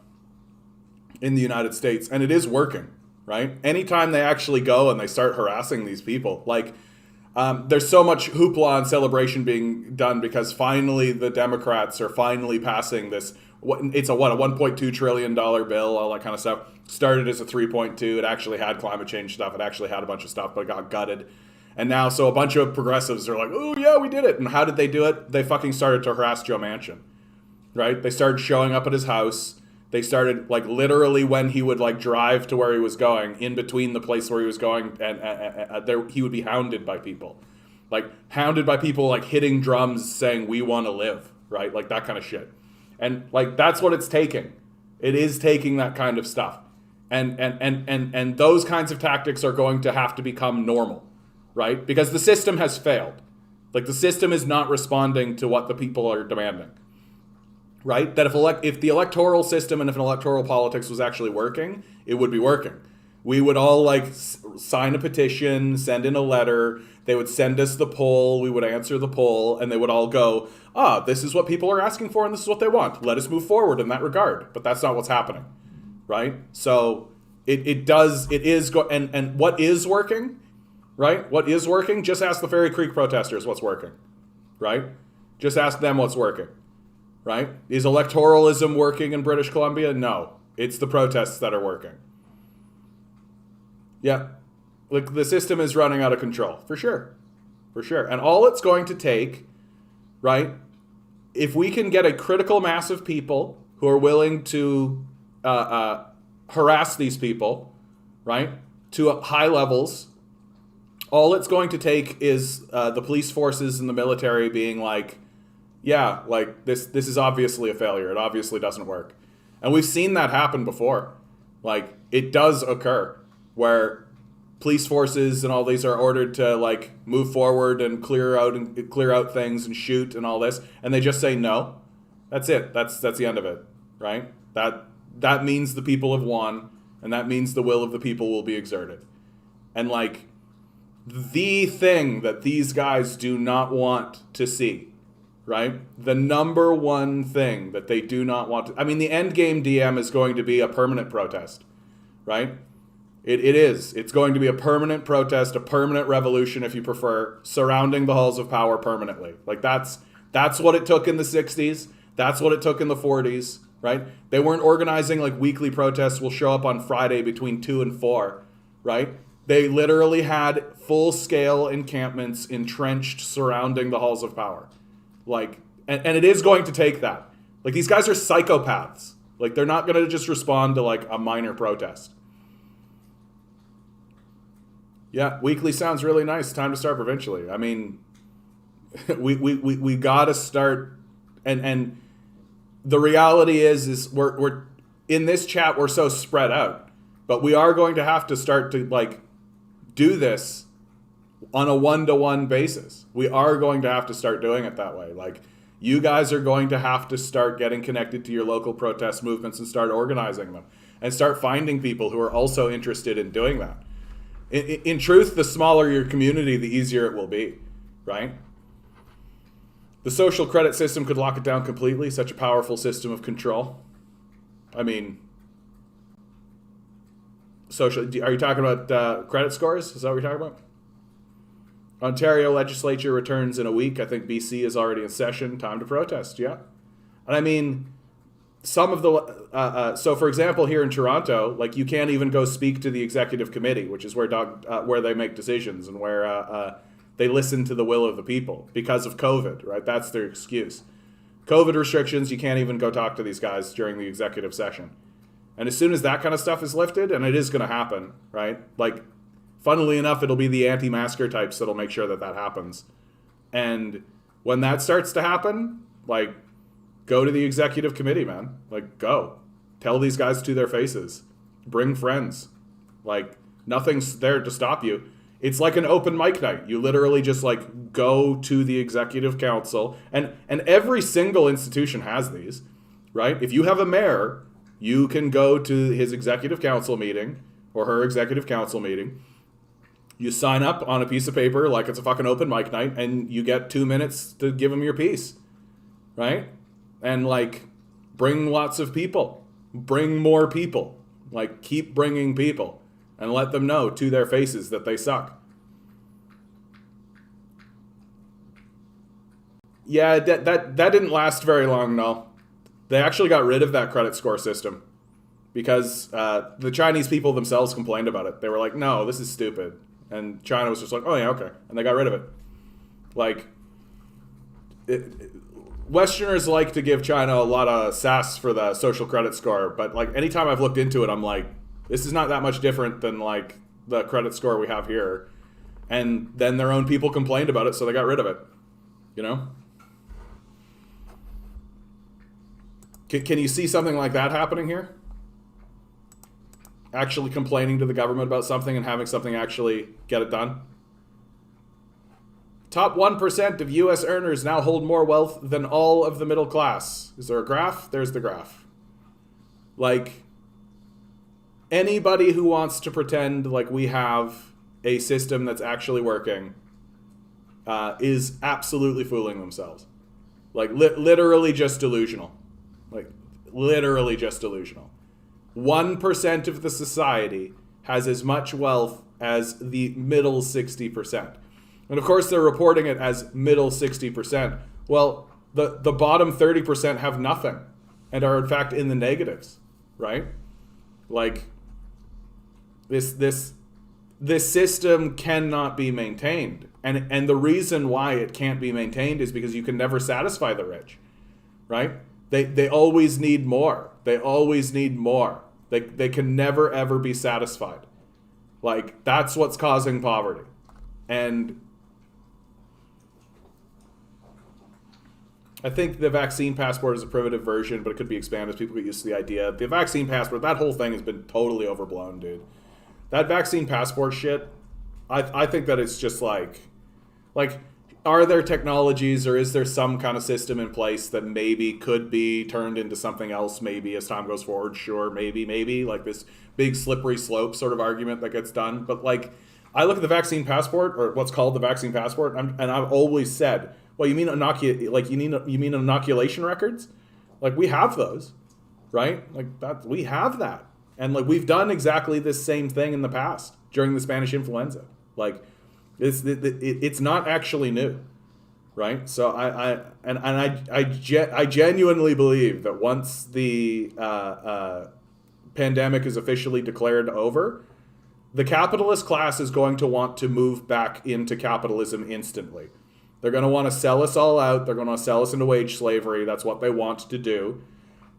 in the United States, and it is working, right? Anytime they actually go and they start harassing these people, like, there's so much hoopla and celebration being done because finally the Democrats are finally passing this. It's a $1.2 trillion bill, all that kind of stuff. Started as a 3.2. It actually had climate change stuff. It actually had a bunch of stuff, but it got gutted. And now, so a bunch of progressives are like, oh yeah, we did it. And how did they do it? They fucking started to harass Joe Manchin, right? They started showing up at his house. They started, like, literally when he would, like, drive to where he was going, in between the place where he was going, and there he would be hounded by people. Like, hounded by people, like, hitting drums saying, we want to live, right? Like, that kind of shit. And, like, that's what it's taking. It is taking that kind of stuff. And those kinds of tactics are going to have to become normal, right? Because the system has failed. Like, the system is not responding to what the people are demanding. Right? That if the electoral system and if an electoral politics was actually working, it would be working. We would all, like, sign a petition, send in a letter. They would send us the poll. We would answer the poll, and they would all go, this is what people are asking for, and this is what they want. Let us move forward in that regard. But that's not what's happening, right? So and what is working, right? What is working? Just ask the Fairy Creek protesters what's working, right? Just ask them what's working. Right? Is electoralism working in British Columbia? No. It's the protests that are working. Yeah. Like, the system is running out of control. For sure. For sure. And all it's going to take, right, if we can get a critical mass of people who are willing to harass these people, right, to high levels, all it's going to take is the police forces and the military being like, yeah, like, this is obviously a failure. It obviously doesn't work. And we've seen that happen before. Like, it does occur where police forces and all these are ordered to, like, move forward and clear out things and shoot and all this, and they just say no. That's it. That's the end of it, right? That means the people have won, and that means the will of the people will be exerted. And, like, the thing that these guys do not want to see, right? The number one thing that they do not want to... I mean, the end game DM is going to be a permanent protest, right? It is. It's going to be a permanent protest, a permanent revolution, if you prefer, surrounding the halls of power permanently. Like, that's what it took in the 60s. That's what it took in the 40s, right? They weren't organizing, like, weekly protests will show up on Friday between 2 and 4, right? They literally had full-scale encampments entrenched surrounding the halls of power. Like, and it is going to take that. Like, these guys are psychopaths. Like, they're not going to just respond to, like, a minor protest. Yeah, weekly sounds really nice. Time to start provincially. I mean, we got to start, and the reality is we're in this chat, we're so spread out, but we are going to have to start to, like, do this on a one-to-one basis. We are going to have to start doing it that way. Like, you guys are going to have to start getting connected to your local protest movements and start organizing them and start finding people who are also interested in doing that. In truth, the smaller your community, the easier it will be, right? The social credit system could lock it down completely, such a powerful system of control. I mean, are you talking about credit scores? Is that what you're talking about? Ontario legislature returns in a week. I think BC is already in session. Time to protest, yeah. And I mean, some of the... so, for example, here in Toronto, like, you can't even go speak to the executive committee, which is where they make decisions and where they listen to the will of the people because of COVID, right? That's their excuse. COVID restrictions, you can't even go talk to these guys during the executive session. And as soon as that kind of stuff is lifted, and it is going to happen, right? Like, funnily enough, it'll be the anti-masker types that'll make sure that that happens. And when that starts to happen, like, go to the executive committee, man. Like, go. Tell these guys to their faces. Bring friends. Like, nothing's there to stop you. It's like an open mic night. You literally just like go to the executive council, and every single institution has these, right? If you have a mayor, you can go to his executive council meeting or her executive council meeting. You sign up on a piece of paper like it's a fucking open mic night, and you get 2 minutes to give them your piece, right? And like, bring lots of people, bring more people, like keep bringing people, and let them know to their faces that they suck. Yeah, that didn't last very long, no. They actually got rid of that credit score system because the Chinese people themselves complained about it. They were like, no, this is stupid. And China was just like, oh yeah, okay. And they got rid of it. Like, Westerners like to give China a lot of sass for the social credit score, but like anytime I've looked into it, I'm like, this is not that much different than like the credit score we have here. And then their own people complained about it, so they got rid of it. You know? Can you see something like that happening here? Actually complaining to the government about something and having something actually get it done? Top 1% of U.S. earners now hold more wealth than all of the middle class. Is there a graph? There's the graph. Like, anybody who wants to pretend like we have a system that's actually working is absolutely fooling themselves. Like, literally just delusional. Like, literally just delusional. 1% of the society has as much wealth as the middle 60%. And of course, they're reporting it as middle 60%. Well, the bottom 30% have nothing and are in fact in the negatives, right? Like, this system cannot be maintained. And the reason why it can't be maintained is because you can never satisfy the rich, right? They always need more. They always need more. They can never, ever be satisfied. Like, that's what's causing poverty. And I think the vaccine passport is a primitive version, but it could be expanded as people get used to the idea. The vaccine passport, that whole thing has been totally overblown, dude. That vaccine passport shit, I think that it's just like, are there technologies or is there some kind of system in place that maybe could be turned into something else maybe as time goes forward? Sure, maybe. Like this big slippery slope sort of argument that gets done. But like, I look at the vaccine passport, or what's called the vaccine passport, and I've always said, well, you mean you mean inoculation records? Like, we have those, right? Like, that we have that. And like, we've done exactly this same thing in the past during the Spanish influenza. Like, it's not actually new, right? So I genuinely believe that once the pandemic is officially declared over, the capitalist class is going to want to move back into capitalism instantly. They're going to want to sell us all out. They're going to sell us into wage slavery. That's what they want to do.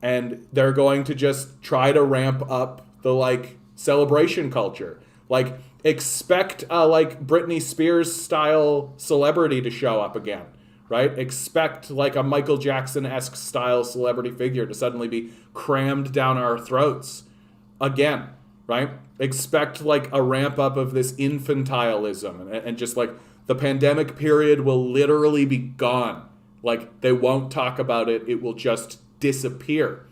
And they're going to just try to ramp up the like celebration culture. Like, expect a like Britney Spears style celebrity to show up again, right? Expect like a Michael Jackson-esque style celebrity figure to suddenly be crammed down our throats again, right? Expect like a ramp up of this infantilism and just like the pandemic period will literally be gone. Like, they won't talk about it. It will just disappear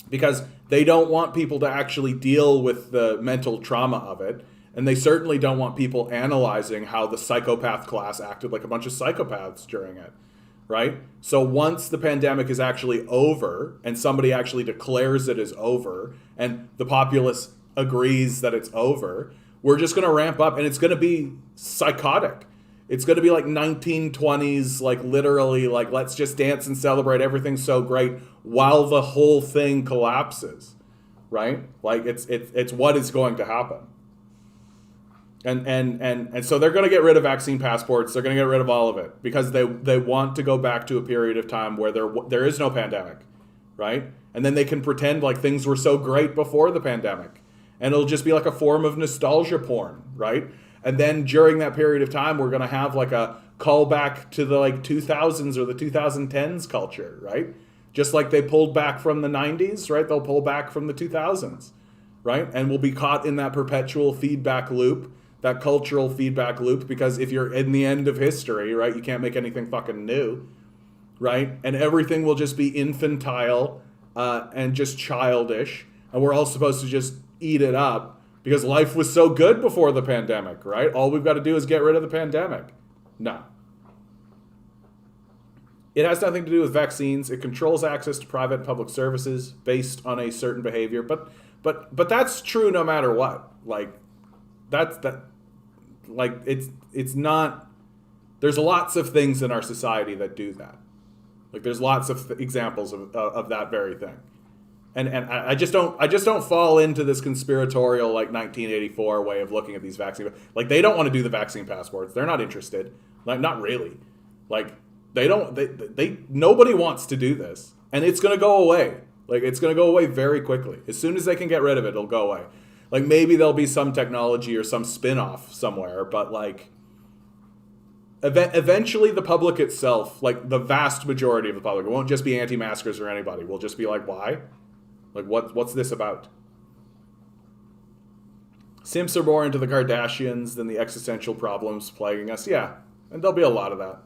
because they don't want people to actually deal with the mental trauma of it. And they certainly don't want people analyzing how the psychopath class acted like a bunch of psychopaths during it, right? So once the pandemic is actually over and somebody actually declares it is over and the populace agrees that it's over, we're just going to ramp up and it's going to be psychotic. It's going to be like 1920s, like literally like, let's just dance and celebrate. Everything's so great while the whole thing collapses, right? Like it's what is going to happen. And so they're going to get rid of vaccine passports. They're going to get rid of all of it because they want to go back to a period of time where there is no pandemic, right? And then they can pretend like things were so great before the pandemic. And it'll just be like a form of nostalgia porn, right? And then during that period of time, we're going to have like a callback to the like 2000s or the 2010s culture, right? Just like they pulled back from the 90s, right? They'll pull back from the 2000s, right? And we'll be caught in that perpetual feedback loop that cultural feedback loop, because if you're in the end of history, right, you can't make anything fucking new, right? And everything will just be infantile and just childish, and we're all supposed to just eat it up because life was so good before the pandemic, right? All we've got to do is get rid of the pandemic. No. It has nothing to do with vaccines. It controls access to private and public services based on a certain behavior, but that's true no matter what. Like it's not. There's lots of things in our society that do that. Like there's lots of examples of that very thing, and I just don't fall into this conspiratorial like 1984 way of looking at these vaccine. Like they don't want to do the vaccine passports. They're not interested. Like not really. Like they nobody wants to do this, and it's gonna go away. Like it's gonna go away very quickly. As soon as they can get rid of it, it'll go away. Like maybe there'll be some technology or some spin-off somewhere, but like eventually the public itself, like the vast majority of the public, it won't just be anti-maskers or anybody. We'll just be like, why? Like what's this about? Simps are more into the Kardashians than the existential problems plaguing us. Yeah, and there'll be a lot of that.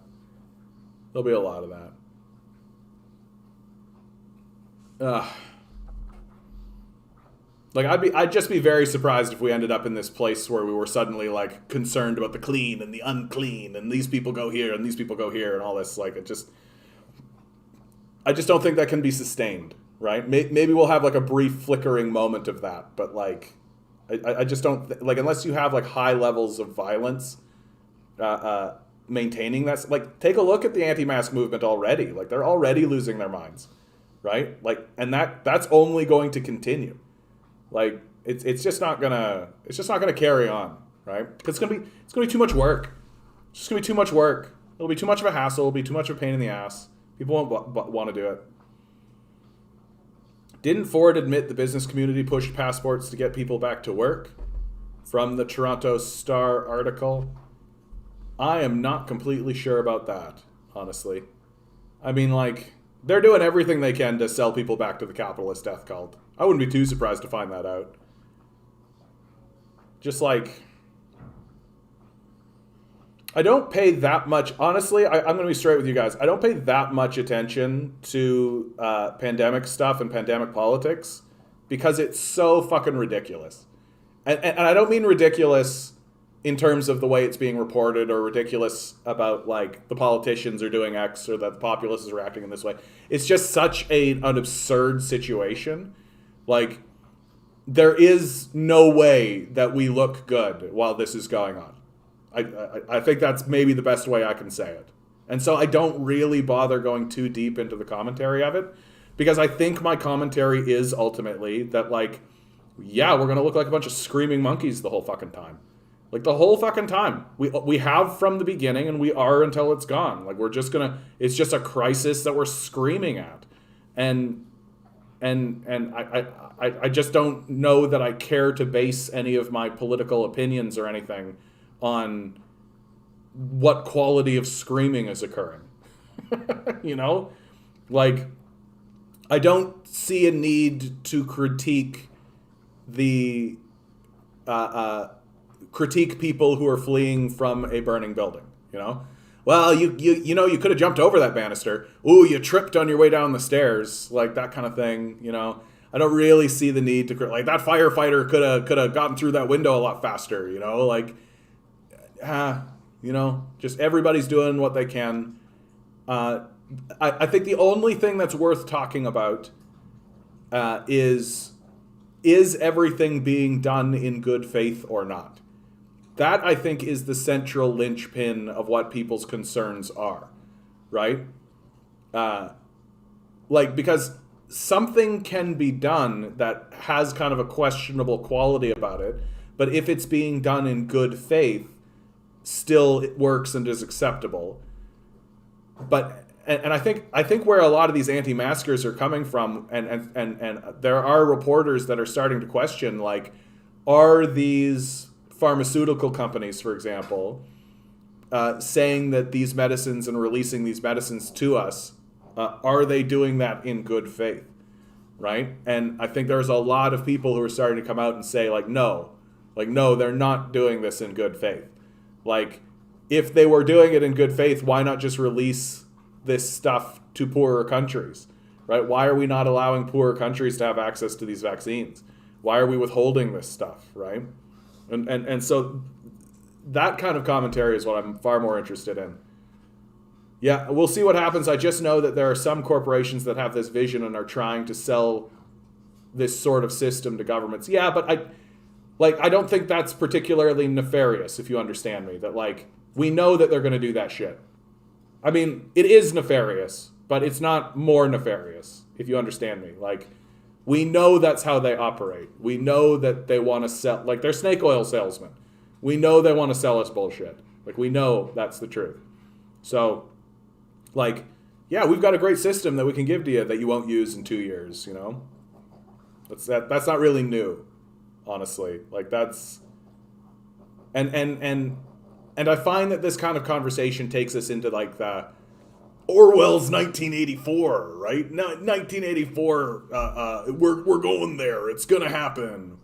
There'll be a lot of that. Like I'd just be very surprised if we ended up in this place where we were suddenly like concerned about the clean and the unclean, and these people go here and these people go here and all this. Like I just don't think that can be sustained, right? Maybe we'll have like a brief flickering moment of that, but like I just don't like unless you have like high levels of violence. Maintaining that, like take a look at the anti-mask movement already. Like they're already losing their minds, right? Like, and that's only going to continue. Like it's just not gonna carry on, right? Because it's gonna be too much work. It's just gonna be too much work. It'll be too much of a hassle. It'll be too much of a pain in the ass. People won't want to do it. Didn't Ford admit the business community pushed passports to get people back to work? From the Toronto Star article. I am not completely sure about that, honestly. I mean, like, they're doing everything they can to sell people back to the capitalist death cult. I wouldn't be too surprised to find that out. Just like, I don't pay that much, honestly, I'm going to be straight with you guys. I don't pay that much attention to pandemic stuff and pandemic politics because it's so fucking ridiculous. And I don't mean ridiculous in terms of the way it's being reported, or ridiculous about like the politicians are doing X or that the populace is reacting in this way. It's just such an absurd situation. Like there is no way that we look good while this is going on. I think that's maybe the best way I can say it. And so I don't really bother going too deep into the commentary of it, because I think my commentary is ultimately that like, yeah, we're going to look like a bunch of screaming monkeys the whole fucking time. Like the whole fucking time. We have from the beginning, and we are until it's gone. Like it's just a crisis that we're screaming at. And I just don't know that I care to base any of my political opinions or anything on what quality of screaming is occurring. You know? Like, I don't see a need to critique critique people who are fleeing from a burning building, you know? Well, you know, you could have jumped over that banister. Ooh, you tripped on your way down the stairs, like that kind of thing, you know? I don't really see the need to, like, that firefighter could have gotten through that window a lot faster, you know? Like, you know, just everybody's doing what they can. I think the only thing that's worth talking about is everything being done in good faith or not? That, I think, is the central linchpin of what people's concerns are, right? Like, because something can be done that has kind of a questionable quality about it, but if it's being done in good faith, still it works and is acceptable. But and I think where a lot of these anti-maskers are coming from, and there are reporters that are starting to question, like, are these pharmaceutical companies, for example, saying that these medicines and releasing these medicines to us, are they doing that in good faith, right? And I think there's a lot of people who are starting to come out and say, like, no, Like, no, they're not doing this in good faith. Like, if they were doing it in good faith, why not just release this stuff to poorer countries, right? Why are we not allowing poorer countries to have access to these vaccines? Why are we withholding this stuff, right? And so that kind of commentary is what I'm far more interested in. Yeah, we'll see what happens. I just know that there are some corporations that have this vision and are trying to sell this sort of system to governments. Yeah, but I don't think that's particularly nefarious, if you understand me. That, like, we know that they're going to do that shit. I mean, it is nefarious, but it's not more nefarious, if you understand me. Like, we know that's how they operate. We know that they want to sell, like, they're snake oil salesmen. We know they want to sell us bullshit. Like, we know that's the truth. So, like, yeah, we've got a great system that we can give to you that you won't use in 2 years, you know? That's not really new, honestly. Like, that's... And I find that this kind of conversation takes us into, like, the Orwell's 1984, right? 1984, we're going there. It's going to happen.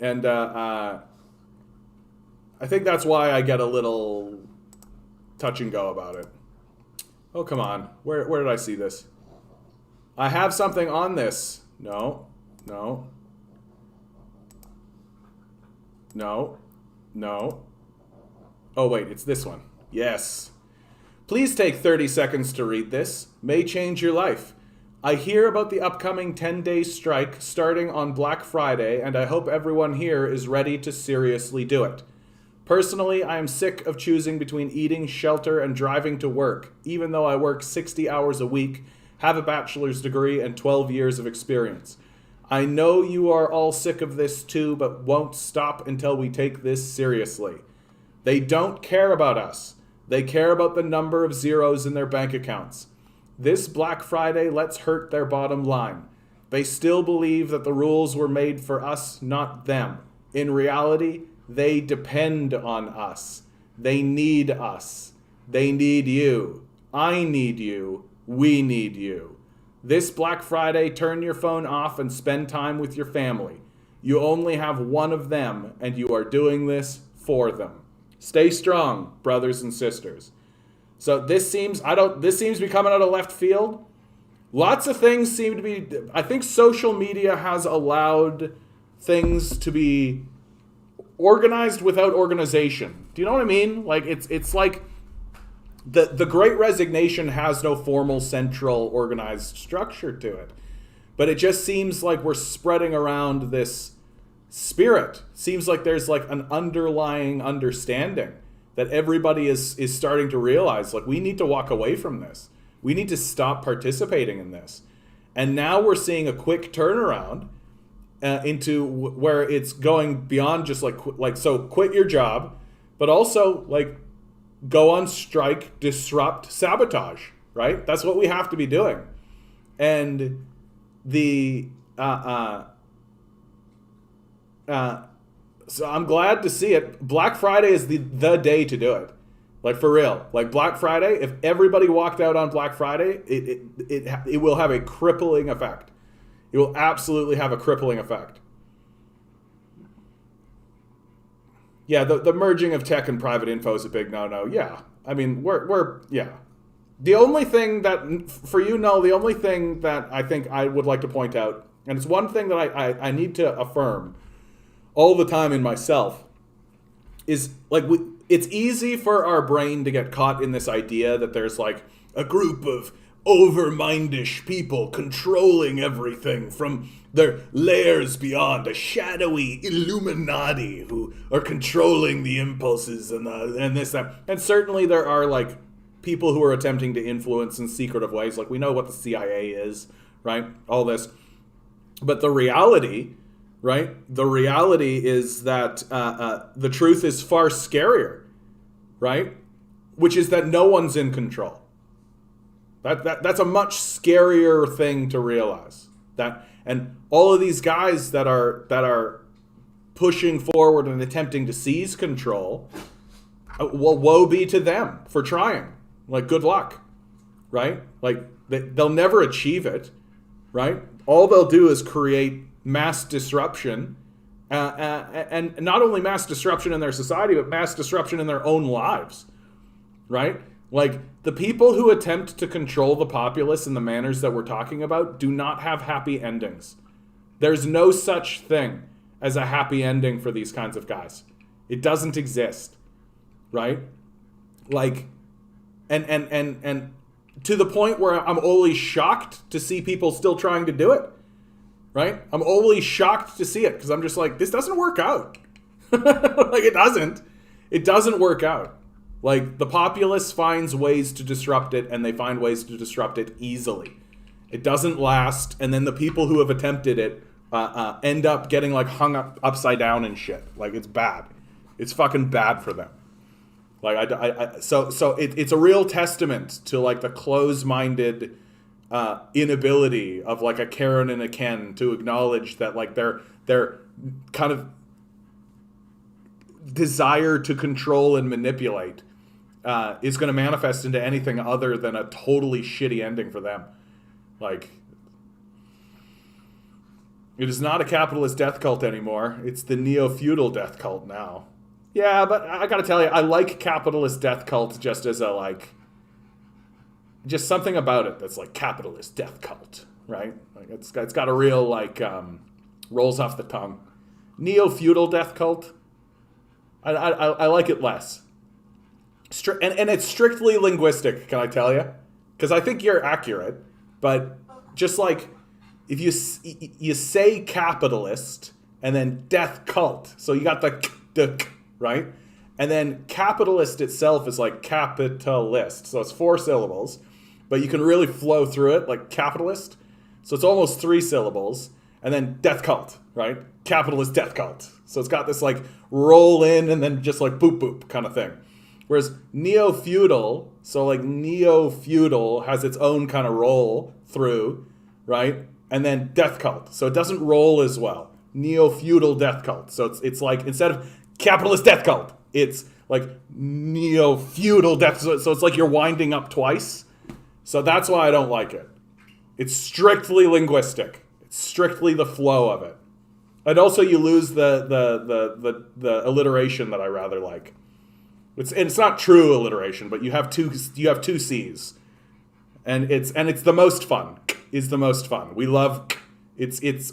And I think that's why I get a little touch and go about it. Oh, come on. Where did I see this? I have something on this. No. Oh, wait, it's this one. Yes. Please take 30 seconds to read this. May change your life. I hear about the upcoming 10-day strike starting on Black Friday, and I hope everyone here is ready to seriously do it. Personally, I am sick of choosing between eating, shelter, and driving to work, even though I work 60 hours a week, have a bachelor's degree, and 12 years of experience. I know you are all sick of this too, but won't stop until we take this seriously. They don't care about us. They care about the number of zeros in their bank accounts. This Black Friday lets hurt their bottom line. They still believe that the rules were made for us, not them. In reality, they depend on us. They need us. They need you. I need you. We need you. This Black Friday, turn your phone off and spend time with your family. You only have one of them, and you are doing this for them. Stay strong, brothers and sisters. So this seems to be coming out of left field. Lots of things seem to be, I think social media has allowed things to be organized without organization. Do you know what I mean? Like, it's like the Great Resignation has no formal central organized structure to it. But it just seems like we're spreading around this spirit. Seems like there's like an underlying understanding that everybody is starting to realize, like, we need to walk away from this. We need to stop participating in this. And now we're seeing a quick turnaround into where it's going beyond just so quit your job, but also like go on strike, disrupt, sabotage, right? That's what we have to be doing. And so I'm glad to see it. Black Friday is the day to do it. Like, for real. Like, Black Friday, if everybody walked out on Black Friday, it will have a crippling effect. It will absolutely have a crippling effect. Yeah, the merging of tech and private info is a big no-no. Yeah. I mean, we're yeah. The only thing that, for you, Noel, the only thing that I think I would like to point out, and it's one thing that I need to affirm all the time in myself, is like it's easy for our brain to get caught in this idea that there's like a group of overmindish people controlling everything from their layers beyond, a shadowy Illuminati who are controlling the impulses and this, that. And certainly there are like people who are attempting to influence in secretive ways. Like, we know what the CIA is, right? All this. But the reality, right? The reality is that the truth is far scarier, right? Which is that no one's in control. That's a much scarier thing to realize. And all of these guys that are pushing forward and attempting to seize control, well, woe be to them for trying. Like, good luck, right? Like, they'll never achieve it, right? All they'll do is create mass disruption and not only mass disruption in their society, but mass disruption in their own lives, right? Like, the people who attempt to control the populace in the manners that we're talking about do not have happy endings. There's no such thing as a happy ending for these kinds of guys. It doesn't exist, right? Like, and to the point where I'm always shocked to see people still trying to do it, right? I'm always shocked to see it because I'm just like, this doesn't work out. Like, it doesn't work out. Like, the populace finds ways to disrupt it, and they find ways to disrupt it easily. It doesn't last, and then the people who have attempted it end up getting, like, hung up upside down and shit. Like, it's bad. It's fucking bad for them. Like, it's a real testament to, like, the close-minded inability of, like, a Karen and a Ken to acknowledge that, like, their kind of desire to control and manipulate is going to manifest into anything other than a totally shitty ending for them. Like, it is not a capitalist death cult anymore. It's the neo-feudal death cult now. Yeah, but I gotta tell you, I like capitalist death cult just as a, like, just something about it that's like capitalist death cult, right? Like, it's got a real, like, rolls off the tongue. Neo-feudal death cult, I like it less. And it's strictly linguistic, can I tell you? Because I think you're accurate, but just like, if you say capitalist and then death cult, so you got the right? And then capitalist itself is like capitalist, so it's 4 syllables, but you can really flow through it like capitalist, so it's almost 3 syllables, and then death cult, right? Capitalist death cult. So it's got this like roll in and then just like boop boop kind of thing. Whereas neo-feudal, so like neo-feudal has its own kind of roll through, right? And then death cult. So it doesn't roll as well. Neo-feudal death cult. So it's like, instead of capitalist death cult, it's like neo-feudal death. So it's like you're winding up twice. So that's why I don't like it. It's strictly linguistic. It's strictly the flow of it. And also you lose the alliteration that I rather like. It's not true alliteration, but you have two C's, and it's the most fun. Is the most fun. We love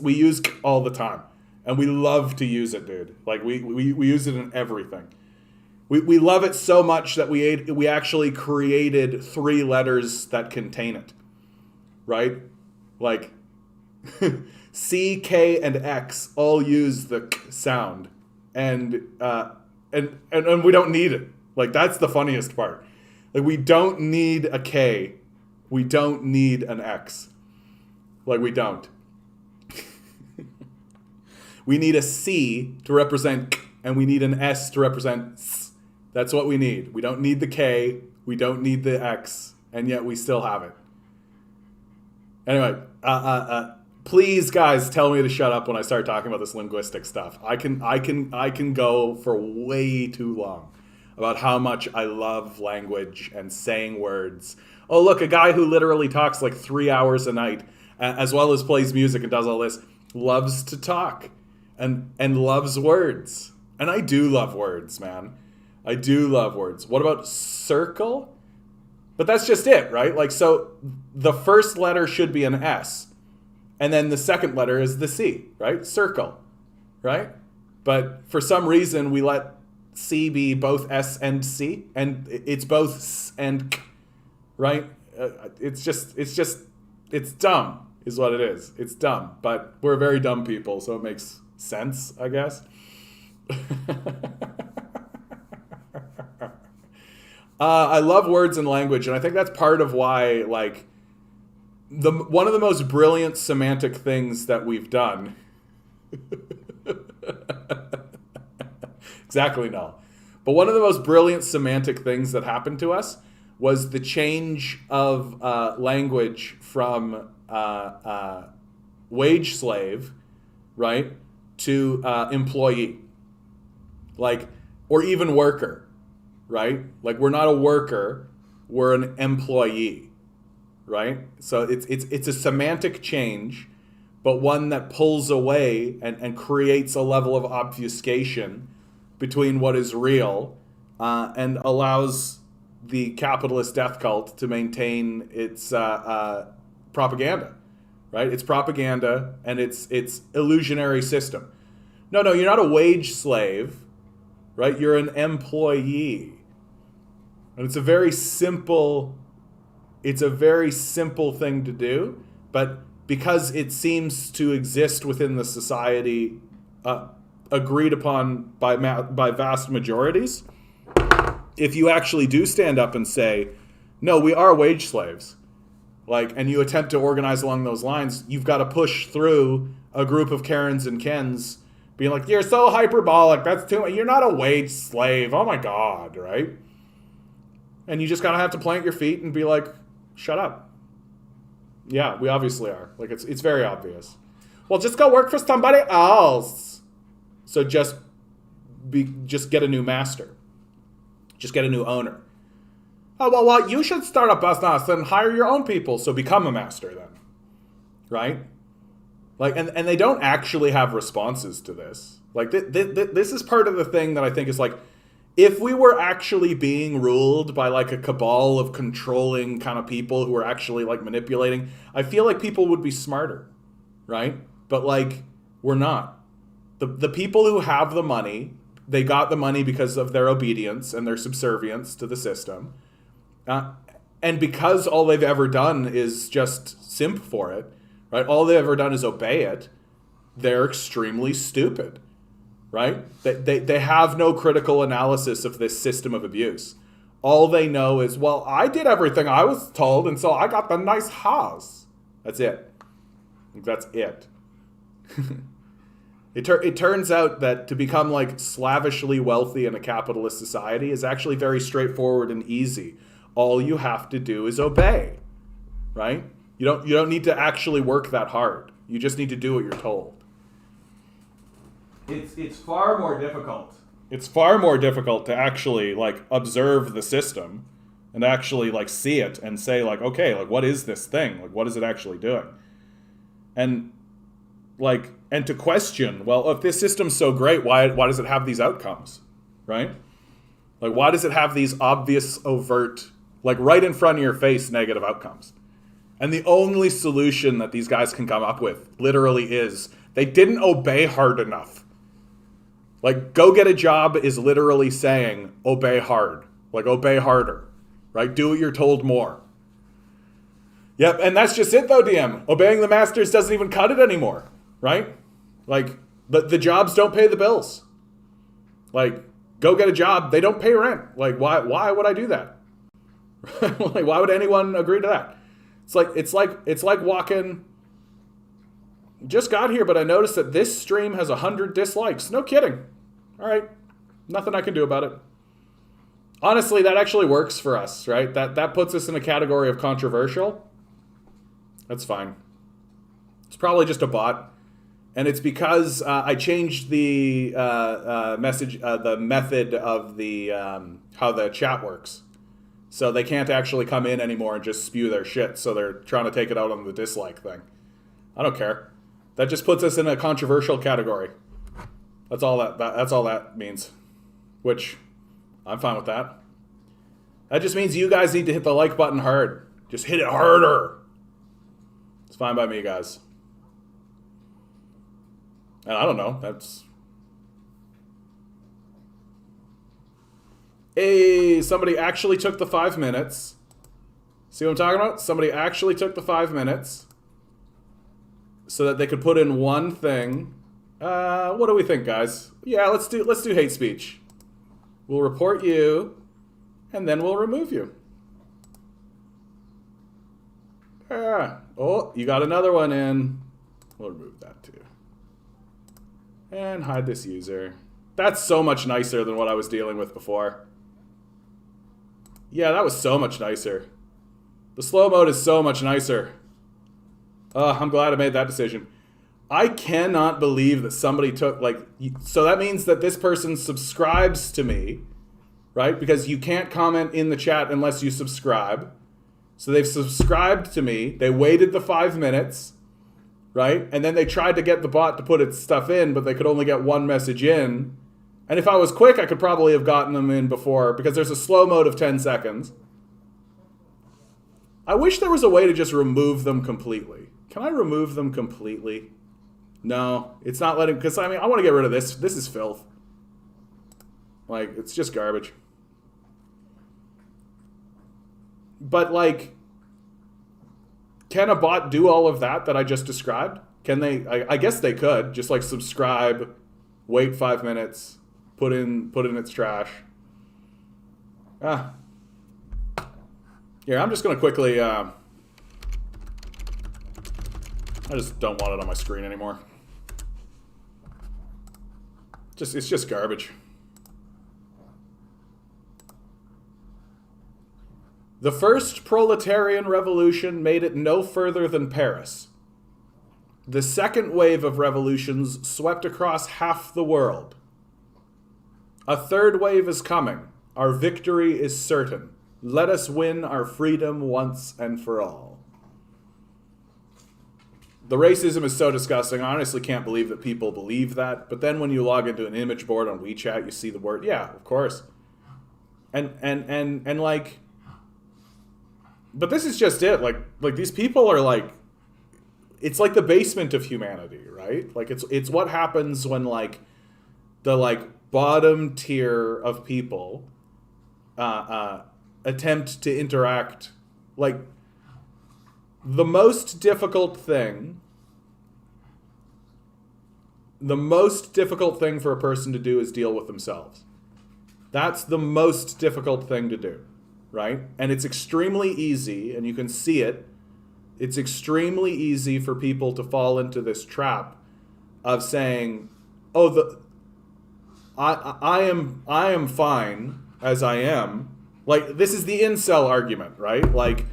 we use all the time, and we love to use it, dude. Like we use it in everything. We love it so much that we actually created 3 letters that contain it, right? Like C, K, and X all use the k sound, and we don't need it. Like, that's the funniest part. Like, we don't need a K. We don't need an X. Like, we don't. We need a C to represent k, and we need an S to represent s. That's what we need. We don't need the K. We don't need the X. And yet we still have it. Anyway, please, guys, tell me to shut up when I start talking about this linguistic stuff. I can go for way too long about how much I love language and saying words. Oh, look, a guy who literally talks like 3 hours a night, as well as plays music and does all this, loves to talk and loves words. And I do love words, man. I do love words. What about circle? But that's just it, right? Like, so the first letter should be an S. And then the second letter is the C, right? Circle, right? But for some reason, we let C be both S and C, and it's both S and K, right? It's dumb, is what it is. It's dumb, but we're very dumb people, so it makes sense, I guess. I love words and language, and I think that's part of why, like, one of the most brilliant semantic things that we've done. Exactly, no. But one of the most brilliant semantic things that happened to us was the change of language from wage slave, right, to employee, like, or even worker, right? Like, we're not a worker, we're an employee, right? So it's a semantic change but one that pulls away and creates a level of obfuscation between what is real and allows the capitalist death cult to maintain its propaganda, right? It's propaganda and it's illusionary system. No, you're not a wage slave, right? You're an employee. And it's a very simple thing to do, but because it seems to exist within the society agreed upon by vast majorities, if you actually do stand up and say, no, we are wage slaves, and you attempt to organize along those lines, you've got to push through a group of Karens and Kens being like, you're so hyperbolic, that's too much, you're not a wage slave, oh my God, right? And you just gotta have to plant your feet and be like, shut up. Yeah, we obviously are. It's very obvious. Well, just go work for somebody else. So just get a new master. Just get a new owner. Oh, well, you should start a business and hire your own people. So become a master then. Right? And they don't actually have responses to this. This is part of the thing that I think is if we were actually being ruled by a cabal of controlling kind of people who are actually manipulating, I feel like people would be smarter, right? But we're not. The people who have the money, they got the money because of their obedience and their subservience to the system. And because all they've ever done is just simp for it, right? All they've ever done is obey it. They're extremely stupid. Right? They have no critical analysis of this system of abuse. All they know is, well, I did everything I was told, and so I got the nice house. That's it. That's it. It turns out that to become slavishly wealthy in a capitalist society is actually very straightforward and easy. All you have to do is obey. Right? You don't need to actually work that hard. You just need to do what you're told. It's far more difficult. It's far more difficult to actually observe the system and actually see it and say okay, what is this thing? What is it actually doing? And and to question, well, if this system's so great, why does it have these outcomes? Right? Why does it have these obvious, overt, right in front of your face negative outcomes? And the only solution that these guys can come up with literally is they didn't obey hard enough. Go get a job is literally saying, obey hard. Obey harder. Right? Do what you're told more. Yep, and that's just it though, DM. Obeying the masters doesn't even cut it anymore. Right? The jobs don't pay the bills. Go get a job. They don't pay rent. Why would I do that? Why would anyone agree to that? It's like walking... Just got here, but I noticed that this stream has 100 dislikes. No kidding. All right. Nothing I can do about it. Honestly, that actually works for us, right? That puts us in a category of controversial. That's fine. It's probably just a bot. And it's because I changed the the method of the how the chat works. So they can't actually come in anymore and just spew their shit. So they're trying to take it out on the dislike thing. I don't care. That just puts us in a controversial category. That's all that means. Which, I'm fine with that. That just means you guys need to hit the like button hard. Just hit it harder. It's fine by me, guys. And I don't know. Hey, somebody actually took the 5 minutes. See what I'm talking about? Somebody actually took the 5 minutes so that they could put in one thing. What do we think, guys? Yeah, let's do hate speech. We'll report you, and then we'll remove you. Oh, you got another one in. We'll remove that too. And hide this user. That's so much nicer than what I was dealing with before. Yeah, that was so much nicer. The slow mode is so much nicer. I'm glad I made that decision. I cannot believe that somebody took, so that means that this person subscribes to me, right? Because you can't comment in the chat unless you subscribe. So they've subscribed to me. They waited the 5 minutes. right? And then they tried to get the bot to put its stuff in, but they could only get one message in. And if I was quick, I could probably have gotten them in before, because there's a slow mode of 10 seconds. I wish there was a way to just remove them completely. Can I remove them completely? No, it's not letting, because I mean, I want to get rid of this. This is filth. Like, it's just garbage. But like, can a bot do all of that I just described? Can they? I guess they could. Just like subscribe, wait 5 minutes, put in its trash. Here, I'm just gonna quickly. I just don't want it on my screen anymore. It's just garbage. The first proletarian revolution made it no further than Paris. The second wave of revolutions swept across half the world. A third wave is coming. Our victory is certain. Let us win our freedom once and for all. The racism is so disgusting. I honestly can't believe that people believe that. But then when you log into an image board on WeChat, you see the word. Yeah, of course. And like, but this is just it. Like these people are like, it's like the basement of humanity, right? Like it's what happens when like the like bottom tier of people attempt to interact. Like the most difficult thing for a person to do is deal with themselves. That's the most difficult thing to do, right? And it's extremely easy, and you can see it. It's extremely easy for people to fall into this trap of saying, "Oh, I am fine as I am." Like, this is the incel argument, right? Like,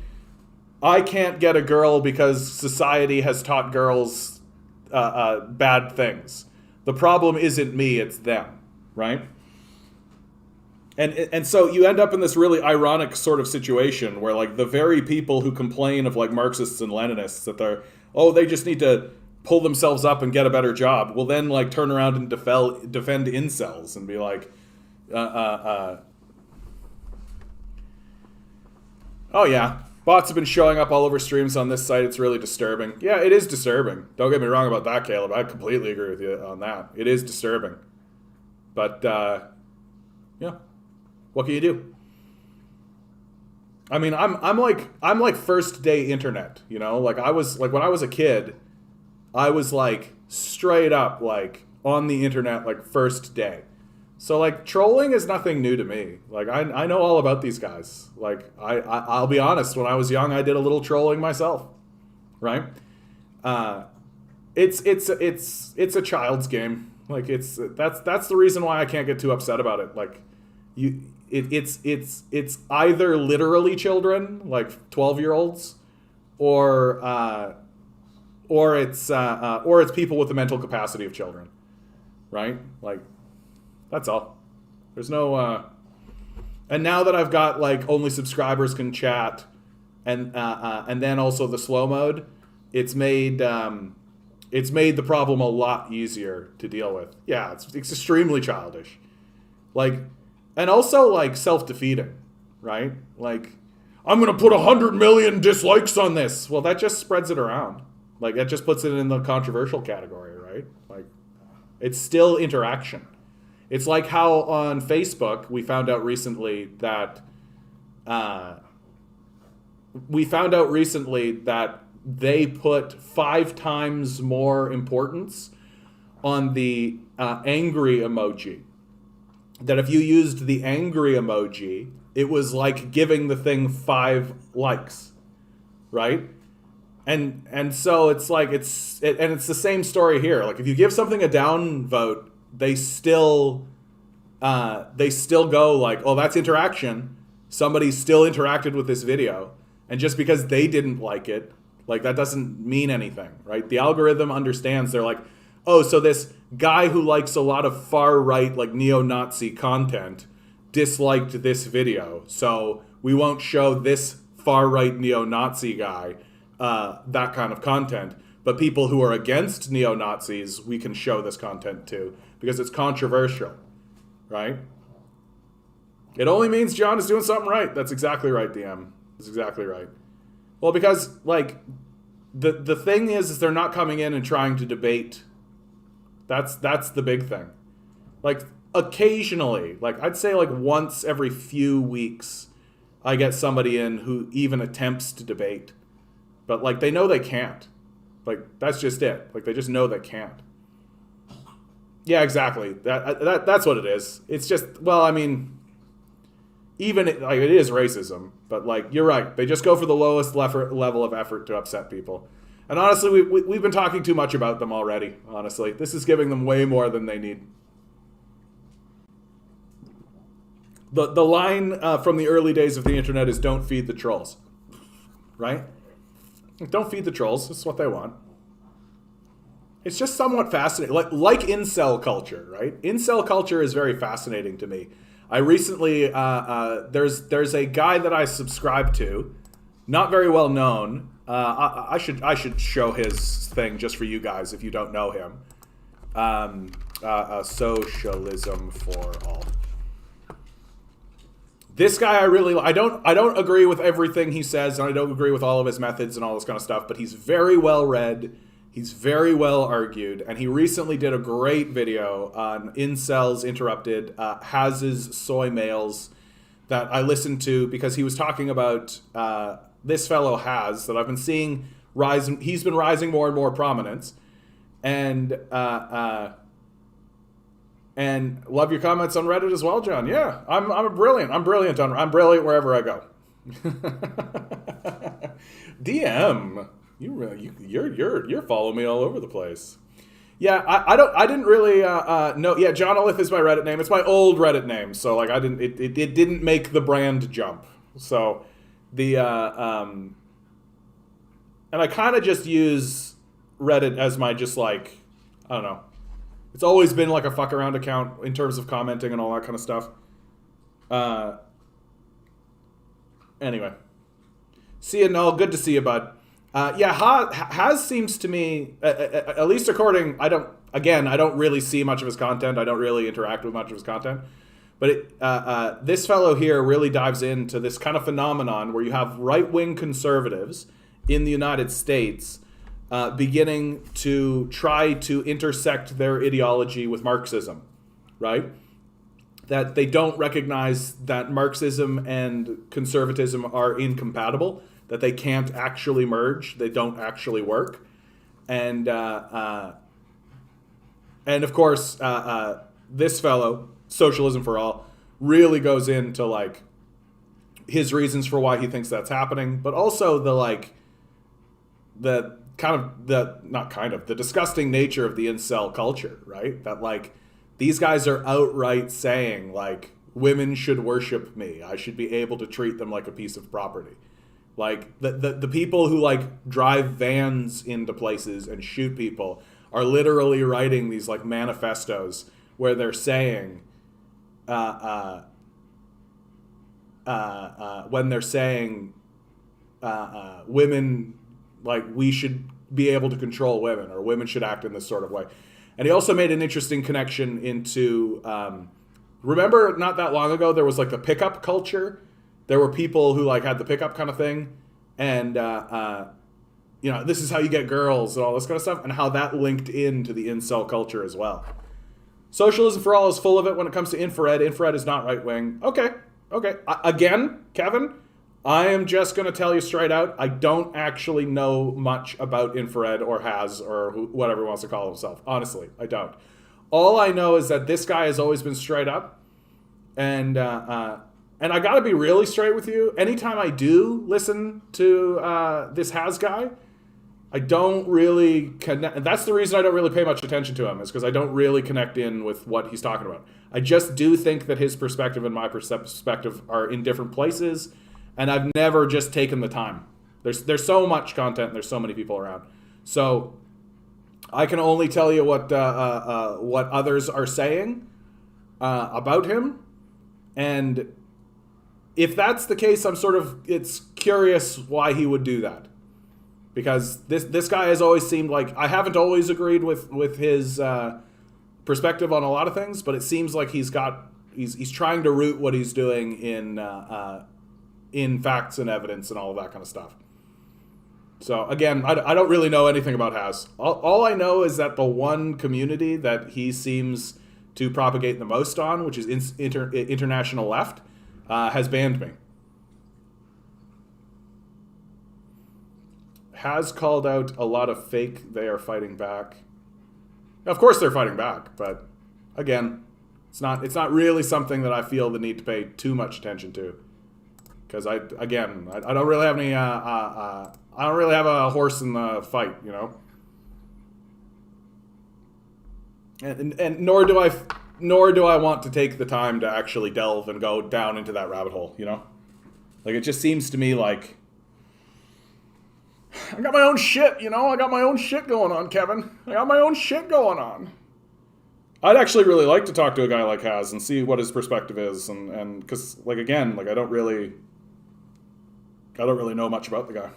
I can't get a girl because society has taught girls bad things. The problem isn't me, it's them, right? And so you end up in this really ironic sort of situation where like the very people who complain of like Marxists and Leninists that they just need to pull themselves up and get a better job, will then like turn around and defend incels and be like, oh yeah, bots have been showing up all over streams on this site. It's really disturbing. Yeah, it is disturbing. Don't get me wrong about that, Caleb. I completely agree with you on that. It is disturbing. But, yeah. What can you do? I mean, I'm like first day internet, you know? Like I was like when I was a kid, I was like straight up like on the internet like first day. So like trolling is nothing new to me. Like I know all about these guys. Like I'll be honest, when I was young I did a little trolling myself. Right? It's a child's game. Like that's the reason why I can't get too upset about it. Like it's either literally children, like 12-year-olds, or it's people with the mental capacity of children, right? Like that's all. There's no and now that I've got like only subscribers can chat, and then also the slow mode, it's made the problem a lot easier to deal with. Yeah, it's extremely childish. Like, and also like self-defeating, right? Like, I'm gonna put 100 million dislikes on this. Well, that just spreads it around. Like, that just puts it in the controversial category, right? Like, it's still interaction. It's like how on Facebook we found out recently that they put 5 times more importance on the angry emoji. That if you used the angry emoji, it was like giving the thing 5 likes, right? And so it's like it's the same story here. Like if you give something a down vote, they still go like, oh, that's interaction. Somebody still interacted with this video, and just because they didn't like it, like that doesn't mean anything, right? The algorithm understands. They're like, oh, so this guy who likes a lot of far-right, like neo-Nazi content disliked this video, so we won't show this far-right neo-Nazi guy that kind of content. But people who are against neo-Nazis, we can show this content to because it's controversial, right? It only means John is doing something right. That's exactly right, DM. That's exactly right. Well, because, like, the thing is they're not coming in and trying to debate. That's the big thing. Like, occasionally, like, I'd say, like, once every few weeks, I get somebody in who even attempts to debate. But, like, they know they can't. Like, that's just it. Like, they just know they can't. Yeah, exactly. That's what it is. It's just, well, I mean, even, like, it is racism. But, like, you're right. They just go for the lowest level of effort to upset people. And honestly, we've been talking too much about them already, honestly. This is giving them way more than they need. The line from the early days of the internet is don't feed the trolls. Right? Don't feed the trolls. That's what they want. It's just somewhat fascinating. Like incel culture, right? Incel culture is very fascinating to me. I recently, there's a guy that I subscribe to, not very well known. I should show his thing just for you guys if you don't know him. Socialism for all. This guy I don't agree with everything he says, and I don't agree with all of his methods and all this kind of stuff, but he's very well read, he's very well argued, and he recently did a great video on Incels Interrupted, Haz's Soy Males, that I listened to because he was talking about this fellow Haz that I've been seeing rise. He's been rising more and more prominence, and love your comments on Reddit as well, John. Yeah, I'm brilliant. I'm brilliant wherever I go. DM, you're following me all over the place. Yeah, I didn't really know. Yeah, John Olith is my Reddit name. It's my old Reddit name, so like it didn't make the brand jump. So the and I kind of just use Reddit as my just like, I don't know. It's always been like a fuck around account in terms of commenting and all that kind of stuff. Anyway. See you, Noel. Good to see you, bud. Yeah, Haz seems to me, at least according, I don't really see much of his content. I don't really interact with much of his content. But this fellow here really dives into this kind of phenomenon where you have right-wing conservatives in the United States beginning to try to intersect their ideology with Marxism, right? That they don't recognize that Marxism and conservatism are incompatible, that they can't actually merge, they don't actually work. And of course, this fellow, Socialism for All, really goes into like his reasons for why he thinks that's happening, but also the disgusting nature of the incel culture, right? That like these guys are outright saying like women should worship me. I should be able to treat them like a piece of property. Like the people who like drive vans into places and shoot people are literally writing these like manifestos where they're saying when they're saying women, like we should be able to control women, or women should act in this sort of way. And he also made an interesting connection into, remember not that long ago, there was like the pickup culture. There were people who like had the pickup kind of thing. And, this is how you get girls and all this kind of stuff, and how that linked into the incel culture as well. Socialism for All is full of it when it comes to infrared. Infrared is not right wing. Okay. Again, Kevin, I am just going to tell you straight out, I don't actually know much about infrared or Haz or whatever he wants to call himself. Honestly, I don't. All I know is that this guy has always been straight up. And I got to be really straight with you. Anytime I do listen to this Haz guy, I don't really connect. And that's the reason I don't really pay much attention to him, is because I don't really connect in with what he's talking about. I just do think that his perspective and my perspective are in different places. And I've never just taken the time. There's so much content and there's so many people around. So I can only tell you what others are saying about him. And if that's the case, it's curious why he would do that. because this guy has always seemed like, I haven't always agreed with his perspective on a lot of things, but it seems like he's trying to root what he's doing in facts and evidence and all of that kind of stuff. So again, I don't really know anything about Has. All I know is that the one community that he seems to propagate the most on, which is international left, has banned me. Has called out a lot of fake, they are fighting back. Of course they're fighting back, but again, it's not really something that I feel the need to pay too much attention to. Because I don't really have any I don't really have a horse in the fight, you know. And nor do I want to take the time to actually delve and go down into that rabbit hole, you know? Like, it just seems to me like I got my own shit, you know? I got my own shit going on, Kevin. I got my own shit going on. I'd actually really like to talk to a guy like Has and see what his perspective is, and because, like, again, like, I don't really know much about the guy.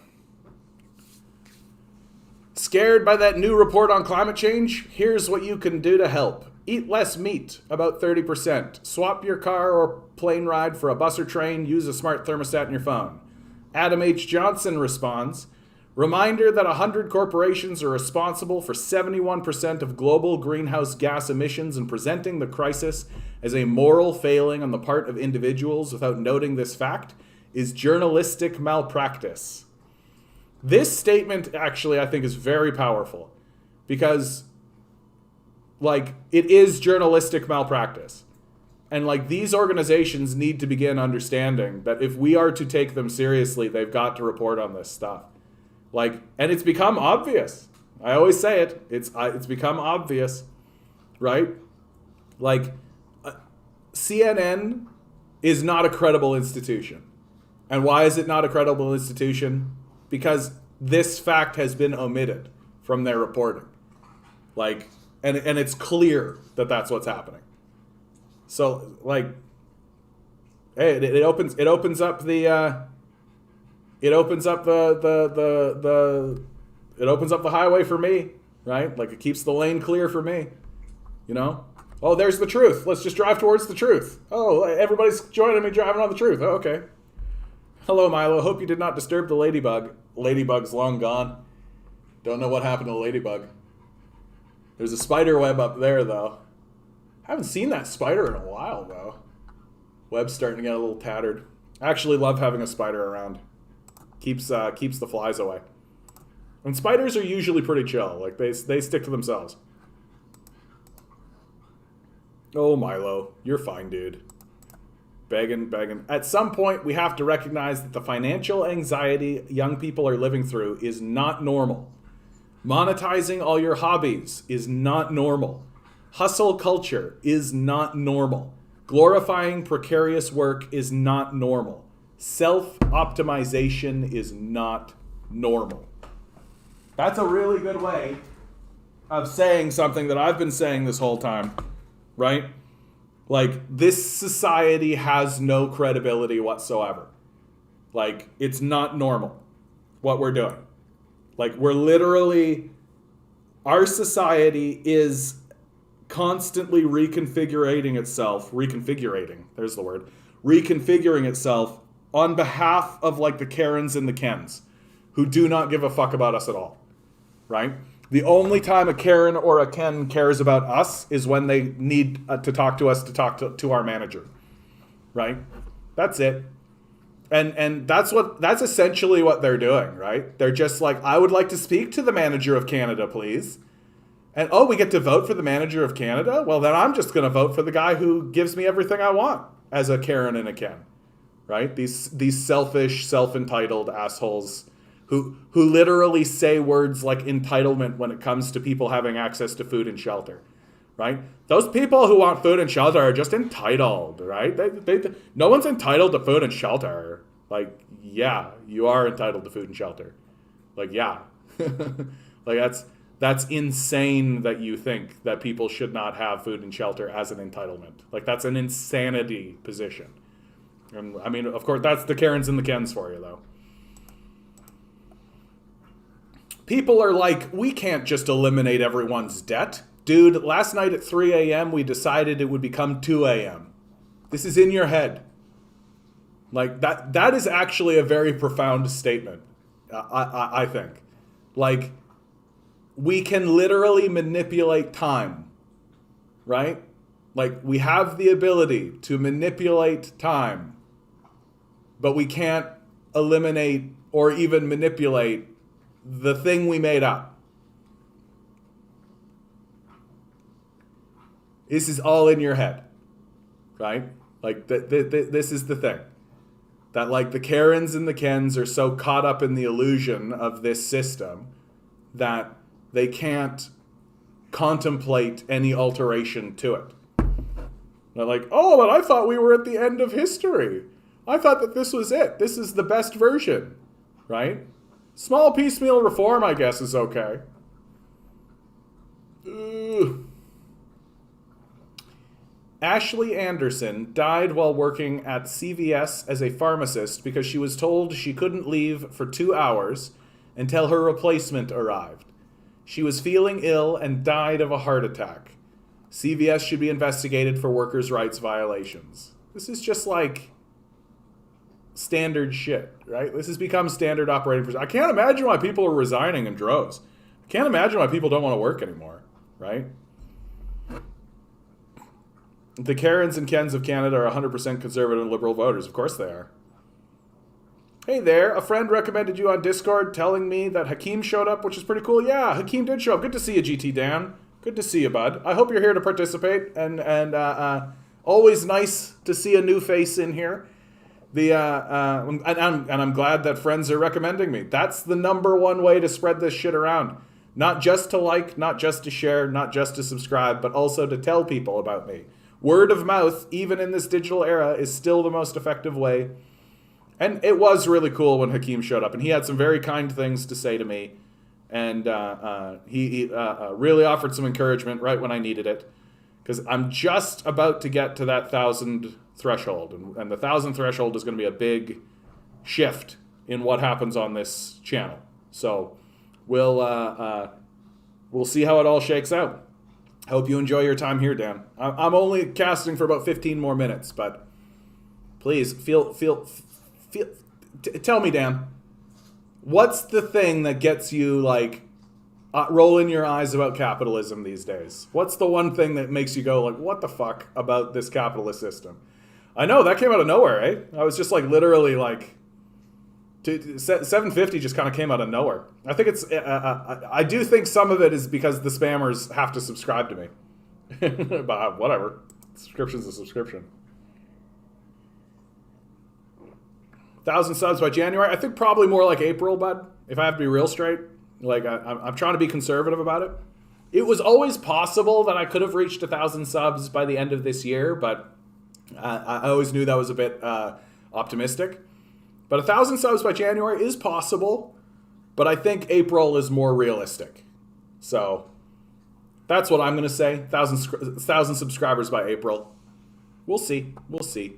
Scared by that new report on climate change? Here's what you can do to help. Eat less meat, about 30%. Swap your car or plane ride for a bus or train. Use a smart thermostat in your phone. Adam H. Johnson responds, reminder that 100 corporations are responsible for 71% of global greenhouse gas emissions, and presenting the crisis as a moral failing on the part of individuals without noting this fact is journalistic malpractice. This statement actually, I think, is very powerful because, like, it is journalistic malpractice. And, like, these organizations need to begin understanding that if we are to take them seriously, they've got to report on this stuff. Like, and it's become obvious. I always say it. It's become obvious, right? Like, CNN is not a credible institution. And why is it not a credible institution? Because this fact has been omitted from their reporting. Like, and it's clear that that's what's happening. So, like, hey, it opens up the highway for me, right? Like, it keeps the lane clear for me, you know? Oh, there's the truth. Let's just drive towards the truth. Oh, everybody's joining me driving on the truth. Oh, okay. Hello, Milo. Hope you did not disturb the ladybug. Ladybug's long gone. Don't know what happened to the ladybug. There's a spider web up there, though. I haven't seen that spider in a while, though. Web's starting to get a little tattered. I actually love having a spider around. Keeps the flies away. And spiders are usually pretty chill. Like, they stick to themselves. Oh, Milo. You're fine, dude. Begging. At some point, we have to recognize that the financial anxiety young people are living through is not normal. Monetizing all your hobbies is not normal. Hustle culture is not normal. Glorifying precarious work is not normal. Self-optimization is not normal. That's a really good way of saying something that I've been saying this whole time, right? Like, this society has no credibility whatsoever. Like, it's not normal what we're doing. Like, we're literally, our society is constantly reconfiguring itself on behalf of, like, the Karens and the Kens who do not give a fuck about us at all, right? The only time a Karen or a Ken cares about us is when they need to talk to us to our manager, right? That's it. And that's essentially what they're doing, right? They're just like, I would like to speak to the manager of Canada, please. And, oh, we get to vote for the manager of Canada? Well, then I'm just going to vote for the guy who gives me everything I want as a Karen and a Ken, right? These selfish, self-entitled assholes who literally say words like entitlement when it comes to people having access to food and shelter, right? Those people who want food and shelter are just entitled, right? No one's entitled to food and shelter. Like, yeah, you are entitled to food and shelter. Like, yeah. Like, that's insane that you think that people should not have food and shelter as an entitlement. Like, that's an insanity position. And, I mean, of course, that's the Karens and the Kens for you, though. people are like, we can't just eliminate everyone's debt. Dude, last night at 3 a.m. we decided it would become 2 a.m. This is in your head. Like, that is actually a very profound statement, I think. Like, we can literally manipulate time, right? Like, we have the ability to manipulate time, but we can't eliminate or even manipulate the thing we made up. This is all in your head, right? Like, this is the thing. That, like, the Karens and the Kens are so caught up in the illusion of this system that they can't contemplate any alteration to it. They're like, oh, but I thought we were at the end of history. I thought that this was it. This is the best version, right? Small piecemeal reform, I guess, is okay. Ugh. Ashley Anderson died while working at CVS as a pharmacist because she was told she couldn't leave for 2 hours until her replacement arrived. She was feeling ill and died of a heart attack. CVS should be investigated for workers' rights violations. This is just like standard shit, right? This has become standard operating procedure. I can't imagine why people are resigning in droves. I can't imagine why people don't want to work anymore, right? The Karens and Kens of Canada are 100% conservative and liberal voters. Of course they are. Hey there, a friend recommended you on Discord telling me that Hakeem showed up, which is pretty cool. Yeah, Hakeem did show up. Good to see you, GT Dan. Good to see you, bud. I hope you're here to participate, and always nice to see a new face in here. And I'm glad that friends are recommending me. That's the number one way to spread this shit around. Not just to like, not just to share, not just to subscribe, but also to tell people about me. Word of mouth, even in this digital era, is still the most effective way. And it was really cool when Hakeem showed up, and he had some very kind things to say to me. And he really offered some encouragement right when I needed it. Because I'm just about to get to that 1,000 threshold. And the 1,000 threshold is going to be a big shift in what happens on this channel. So we'll see how it all shakes out. Hope you enjoy your time here, Dan. I'm only casting for about 15 more minutes, but please tell me, Dan, what's the thing that gets you like rolling your eyes about capitalism these days? What's the one thing that makes you go like, what the fuck about this capitalist system? I know that came out of nowhere, eh? I was just like literally like 750 just kind of came out of nowhere. I think it's I do think some of it is because the spammers have to subscribe to me. But whatever. Subscription's a subscription. 1,000 subs by January. I think probably more like April, bud. If I have to be real straight. Like, I'm trying to be conservative about it. It was always possible that I could have reached 1,000 subs by the end of this year, but I always knew that was a bit optimistic. But 1,000 subs by January is possible, but I think April is more realistic. So that's what I'm going to say. 1,000 subscribers by April. We'll see. We'll see.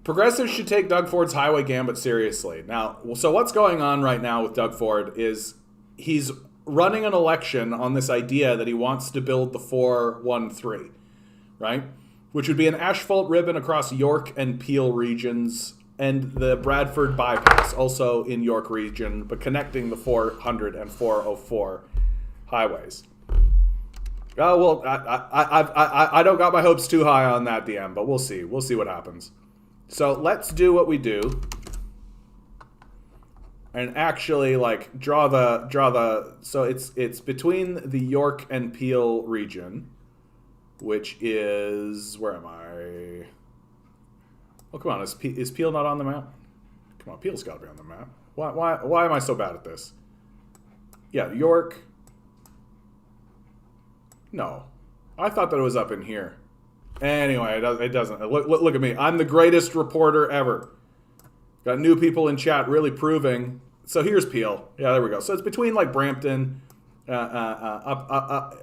Progressives should take Doug Ford's highway gambit seriously. Now, so what's going on right now with Doug Ford is he's running an election on this idea that he wants to build the 413, right? Which would be an asphalt ribbon across York and Peel regions and the Bradford bypass, also in York region, but connecting the 400 and 404 highways. Oh, well, I don't got my hopes too high on that, DM, but we'll see. We'll see what happens. So let's do what we do and actually like draw the so it's between the York and Peel region, which is, where am I? Oh, come on, is Peel not on the map? Come on, Peel's got to be on the map. Why am I so bad at this? Yeah, York. No, I thought that it was up in here. Anyway, it doesn't. Look at me. I'm the greatest reporter ever. Got new people in chat really proving. So here's Peel. Yeah, there we go. So it's between like Brampton, up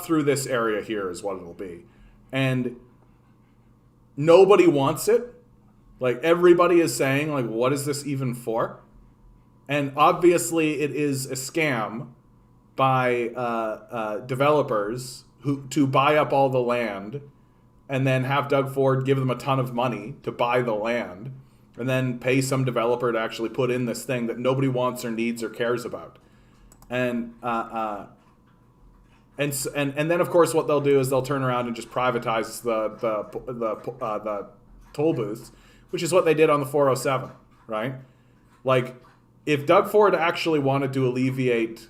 through this area here is what it'll be. And nobody wants it. Like everybody is saying, like, what is this even for? And obviously it is a scam by developers to buy up all the land and then have Doug Ford give them a ton of money to buy the land and then pay some developer to actually put in this thing that nobody wants or needs or cares about. And then of course what they'll do is they'll turn around and just privatize the toll booths, which is what they did on the 407, right? Like, if Doug Ford actually wanted to alleviate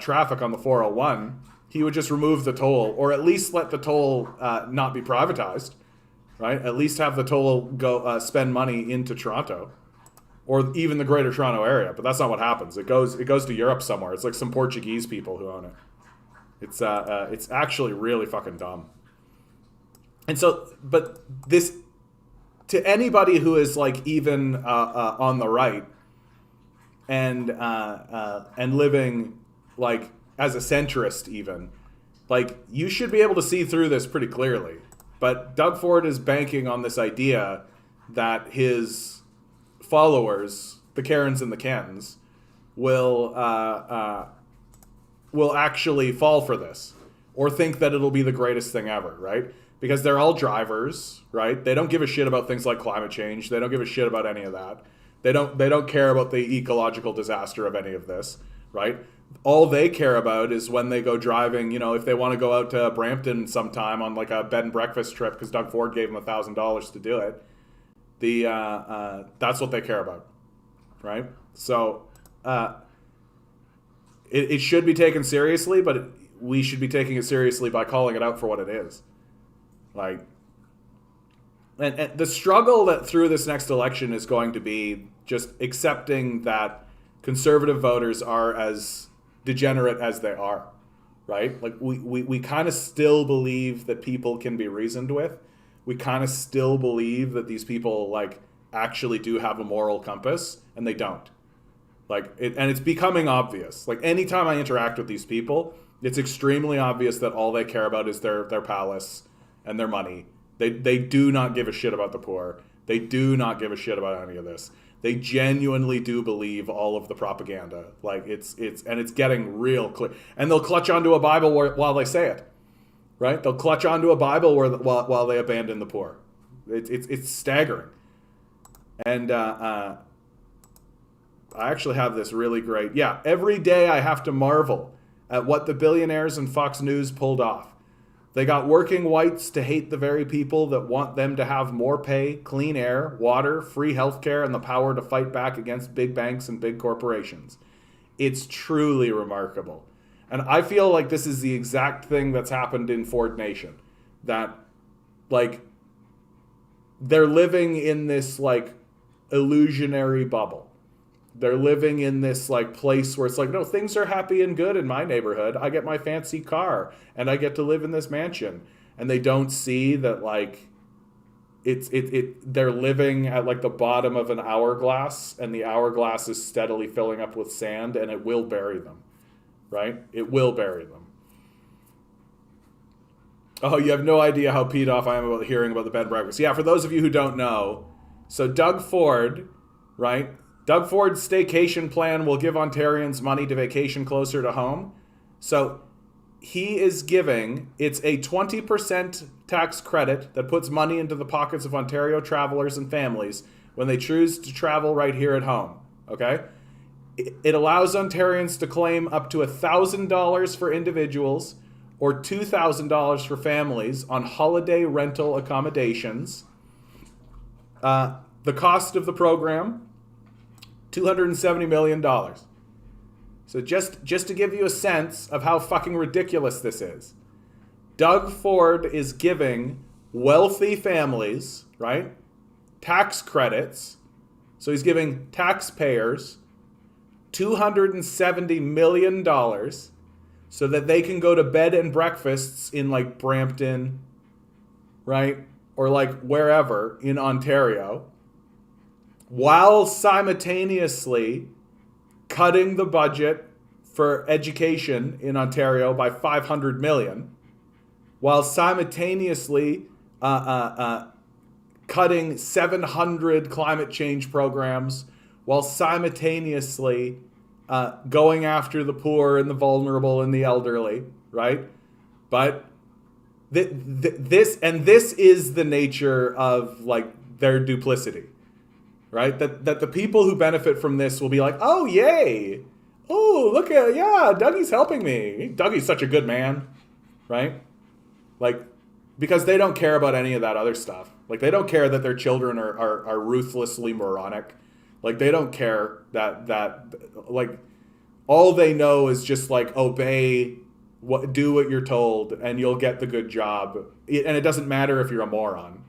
traffic on the 401, he would just remove the toll, or at least let the toll not be privatized, right? At least have the toll go spend money into Toronto, or even the Greater Toronto Area. But that's not what happens. It goes to Europe somewhere. It's like some Portuguese people who own it. It's actually really fucking dumb. And so, but this, to anybody who is like even on the right and living like as a centrist even, like, you should be able to see through this pretty clearly. But Doug Ford is banking on this idea that his followers, the Karens and the Kens, will actually fall for this or think that it'll be the greatest thing ever, right? Because they're all drivers, right? They don't give a shit about things like climate change. They don't give a shit about any of that. They don't care about the ecological disaster of any of this, right? All they care about is when they go driving, you know, if they want to go out to Brampton sometime on like a bed and breakfast trip because Doug Ford gave them $1,000 to do it. That's what they care about, right? So it should be taken seriously, but we should be taking it seriously by calling it out for what it is. Like, and the struggle that through this next election is going to be just accepting that conservative voters are as degenerate as they are, right? Like, we kind of still believe that people can be reasoned with. We kind of still believe that these people like actually do have a moral compass, and they don't. Like, and it's becoming obvious. Like, anytime I interact with these people, it's extremely obvious that all they care about is their palace and their money. They do not give a shit about the poor. They do not give a shit about any of this. They genuinely do believe all of the propaganda. Like, it's getting real clear. And they'll clutch onto a Bible while they say it, right? They'll clutch onto a Bible while they abandon the poor. It's staggering. And I actually have this really great. Yeah, every day I have to marvel at what the billionaires and Fox News pulled off. They got working whites to hate the very people that want them to have more pay, clean air, water, free healthcare, and the power to fight back against big banks and big corporations. It's truly remarkable. And I feel like this is the exact thing that's happened in Ford Nation. That, like, they're living in this, like, illusionary bubble. They're living in this like place where it's like, no, things are happy and good in my neighborhood. I get my fancy car and I get to live in this mansion. And they don't see that like they're living at like the bottom of an hourglass, and the hourglass is steadily filling up with sand, and it will bury them. Right? It will bury them. Oh, you have no idea how peed off I am about hearing about the bed and breakfast. Yeah, for those of you who don't know, so Doug Ford, right? Doug Ford's staycation plan will give Ontarians money to vacation closer to home. So he is giving, it's a 20% tax credit that puts money into the pockets of Ontario travelers and families when they choose to travel right here at home, okay? It allows Ontarians to claim up to $1,000 for individuals or $2,000 for families on holiday rental accommodations. The cost of the program, $270 million. So just to give you a sense of how fucking ridiculous this is, Doug Ford is giving wealthy families, right, tax credits. So he's giving taxpayers $270 million so that they can go to bed and breakfasts in like Brampton, right, or like wherever in Ontario, while simultaneously cutting the budget for education in Ontario by $500 million, while simultaneously cutting 700 climate change programs, while simultaneously going after the poor and the vulnerable and the elderly, right? But this is the nature of like their duplicity, right? That the people who benefit from this will be like, oh yay, oh look at Dougie's helping me. Dougie's such a good man, right? Like, because they don't care about any of that other stuff. Like, they don't care that their children are ruthlessly moronic. Like, they don't care that like, all they know is just like obey, do what you're told, and you'll get the good job. And it doesn't matter if you're a moron,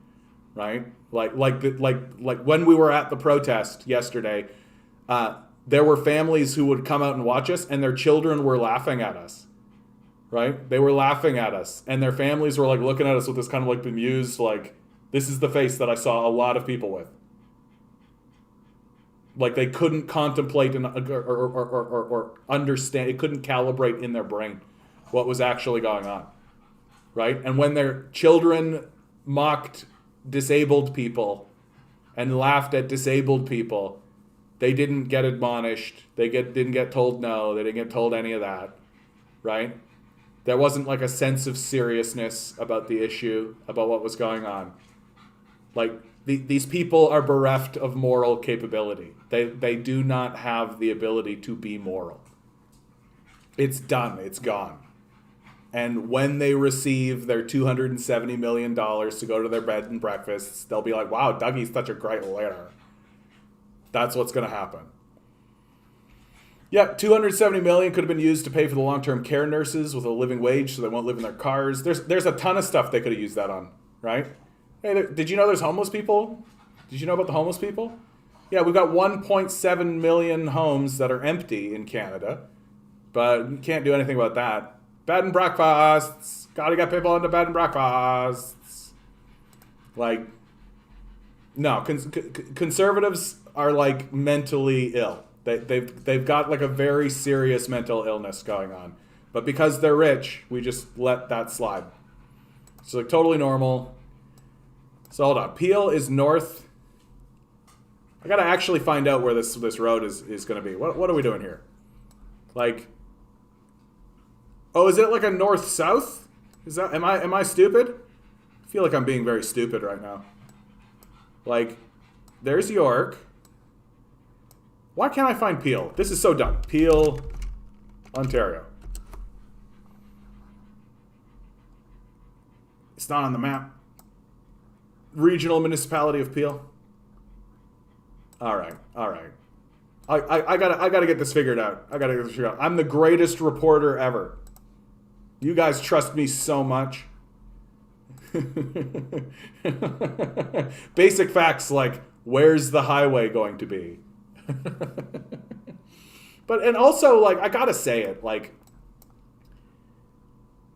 right? Like when we were at the protest yesterday, there were families who would come out and watch us, and their children were laughing at us, right? They were laughing at us, and their families were like looking at us with this kind of like bemused, like, this is the face that I saw a lot of people with. Like, they couldn't contemplate or understand. It couldn't calibrate in their brain what was actually going on, right? And when their children mocked disabled people and laughed at disabled people, they didn't get admonished. They didn't get told no. They didn't get told any of that, right? There wasn't like a sense of seriousness about the issue, about what was going on. Like, these people are bereft of moral capability. They do not have the ability to be moral. It's done. It's gone. And when they receive their $270 million to go to their bed and breakfasts, they'll be like, wow, Dougie's such a great leader. That's what's going to happen. Yeah, $270 million could have been used to pay for the long-term care nurses with a living wage so they won't live in their cars. There's a ton of stuff they could have used that on, right? Hey, did you know there's homeless people? Did you know about the homeless people? Yeah, we've got 1.7 million homes that are empty in Canada, but you can't do anything about that. Bed and breakfasts. Gotta get people into bed and breakfasts. Like, no, conservatives are like mentally ill. They've got like a very serious mental illness going on. But because they're rich, we just let that slide. It's like totally normal. So hold on. Peel is north. I gotta actually find out where this road is gonna be. What are we doing here? Like, oh, is it like a north-south? Is that am I stupid? I feel like I'm being very stupid right now. Like, there's York. Why can't I find Peel? This is so dumb. Peel, Ontario. It's not on the map. Regional municipality of Peel. All right. I gotta get this figured out. I'm the greatest reporter ever. You guys trust me so much. Basic facts like, where's the highway going to be? And also, like, I gotta say it, like,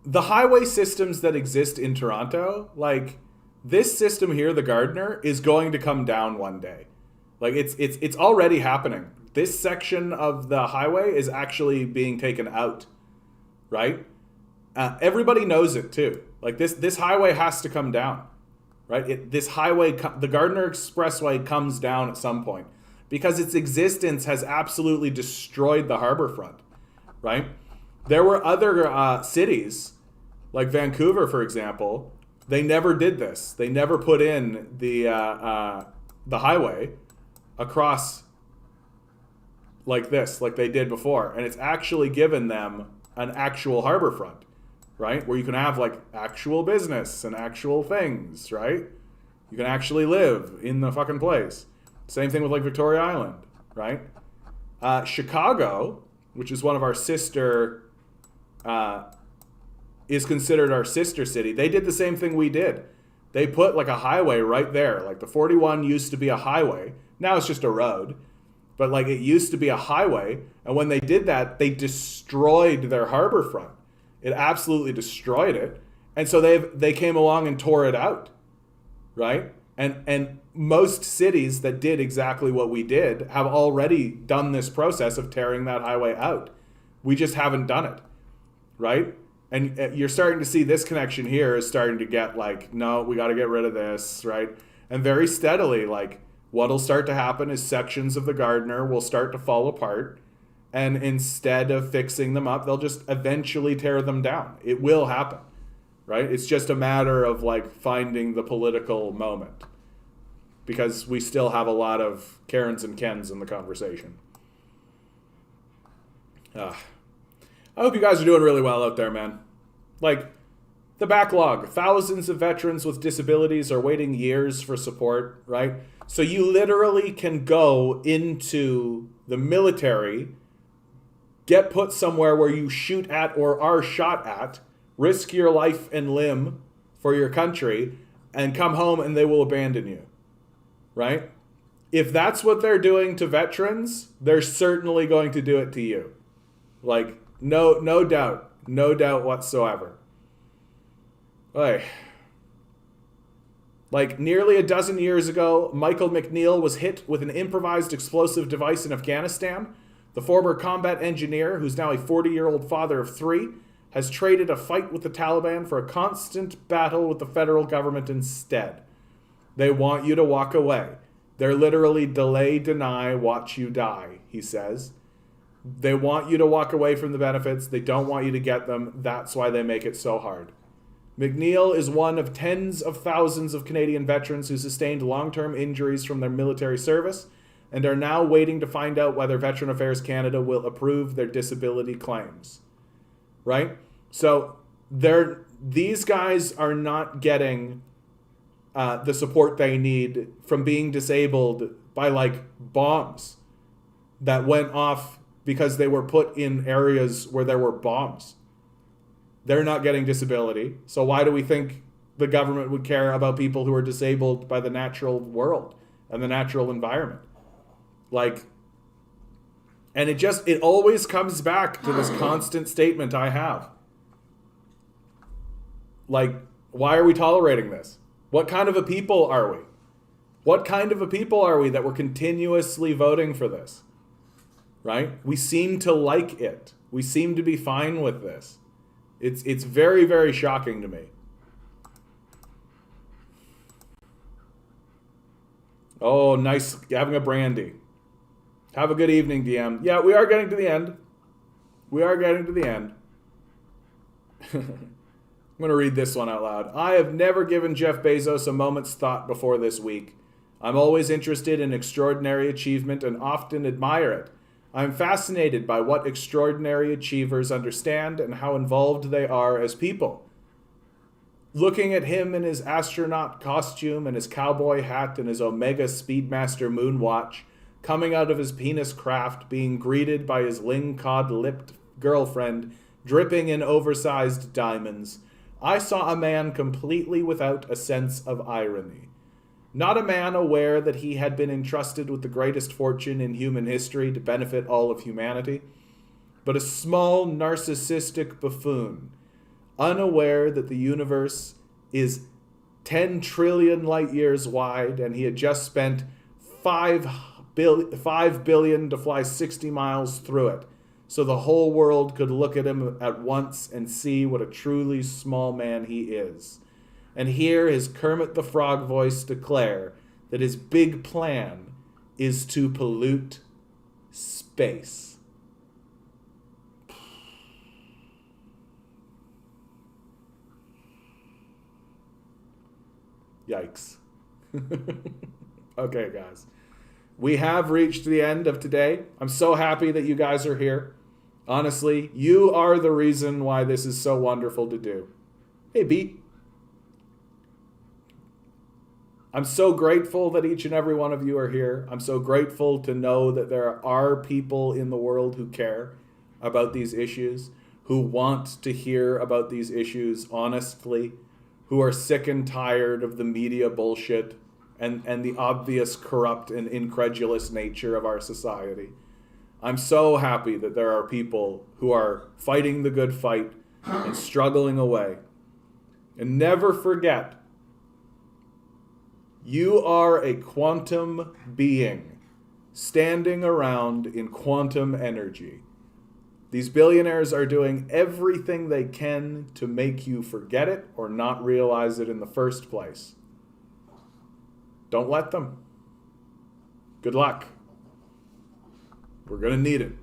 the highway systems that exist in Toronto, like, this system here, the Gardiner, is going to come down one day. Like, it's already happening. This section of the highway is actually being taken out, right? Everybody knows it too. Like, this highway has to come down, right? The Gardiner Expressway comes down at some point because its existence has absolutely destroyed the harbor front, right? There were other cities, like Vancouver, for example. They never did this. They never put in the highway across like this, like they did before, and it's actually given them an actual harbor front, right? Where you can have like actual business and actual things, right? You can actually live in the fucking place. Same thing with like Victoria Island, right? Chicago, which is one of our sister, is considered our sister city. They did the same thing we did. They put like a highway right there. Like the 41 used to be a highway. Now it's just a road. But like it used to be a highway. And when they did that, they destroyed their harbor front. It absolutely destroyed it. And so they came along and tore it out, right? And most cities that did exactly what we did have already done this process of tearing that highway out. We just haven't done it, right? And you're starting to see this connection here is starting to get like, no, we got to get rid of this, right? And very steadily, like what'll start to happen is sections of the gardener will start to fall apart, and instead of fixing them up, they'll just eventually tear them down. It will happen, right? It's just a matter of like finding the political moment, because we still have a lot of Karens and Kens in the conversation. I hope you guys are doing really well out there, man. Like, the backlog. Thousands of veterans with disabilities are waiting years for support, right? So you literally can go into the military, get put somewhere where you shoot at or are shot at, risk your life and limb for your country, and come home and they will abandon you, right? If that's what they're doing to veterans, they're certainly going to do it to you. Like, no doubt whatsoever. Like, nearly a dozen years ago, Michael McNeil was hit with an improvised explosive device in Afghanistan. The former combat engineer, who's now a 40-year-old father of 3, has traded a fight with the Taliban for a constant battle with the federal government instead. They want you to walk away. They're literally delay, deny, watch you die, he says. They want you to walk away from the benefits. They don't want you to get them. That's why they make it so hard. McNeil is one of tens of thousands of Canadian veterans who sustained long-term injuries from their military service and are now waiting to find out whether Veteran Affairs Canada will approve their disability claims. Right? So these guys are not getting the support they need from being disabled by like bombs that went off because they were put in areas where there were bombs. They're not getting disability. So why do we think the government would care about people who are disabled by the natural world and the natural environment? Like, and it always comes back to this constant statement I have. Like, why are we tolerating this? What kind of a people are we? What kind of a people are we that we're continuously voting for this? Right? We seem to like it. We seem to be fine with this. It's very, very shocking to me. Oh, nice having a brandy. Have a good evening, DM. Yeah, we are getting to the end. I'm going to read this one out loud. I have never given Jeff Bezos a moment's thought before this week. I'm always interested in extraordinary achievement and often admire it. I'm fascinated by what extraordinary achievers understand and how involved they are as people. Looking at him in his astronaut costume and his cowboy hat and his Omega Speedmaster moonwatch, coming out of his penis craft, being greeted by his ling-cod-lipped girlfriend, dripping in oversized diamonds, I saw a man completely without a sense of irony. Not a man aware that he had been entrusted with the greatest fortune in human history to benefit all of humanity, but a small narcissistic buffoon, unaware that the universe is 10 trillion light years wide and he had just spent 5 billion to fly 60 miles through it, so the whole world could look at him at once and see what a truly small man he is. And hear his Kermit the Frog voice declare that his big plan is to pollute space. Yikes. Okay, guys. We have reached the end of today. I'm so happy that you guys are here. Honestly, you are the reason why this is so wonderful to do. Hey, B. I'm so grateful that each and every one of you are here. I'm so grateful to know that there are people in the world who care about these issues, who want to hear about these issues honestly, who are sick and tired of the media bullshit and the obvious corrupt and incredulous nature of our society. I'm so happy that there are people who are fighting the good fight and struggling away. And never forget, you are a quantum being standing around in quantum energy. These billionaires are doing everything they can to make you forget it or not realize it in the first place. Don't let them. Good luck. We're going to need it.